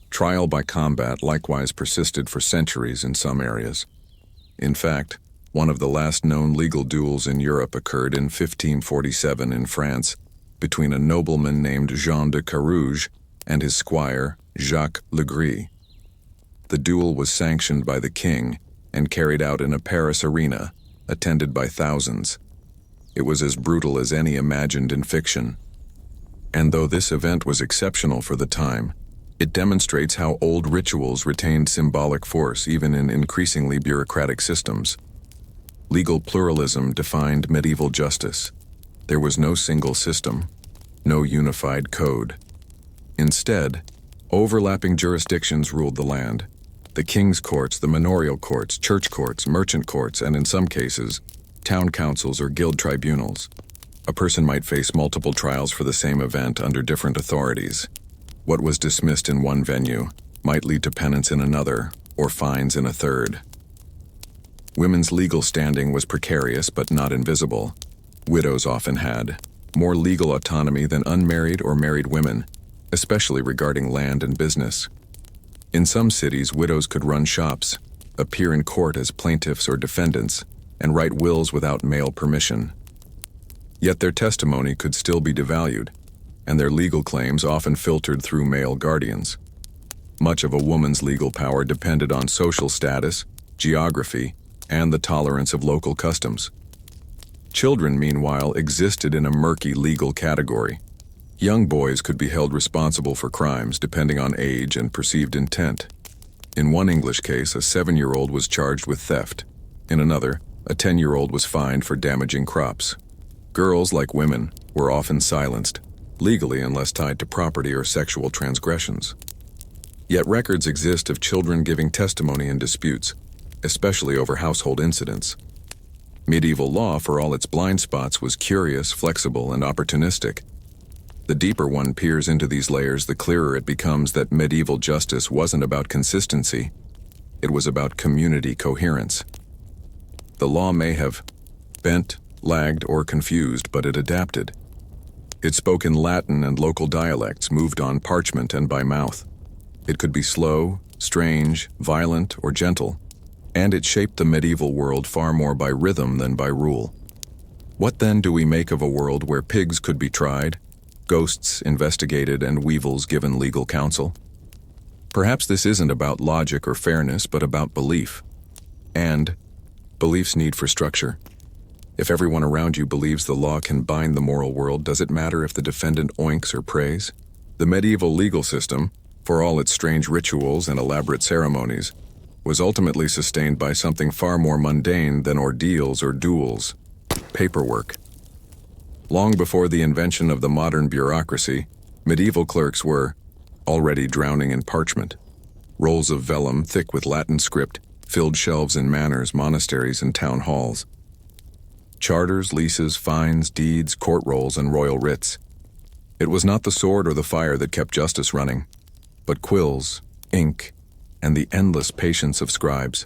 Trial by combat likewise persisted for centuries in some areas. In fact, one of the last known legal duels in Europe occurred in 1547 in France between a nobleman named Jean de Carouge and his squire, Jacques Legris. The duel was sanctioned by the king and carried out in a Paris arena, attended by thousands. It was as brutal as any imagined in fiction. And though this event was exceptional for the time, it demonstrates how old rituals retained symbolic force even in increasingly bureaucratic systems. Legal pluralism defined medieval justice. There was no single system, no unified code. Instead, overlapping jurisdictions ruled the land. The king's courts, the manorial courts, church courts, merchant courts, and in some cases, town councils or guild tribunals. A person might face multiple trials for the same event under different authorities. What was dismissed in one venue might lead to penance in another, or fines in a third. Women's legal standing was precarious but not invisible. Widows often had more legal autonomy than unmarried or married women, especially regarding land and business. In some cities, widows could run shops, appear in court as plaintiffs or defendants, and write wills without male permission. Yet their testimony could still be devalued, and their legal claims often filtered through male guardians. Much of a woman's legal power depended on social status, geography, and the tolerance of local customs. Children, meanwhile, existed in a murky legal category. Young boys could be held responsible for crimes depending on age and perceived intent. In one English case, a 7-year-old was charged with theft. In another, a 10-year-old was fined for damaging crops. Girls, like women, were often silenced, legally unless tied to property or sexual transgressions. Yet records exist of children giving testimony in disputes, especially over household incidents. Medieval law, for all its blind spots, was curious, flexible, and opportunistic. The deeper one peers into these layers, the clearer it becomes that medieval justice wasn't about consistency. It was about community coherence. The law may have bent, lagged, or confused, but it adapted. It spoke in Latin and local dialects, moved on parchment and by mouth. It could be slow, strange, violent, or gentle, and it shaped the medieval world far more by rhythm than by rule. What then do we make of a world where pigs could be tried, ghosts investigated, and weevils given legal counsel? Perhaps this isn't about logic or fairness, but about belief. And belief's need for structure. If everyone around you believes the law can bind the moral world, does it matter if the defendant oinks or prays? The medieval legal system, for all its strange rituals and elaborate ceremonies, was ultimately sustained by something far more mundane than ordeals or duels: paperwork. Long before the invention of the modern bureaucracy, medieval clerks were already drowning in parchment. Rolls of vellum thick with Latin script filled shelves in manors, monasteries, and town halls. Charters, leases, fines, deeds, court rolls, and royal writs. It was not the sword or the fire that kept justice running, but quills, ink, and the endless patience of scribes.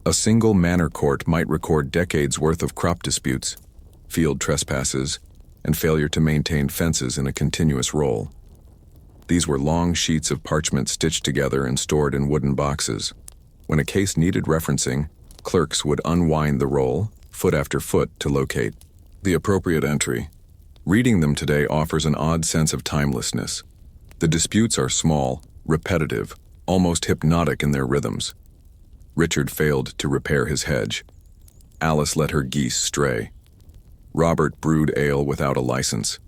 A single manor court might record decades' worth of crop disputes, field trespasses, and failure to maintain fences in a continuous roll. These were long sheets of parchment stitched together and stored in wooden boxes. When a case needed referencing, clerks would unwind the roll, foot after foot, to locate the appropriate entry. Reading them today offers an odd sense of timelessness. The disputes are small, repetitive, almost hypnotic in their rhythms. Richard failed to repair his hedge. Alice let her geese stray. Robert brewed ale without a license.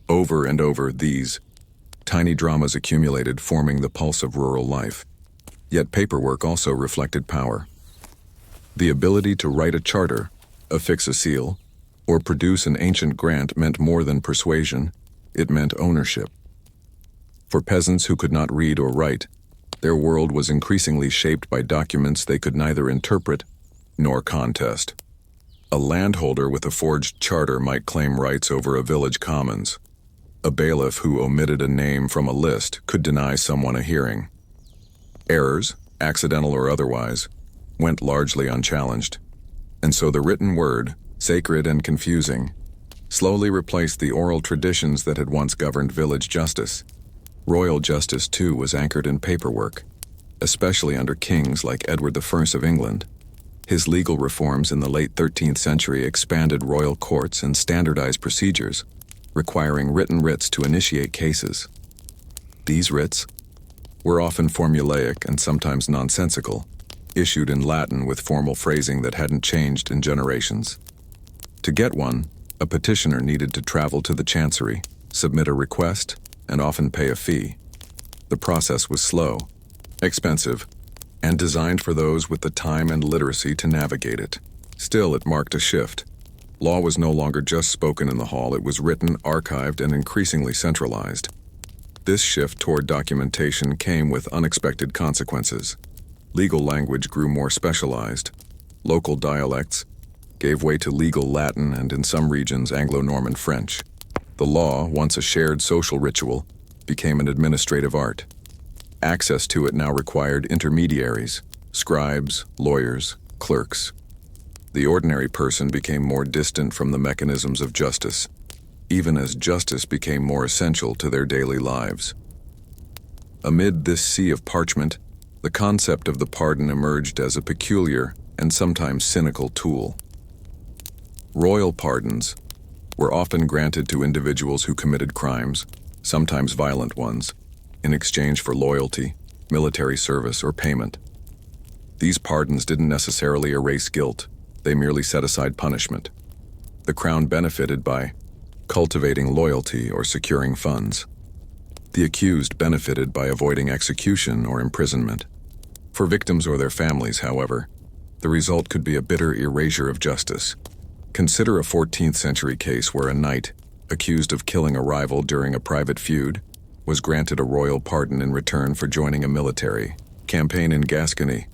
Over and over, these tiny dramas accumulated, forming the pulse of rural life. Yet paperwork also reflected power. The ability to write a charter, affix a seal, or produce an ancient grant meant more than persuasion, it meant ownership. For peasants who could not read or write, their world was increasingly shaped by documents they could neither interpret nor contest. A landholder with a forged charter might claim rights over a village commons. A bailiff who omitted a name from a list could deny someone a hearing. Errors, accidental or otherwise, went largely unchallenged. And so the written word, sacred and confusing, slowly replaced the oral traditions that had once governed village justice. Royal justice, too, was anchored in paperwork, especially under kings like Edward I of England. His legal reforms in the late 13th century expanded royal courts and standardized procedures, requiring written writs to initiate cases. These writs were often formulaic and sometimes nonsensical, issued in Latin with formal phrasing that hadn't changed in generations. To get one, a petitioner needed to travel to the chancery, submit a request, and often pay a fee. The process was slow, expensive, and designed for those with the time and literacy to navigate it. Still, it marked a shift. Law was no longer just spoken in the hall, it was written, archived, and increasingly centralized. This shift toward documentation came with unexpected consequences. Legal language grew more specialized. Local dialects gave way to legal Latin and, in some regions, Anglo-Norman French. The law, once a shared social ritual, became an administrative art. Access to it now required intermediaries, scribes, lawyers, clerks. The ordinary person became more distant from the mechanisms of justice, even as justice became more essential to their daily lives. Amid this sea of parchment, the concept of the pardon emerged as a peculiar and sometimes cynical tool. Royal pardons were often granted to individuals who committed crimes, sometimes violent ones, in exchange for loyalty, military service, or payment. These pardons didn't necessarily erase guilt, they merely set aside punishment. The crown benefited by cultivating loyalty or securing funds. The accused benefited by avoiding execution or imprisonment. For victims or their families, however, the result could be a bitter erasure of justice. Consider a 14th century case where a knight, accused of killing a rival during a private feud, was granted a royal pardon in return for joining a military campaign in Gascony.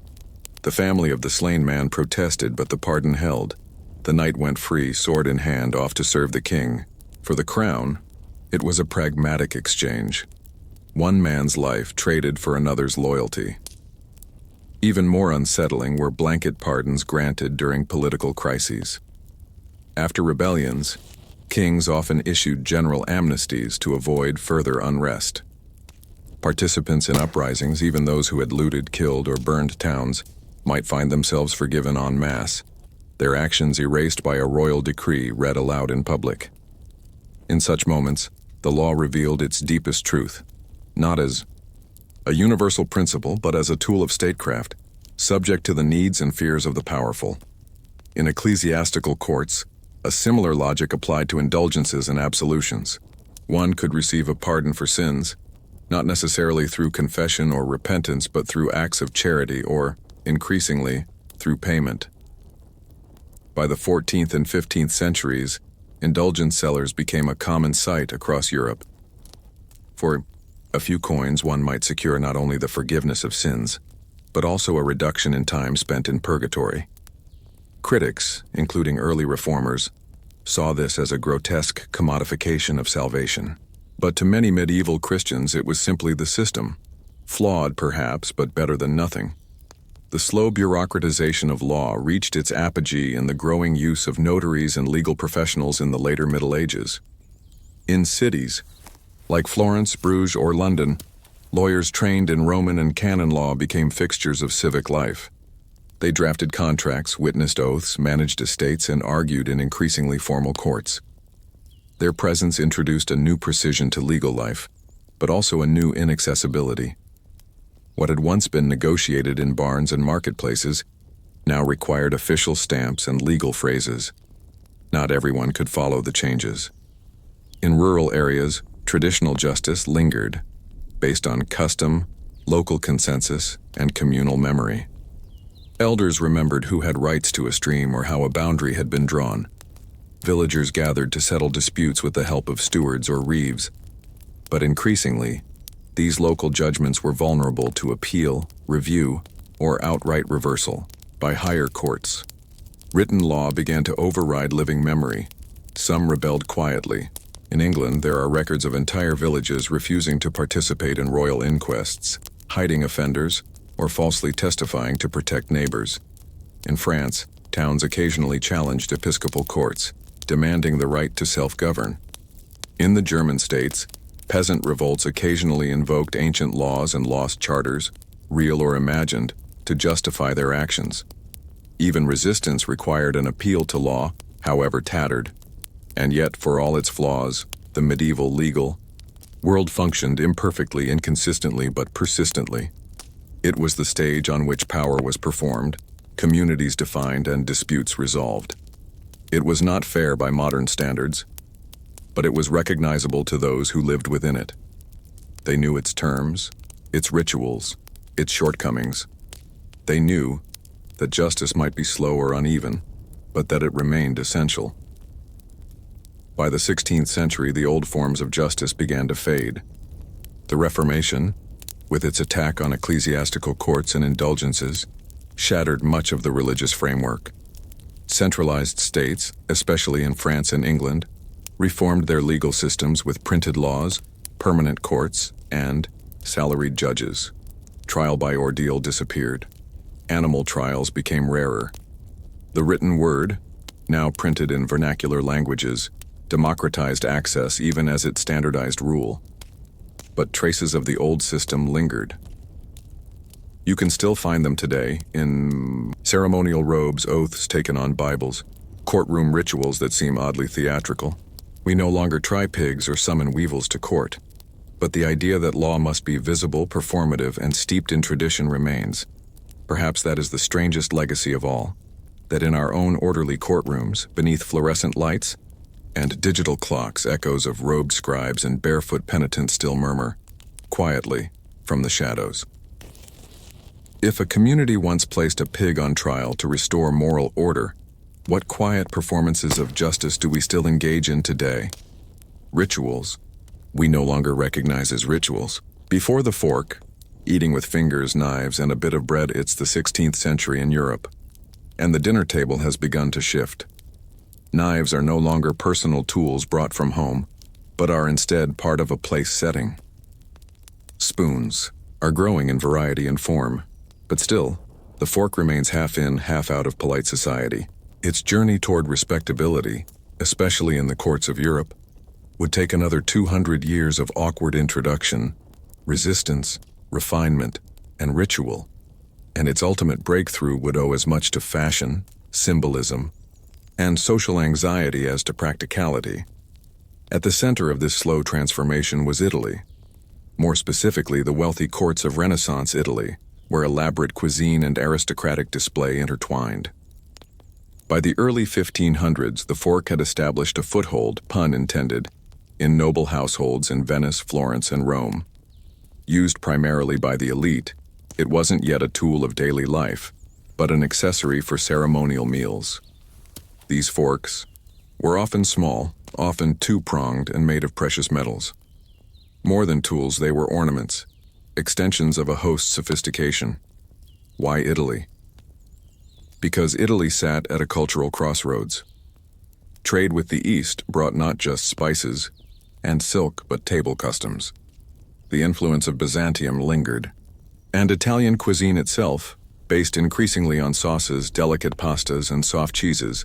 The family of the slain man protested, but the pardon held. The knight went free, sword in hand, off to serve the king. For the crown, it was a pragmatic exchange. One man's life traded for another's loyalty. Even more unsettling were blanket pardons granted during political crises. After rebellions, kings often issued general amnesties to avoid further unrest. Participants in uprisings, even those who had looted, killed, or burned towns, might find themselves forgiven en masse, their actions erased by a royal decree read aloud in public. In such moments, the law revealed its deepest truth, not as a universal principle, but as a tool of statecraft, subject to the needs and fears of the powerful. In ecclesiastical courts, a similar logic applied to indulgences and absolutions. One could receive a pardon for sins, not necessarily through confession or repentance, but through acts of charity or, increasingly, through payment. By the 14th and 15th centuries, indulgence sellers became a common sight across Europe. For a few coins, one might secure not only the forgiveness of sins, but also a reduction in time spent in purgatory. Critics, including early reformers, saw this as a grotesque commodification of salvation. But to many medieval Christians, it was simply the system. Flawed, perhaps, but better than nothing. The slow bureaucratization of law reached its apogee in the growing use of notaries and legal professionals in the later Middle Ages. In cities, like Florence, Bruges, or London, lawyers trained in Roman and canon law became fixtures of civic life. They drafted contracts, witnessed oaths, managed estates, and argued in increasingly formal courts. Their presence introduced a new precision to legal life, but also a new inaccessibility. What had once been negotiated in barns and marketplaces now required official stamps and legal phrases. Not everyone could follow the changes. In rural areas, traditional justice lingered, based on custom, local consensus, and communal memory. Elders remembered who had rights to a stream or how a boundary had been drawn. Villagers gathered to settle disputes with the help of stewards or reeves. But increasingly, these local judgments were vulnerable to appeal, review, or outright reversal by higher courts. Written law began to override living memory. Some rebelled quietly. In England, there are records of entire villages refusing to participate in royal inquests, hiding offenders, or falsely testifying to protect neighbors. In France, towns occasionally challenged episcopal courts, demanding the right to self-govern. In the German states, peasant revolts occasionally invoked ancient laws and lost charters, real or imagined, to justify their actions. Even resistance required an appeal to law, however tattered. And yet, for all its flaws, the medieval legal world functioned imperfectly, inconsistently, but persistently. It was the stage on which power was performed, communities defined, and disputes resolved. It was not fair by modern standards, but it was recognizable to those who lived within it. They knew its terms, its rituals, its shortcomings. They knew that justice might be slow or uneven, but that it remained essential. By the 16th century, the old forms of justice began to fade. The Reformation, with its attack on ecclesiastical courts and indulgences, shattered much of the religious framework. Centralized states, especially in France and England, reformed their legal systems with printed laws, permanent courts, and salaried judges. Trial by ordeal disappeared. Animal trials became rarer. The written word, now printed in vernacular languages, democratized access even as it standardized rule. But traces of the old system lingered. You can still find them today in ceremonial robes, oaths taken on Bibles, courtroom rituals that seem oddly theatrical. We no longer try pigs or summon weevils to court, but the idea that law must be visible, performative, and steeped in tradition remains. Perhaps that is the strangest legacy of all, that in our own orderly courtrooms, beneath fluorescent lights and digital clocks, echoes of robed scribes and barefoot penitents still murmur, quietly, from the shadows. If a community once placed a pig on trial to restore moral order, what quiet performances of justice do we still engage in today? Rituals we no longer recognize as rituals. Before the fork, eating with fingers, knives, and a bit of bread, it's the 16th century in Europe, and the dinner table has begun to shift. Knives are no longer personal tools brought from home, but are instead part of a place setting. Spoons are growing in variety and form, but still, the fork remains half in, half out of polite society. Its journey toward respectability, especially in the courts of Europe, would take another 200 years of awkward introduction, resistance, refinement, and ritual, and its ultimate breakthrough would owe as much to fashion, symbolism, and social anxiety as to practicality. At the center of this slow transformation was Italy, more specifically the wealthy courts of Renaissance Italy, where elaborate cuisine and aristocratic display intertwined. By the early 1500s, the fork had established a foothold, pun intended, in noble households in Venice, Florence, and Rome. Used primarily by the elite, it wasn't yet a tool of daily life, but an accessory for ceremonial meals. These forks were often small, often two-pronged, and made of precious metals. More than tools, they were ornaments, extensions of a host's sophistication. Why Italy? Because Italy sat at a cultural crossroads. Trade with the East brought not just spices and silk, but table customs. The influence of Byzantium lingered, and Italian cuisine itself, based increasingly on sauces, delicate pastas, and soft cheeses,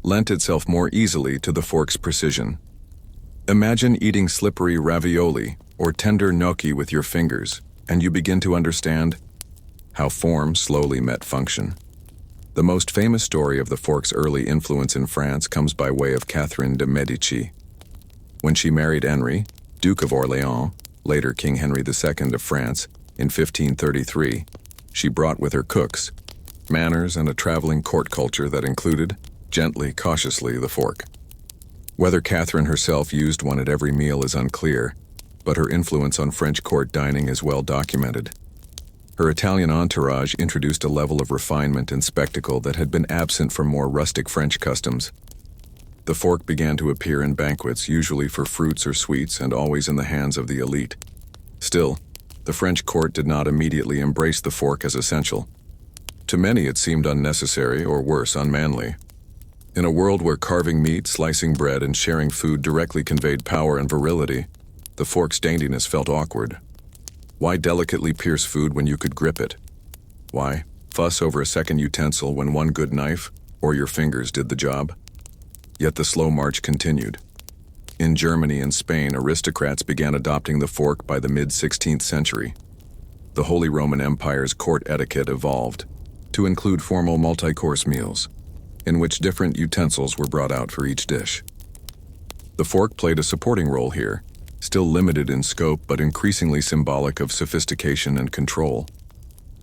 lent itself more easily to the fork's precision. Imagine eating slippery ravioli or tender gnocchi with your fingers, and you begin to understand how form slowly met function. The most famous story of the fork's early influence in France comes by way of Catherine de' Medici. When she married Henry, Duke of Orléans, later King Henry II of France, in 1533, she brought with her cooks, manners, and a traveling court culture that included, gently, cautiously, the fork. Whether Catherine herself used one at every meal is unclear, but her influence on French court dining is well documented. Her Italian entourage introduced a level of refinement and spectacle that had been absent from more rustic French customs. The fork began to appear in banquets, usually for fruits or sweets, and always in the hands of the elite. Still, the French court did not immediately embrace the fork as essential. To many it seemed unnecessary, or worse, unmanly. In a world where carving meat, slicing bread, and sharing food directly conveyed power and virility, the fork's daintiness felt awkward. Why delicately pierce food when you could grip it? Why fuss over a second utensil when one good knife or your fingers did the job? Yet the slow march continued. In Germany and Spain, aristocrats began adopting the fork by the mid-16th century. The Holy Roman Empire's court etiquette evolved to include formal multi-course meals, in which different utensils were brought out for each dish. The fork played a supporting role here, still limited in scope but increasingly symbolic of sophistication and control.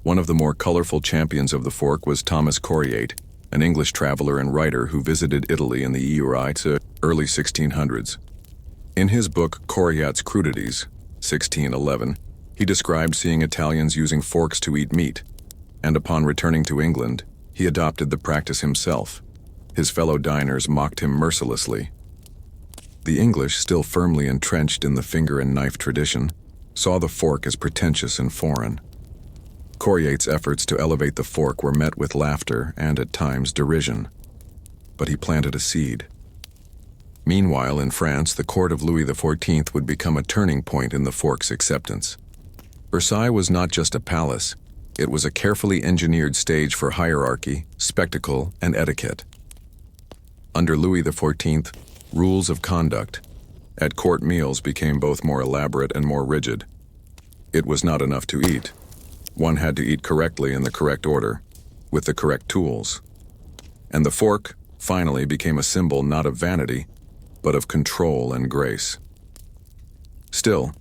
One of the more colorful champions of the fork was Thomas Coryate, an English traveler and writer who visited Italy in the early 1600s. In his book Coryat's Crudities, 1611, he described seeing Italians using forks to eat meat, and upon returning to England, he adopted the practice himself. His fellow diners mocked him mercilessly. The English, still firmly entrenched in the finger and knife tradition, saw the fork as pretentious and foreign. Coryate's efforts to elevate the fork were met with laughter and, at times, derision. But he planted a seed. Meanwhile, in France, the court of Louis XIV would become a turning point in the fork's acceptance. Versailles was not just a palace, it was a carefully engineered stage for hierarchy, spectacle, and etiquette. Under Louis XIV, rules of conduct at court meals became both more elaborate and more rigid. It was not enough to eat. One had to eat correctly in the correct order, with the correct tools. And the fork, finally, became a symbol not of vanity, but of control and grace. Still,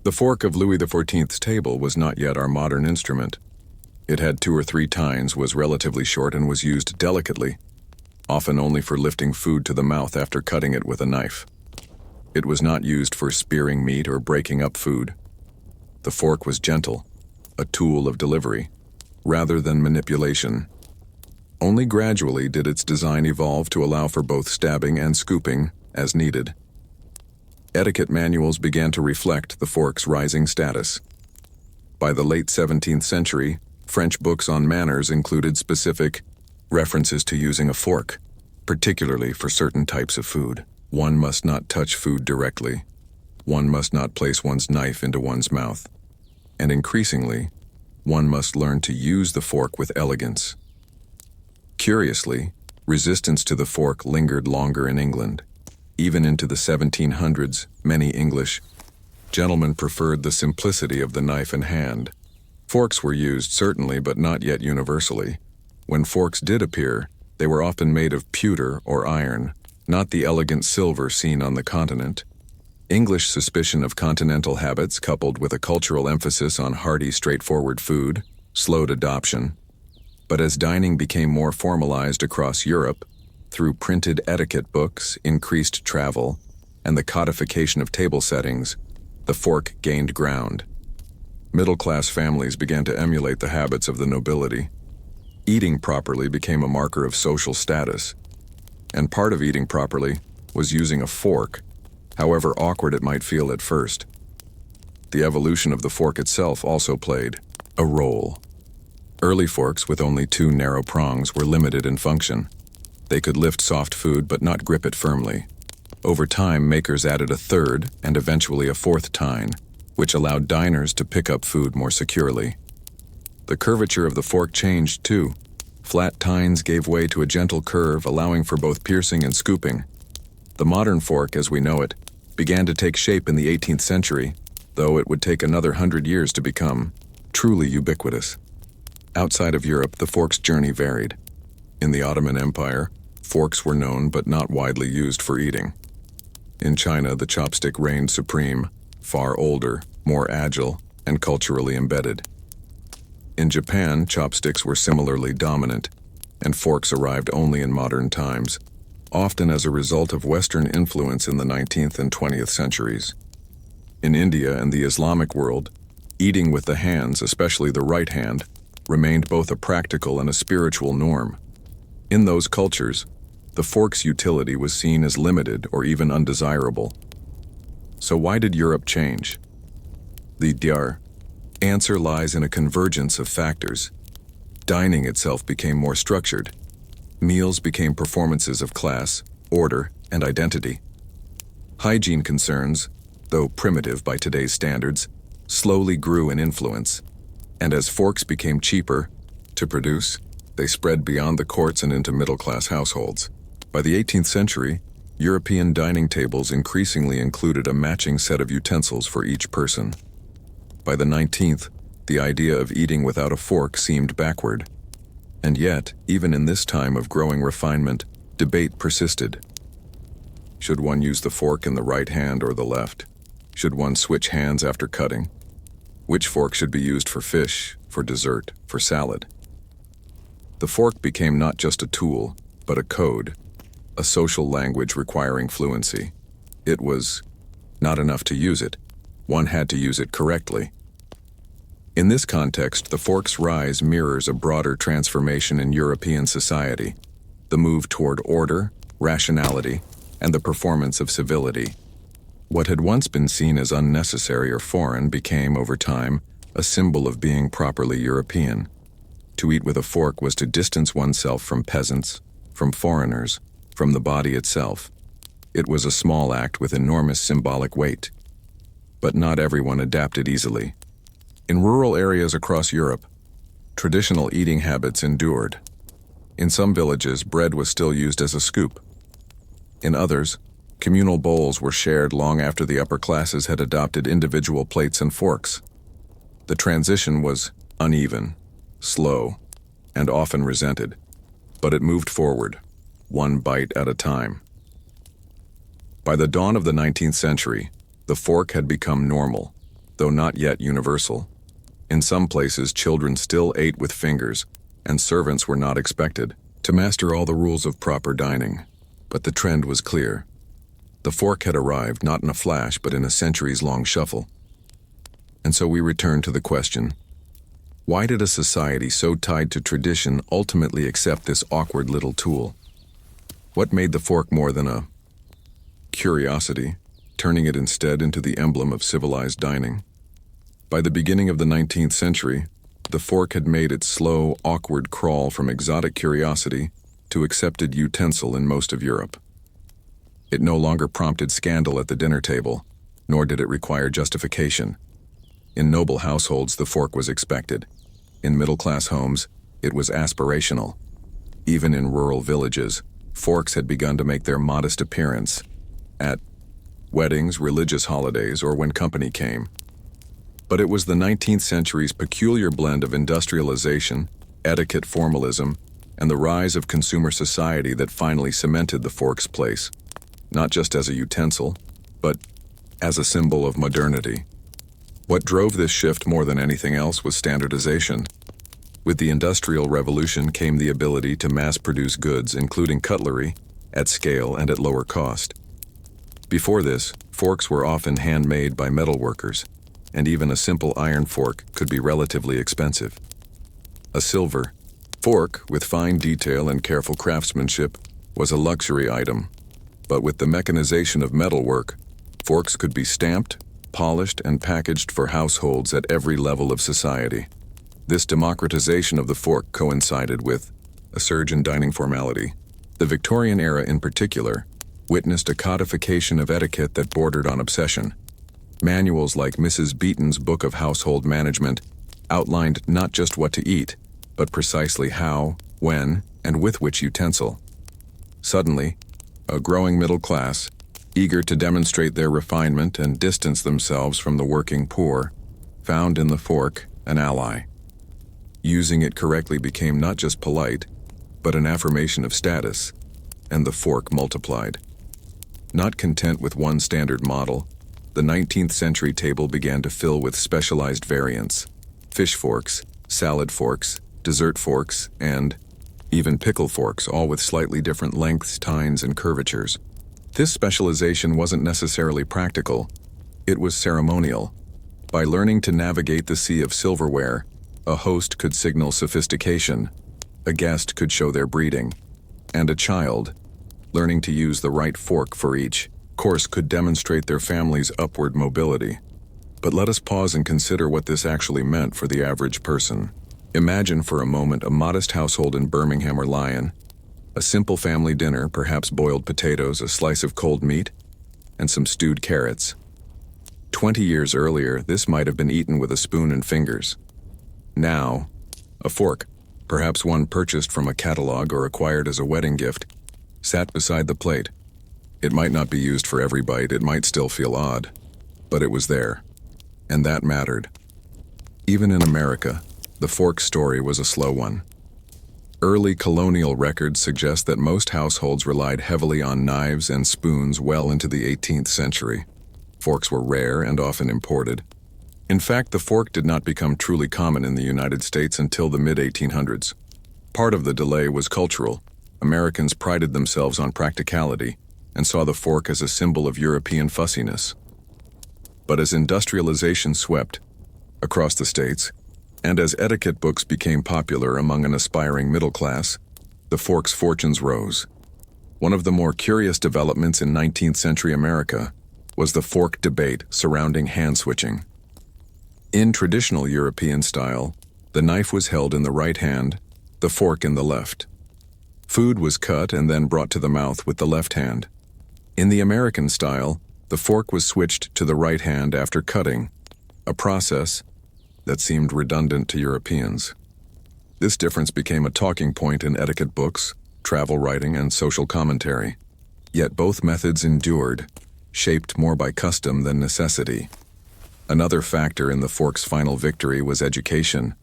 the fork of Louis XIV's table was not yet our modern instrument. It had 2 or 3 tines, was relatively short, and was used delicately, often only for lifting food to the mouth after cutting it with a knife. It was not used for spearing meat or breaking up food. The fork was gentle, a tool of delivery, rather than manipulation. Only gradually did its design evolve to allow for both stabbing and scooping as needed. Etiquette manuals began to reflect the fork's rising status. By the late 17th century, French books on manners included specific references to using a fork, particularly for certain types of food. One must not touch food directly. One must not place one's knife into one's mouth. And increasingly, one must learn to use the fork with elegance. Curiously, resistance to the fork lingered longer in England. Even into the 1700s, many English gentlemen preferred the simplicity of the knife and hand. Forks were used, certainly, but not yet universally. When forks did appear, They were often made of pewter or iron, not the elegant silver seen on the continent. English suspicion of continental habits coupled with a cultural emphasis on hearty, straightforward food slowed adoption. But as dining became more formalized across Europe, through printed etiquette books, increased travel, and the codification of table settings, the fork gained ground. Middle-class families began to emulate the habits of the nobility. Eating properly became a marker of social status, and part of eating properly was using a fork, however awkward it might feel at first. The evolution of the fork itself also played a role. Early forks with only two narrow prongs were limited in function. They could lift soft food but not grip it firmly. Over time, makers added a third and eventually a fourth tine, which allowed diners to pick up food more securely. The curvature of the fork changed too. Flat tines gave way to a gentle curve, allowing for both piercing and scooping. The modern fork, as we know it, began to take shape in the 18th century, though it would take another 100 years to become truly ubiquitous. Outside of Europe, the fork's journey varied. In the Ottoman Empire, forks were known but not widely used for eating. In China, the chopstick reigned supreme, far older, more agile, and culturally embedded. In Japan, chopsticks were similarly dominant, and forks arrived only in modern times, often as a result of Western influence in the 19th and 20th centuries. In India and the Islamic world, eating with the hands, especially the right hand, remained both a practical and a spiritual norm. In those cultures, the fork's utility was seen as limited or even undesirable. So why did Europe change? The answer lies in a convergence of factors. Dining itself became more structured. Meals became performances of class, order, and identity. Hygiene concerns, though primitive by today's standards, slowly grew in influence, and as forks became cheaper to produce, they spread beyond the courts and into middle-class households. By the 18th century, European dining tables increasingly included a matching set of utensils for each person. By the 19th, the idea of eating without a fork seemed backward. And yet, even in this time of growing refinement, debate persisted. Should one use the fork in the right hand or the left? Should one switch hands after cutting? Which fork should be used for fish, for dessert, for salad? The fork became not just a tool, but a code, a social language requiring fluency. It was not enough to use it. One had to use it correctly. In this context, the fork's rise mirrors a broader transformation in European society, the move toward order, rationality, and the performance of civility. What had once been seen as unnecessary or foreign became, over time, a symbol of being properly European. To eat with a fork was to distance oneself from peasants, from foreigners, from the body itself. It was a small act with enormous symbolic weight. But not everyone adapted easily. In rural areas across Europe, traditional eating habits endured. In some villages, bread was still used as a scoop. In others, communal bowls were shared long after the upper classes had adopted individual plates and forks. The transition was uneven, slow, and often resented, but it moved forward, one bite at a time. By the dawn of the 19th century, the fork had become normal, though not yet universal. In some places, children still ate with fingers, and servants were not expected to master all the rules of proper dining. But the trend was clear. The fork had arrived not in a flash, but in a centuries-long shuffle. And so we return to the question, why did a society so tied to tradition ultimately accept this awkward little tool? What made the fork more than a curiosity, turning it instead into the emblem of civilized dining? By the beginning of the 19th century, the fork had made its slow, awkward crawl from exotic curiosity to accepted utensil in most of Europe. It no longer prompted scandal at the dinner table, nor did it require justification. In noble households, the fork was expected. In middle-class homes, it was aspirational. Even in rural villages, forks had begun to make their modest appearance at weddings, religious holidays, or when company came. But it was the 19th century's peculiar blend of industrialization, etiquette formalism, and the rise of consumer society that finally cemented the fork's place, not just as a utensil, but as a symbol of modernity. What drove this shift more than anything else was standardization. With the Industrial Revolution came the ability to mass-produce goods, including cutlery, at scale and at lower cost. Before this, forks were often handmade by metal workers, and even a simple iron fork could be relatively expensive. A silver fork with fine detail and careful craftsmanship was a luxury item, but with the mechanization of metalwork, forks could be stamped, polished, and packaged for households at every level of society. This democratization of the fork coincided with a surge in dining formality. The Victorian era in particular witnessed a codification of etiquette that bordered on obsession. Manuals like Mrs. Beeton's Book of Household Management outlined not just what to eat, but precisely how, when, and with which utensil. Suddenly, a growing middle class, eager to demonstrate their refinement and distance themselves from the working poor, found in the fork an ally. Using it correctly became not just polite, but an affirmation of status, and the fork multiplied. Not content with one standard model, the 19th century table began to fill with specialized variants: fish forks, salad forks, dessert forks, and even pickle forks, all with slightly different lengths, tines, and curvatures. This specialization wasn't necessarily practical, it was ceremonial. By learning to navigate the sea of silverware, a host could signal sophistication, a guest could show their breeding, and a child, learning to use the right fork for each course, could demonstrate their family's upward mobility. But let us pause and consider what this actually meant for the average person. Imagine for a moment a modest household in Birmingham or Lyon, a simple family dinner, perhaps boiled potatoes, a slice of cold meat, and some stewed carrots. 20 years earlier, this might have been eaten with a spoon and fingers. Now, a fork, perhaps one purchased from a catalog or acquired as a wedding gift, sat beside the plate. It might not be used for every bite, it might still feel odd, but it was there, and that mattered. Even in America, the fork story was a slow one. Early colonial records suggest that most households relied heavily on knives and spoons well into the 18th century. Forks were rare and often imported. In fact, the fork did not become truly common in the United States until the mid-1800s. Part of the delay was cultural. Americans prided themselves on practicality and saw the fork as a symbol of European fussiness. But as industrialization swept across the states, and as etiquette books became popular among an aspiring middle class, the fork's fortunes rose. One of the more curious developments in 19th century America was the fork debate surrounding hand switching. In traditional European style, the knife was held in the right hand, the fork in the left. Food was cut and then brought to the mouth with the left hand. In the American style, the fork was switched to the right hand after cutting, a process that seemed redundant to Europeans. This difference became a talking point in etiquette books, travel writing, and social commentary. Yet both methods endured, shaped more by custom than necessity. Another factor in the fork's final victory was education.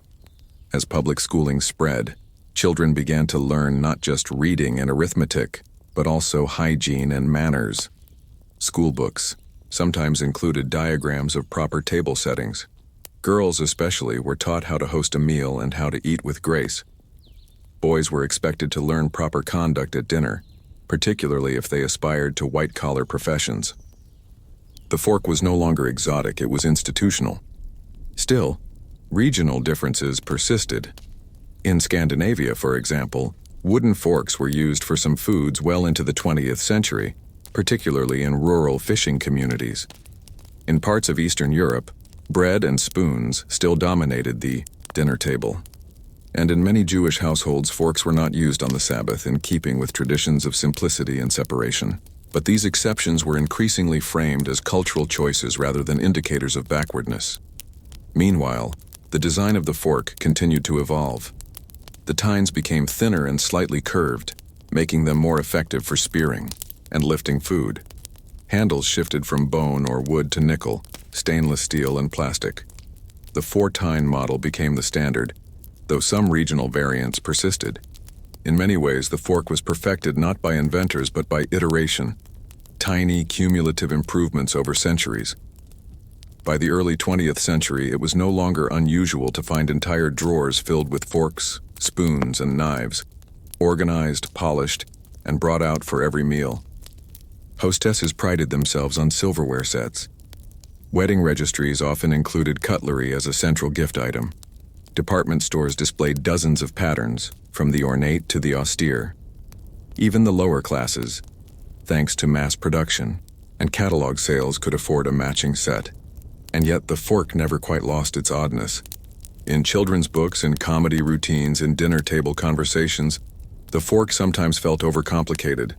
As public schooling spread, children began to learn not just reading and arithmetic, but also hygiene and manners. School books sometimes included diagrams of proper table settings. Girls especially were taught how to host a meal and how to eat with grace. Boys were expected to learn proper conduct at dinner, particularly if they aspired to white-collar professions. The fork was no longer exotic, it was institutional. Still, regional differences persisted. In Scandinavia, for example, wooden forks were used for some foods well into the 20th century, particularly in rural fishing communities. In parts of Eastern Europe, bread and spoons still dominated the dinner table. And in many Jewish households, forks were not used on the Sabbath, in keeping with traditions of simplicity and separation. But these exceptions were increasingly framed as cultural choices rather than indicators of backwardness. Meanwhile, the design of the fork continued to evolve. The tines became thinner and slightly curved, making them more effective for spearing and lifting food. Handles shifted from bone or wood to nickel, stainless steel, and plastic. The four-tine model became the standard, though some regional variants persisted. In many ways, the fork was perfected not by inventors but by iteration, tiny cumulative improvements over centuries. By the early 20th century, it was no longer unusual to find entire drawers filled with forks, spoons, and knives, organized, polished, and brought out for every meal. Hostesses prided themselves on silverware sets. Wedding registries often included cutlery as a central gift item. Department stores displayed dozens of patterns, from the ornate to the austere. Even the lower classes, thanks to mass production and catalog sales, could afford a matching set. And yet the fork never quite lost its oddness. In children's books, in comedy routines, in dinner table conversations, the fork sometimes felt overcomplicated.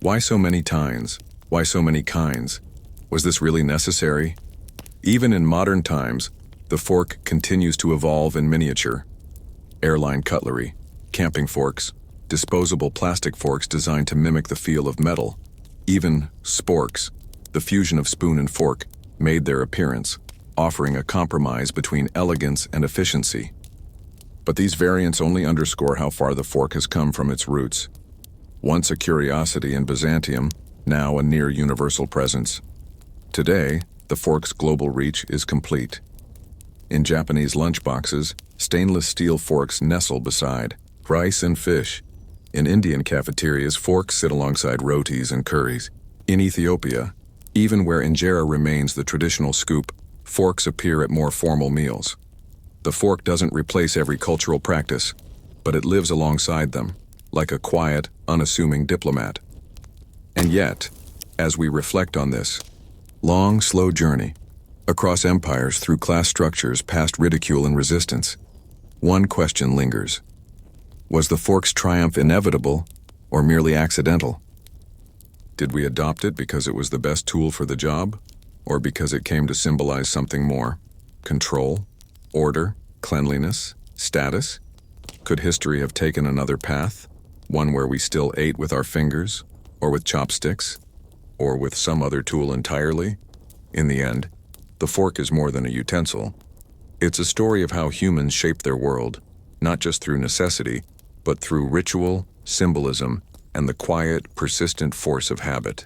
Why so many tines? Why so many kinds? Was this really necessary? Even in modern times, the fork continues to evolve in miniature. Airline cutlery, camping forks, disposable plastic forks designed to mimic the feel of metal. Even sporks, the fusion of spoon and fork, made their appearance, offering a compromise between elegance and efficiency. But these variants only underscore how far the fork has come from its roots. Once a curiosity in Byzantium, now a near universal presence. Today, the fork's global reach is complete. In Japanese lunchboxes, stainless steel forks nestle beside rice and fish. In Indian cafeterias, forks sit alongside rotis and curries. In Ethiopia, even where injera remains the traditional scoop, forks appear at more formal meals. The fork doesn't replace every cultural practice, but it lives alongside them, like a quiet, unassuming diplomat. And yet, as we reflect on this long, slow journey, across empires, through class structures, past ridicule and resistance, one question lingers. Was the fork's triumph inevitable or merely accidental? Did we adopt it because it was the best tool for the job, or because it came to symbolize something more? Control, order, cleanliness, status? Could history have taken another path, one where we still ate with our fingers, or with chopsticks, or with some other tool entirely? In the end, the fork is more than a utensil. It's a story of how humans shape their world, not just through necessity, but through ritual, symbolism, and the quiet, persistent force of habit.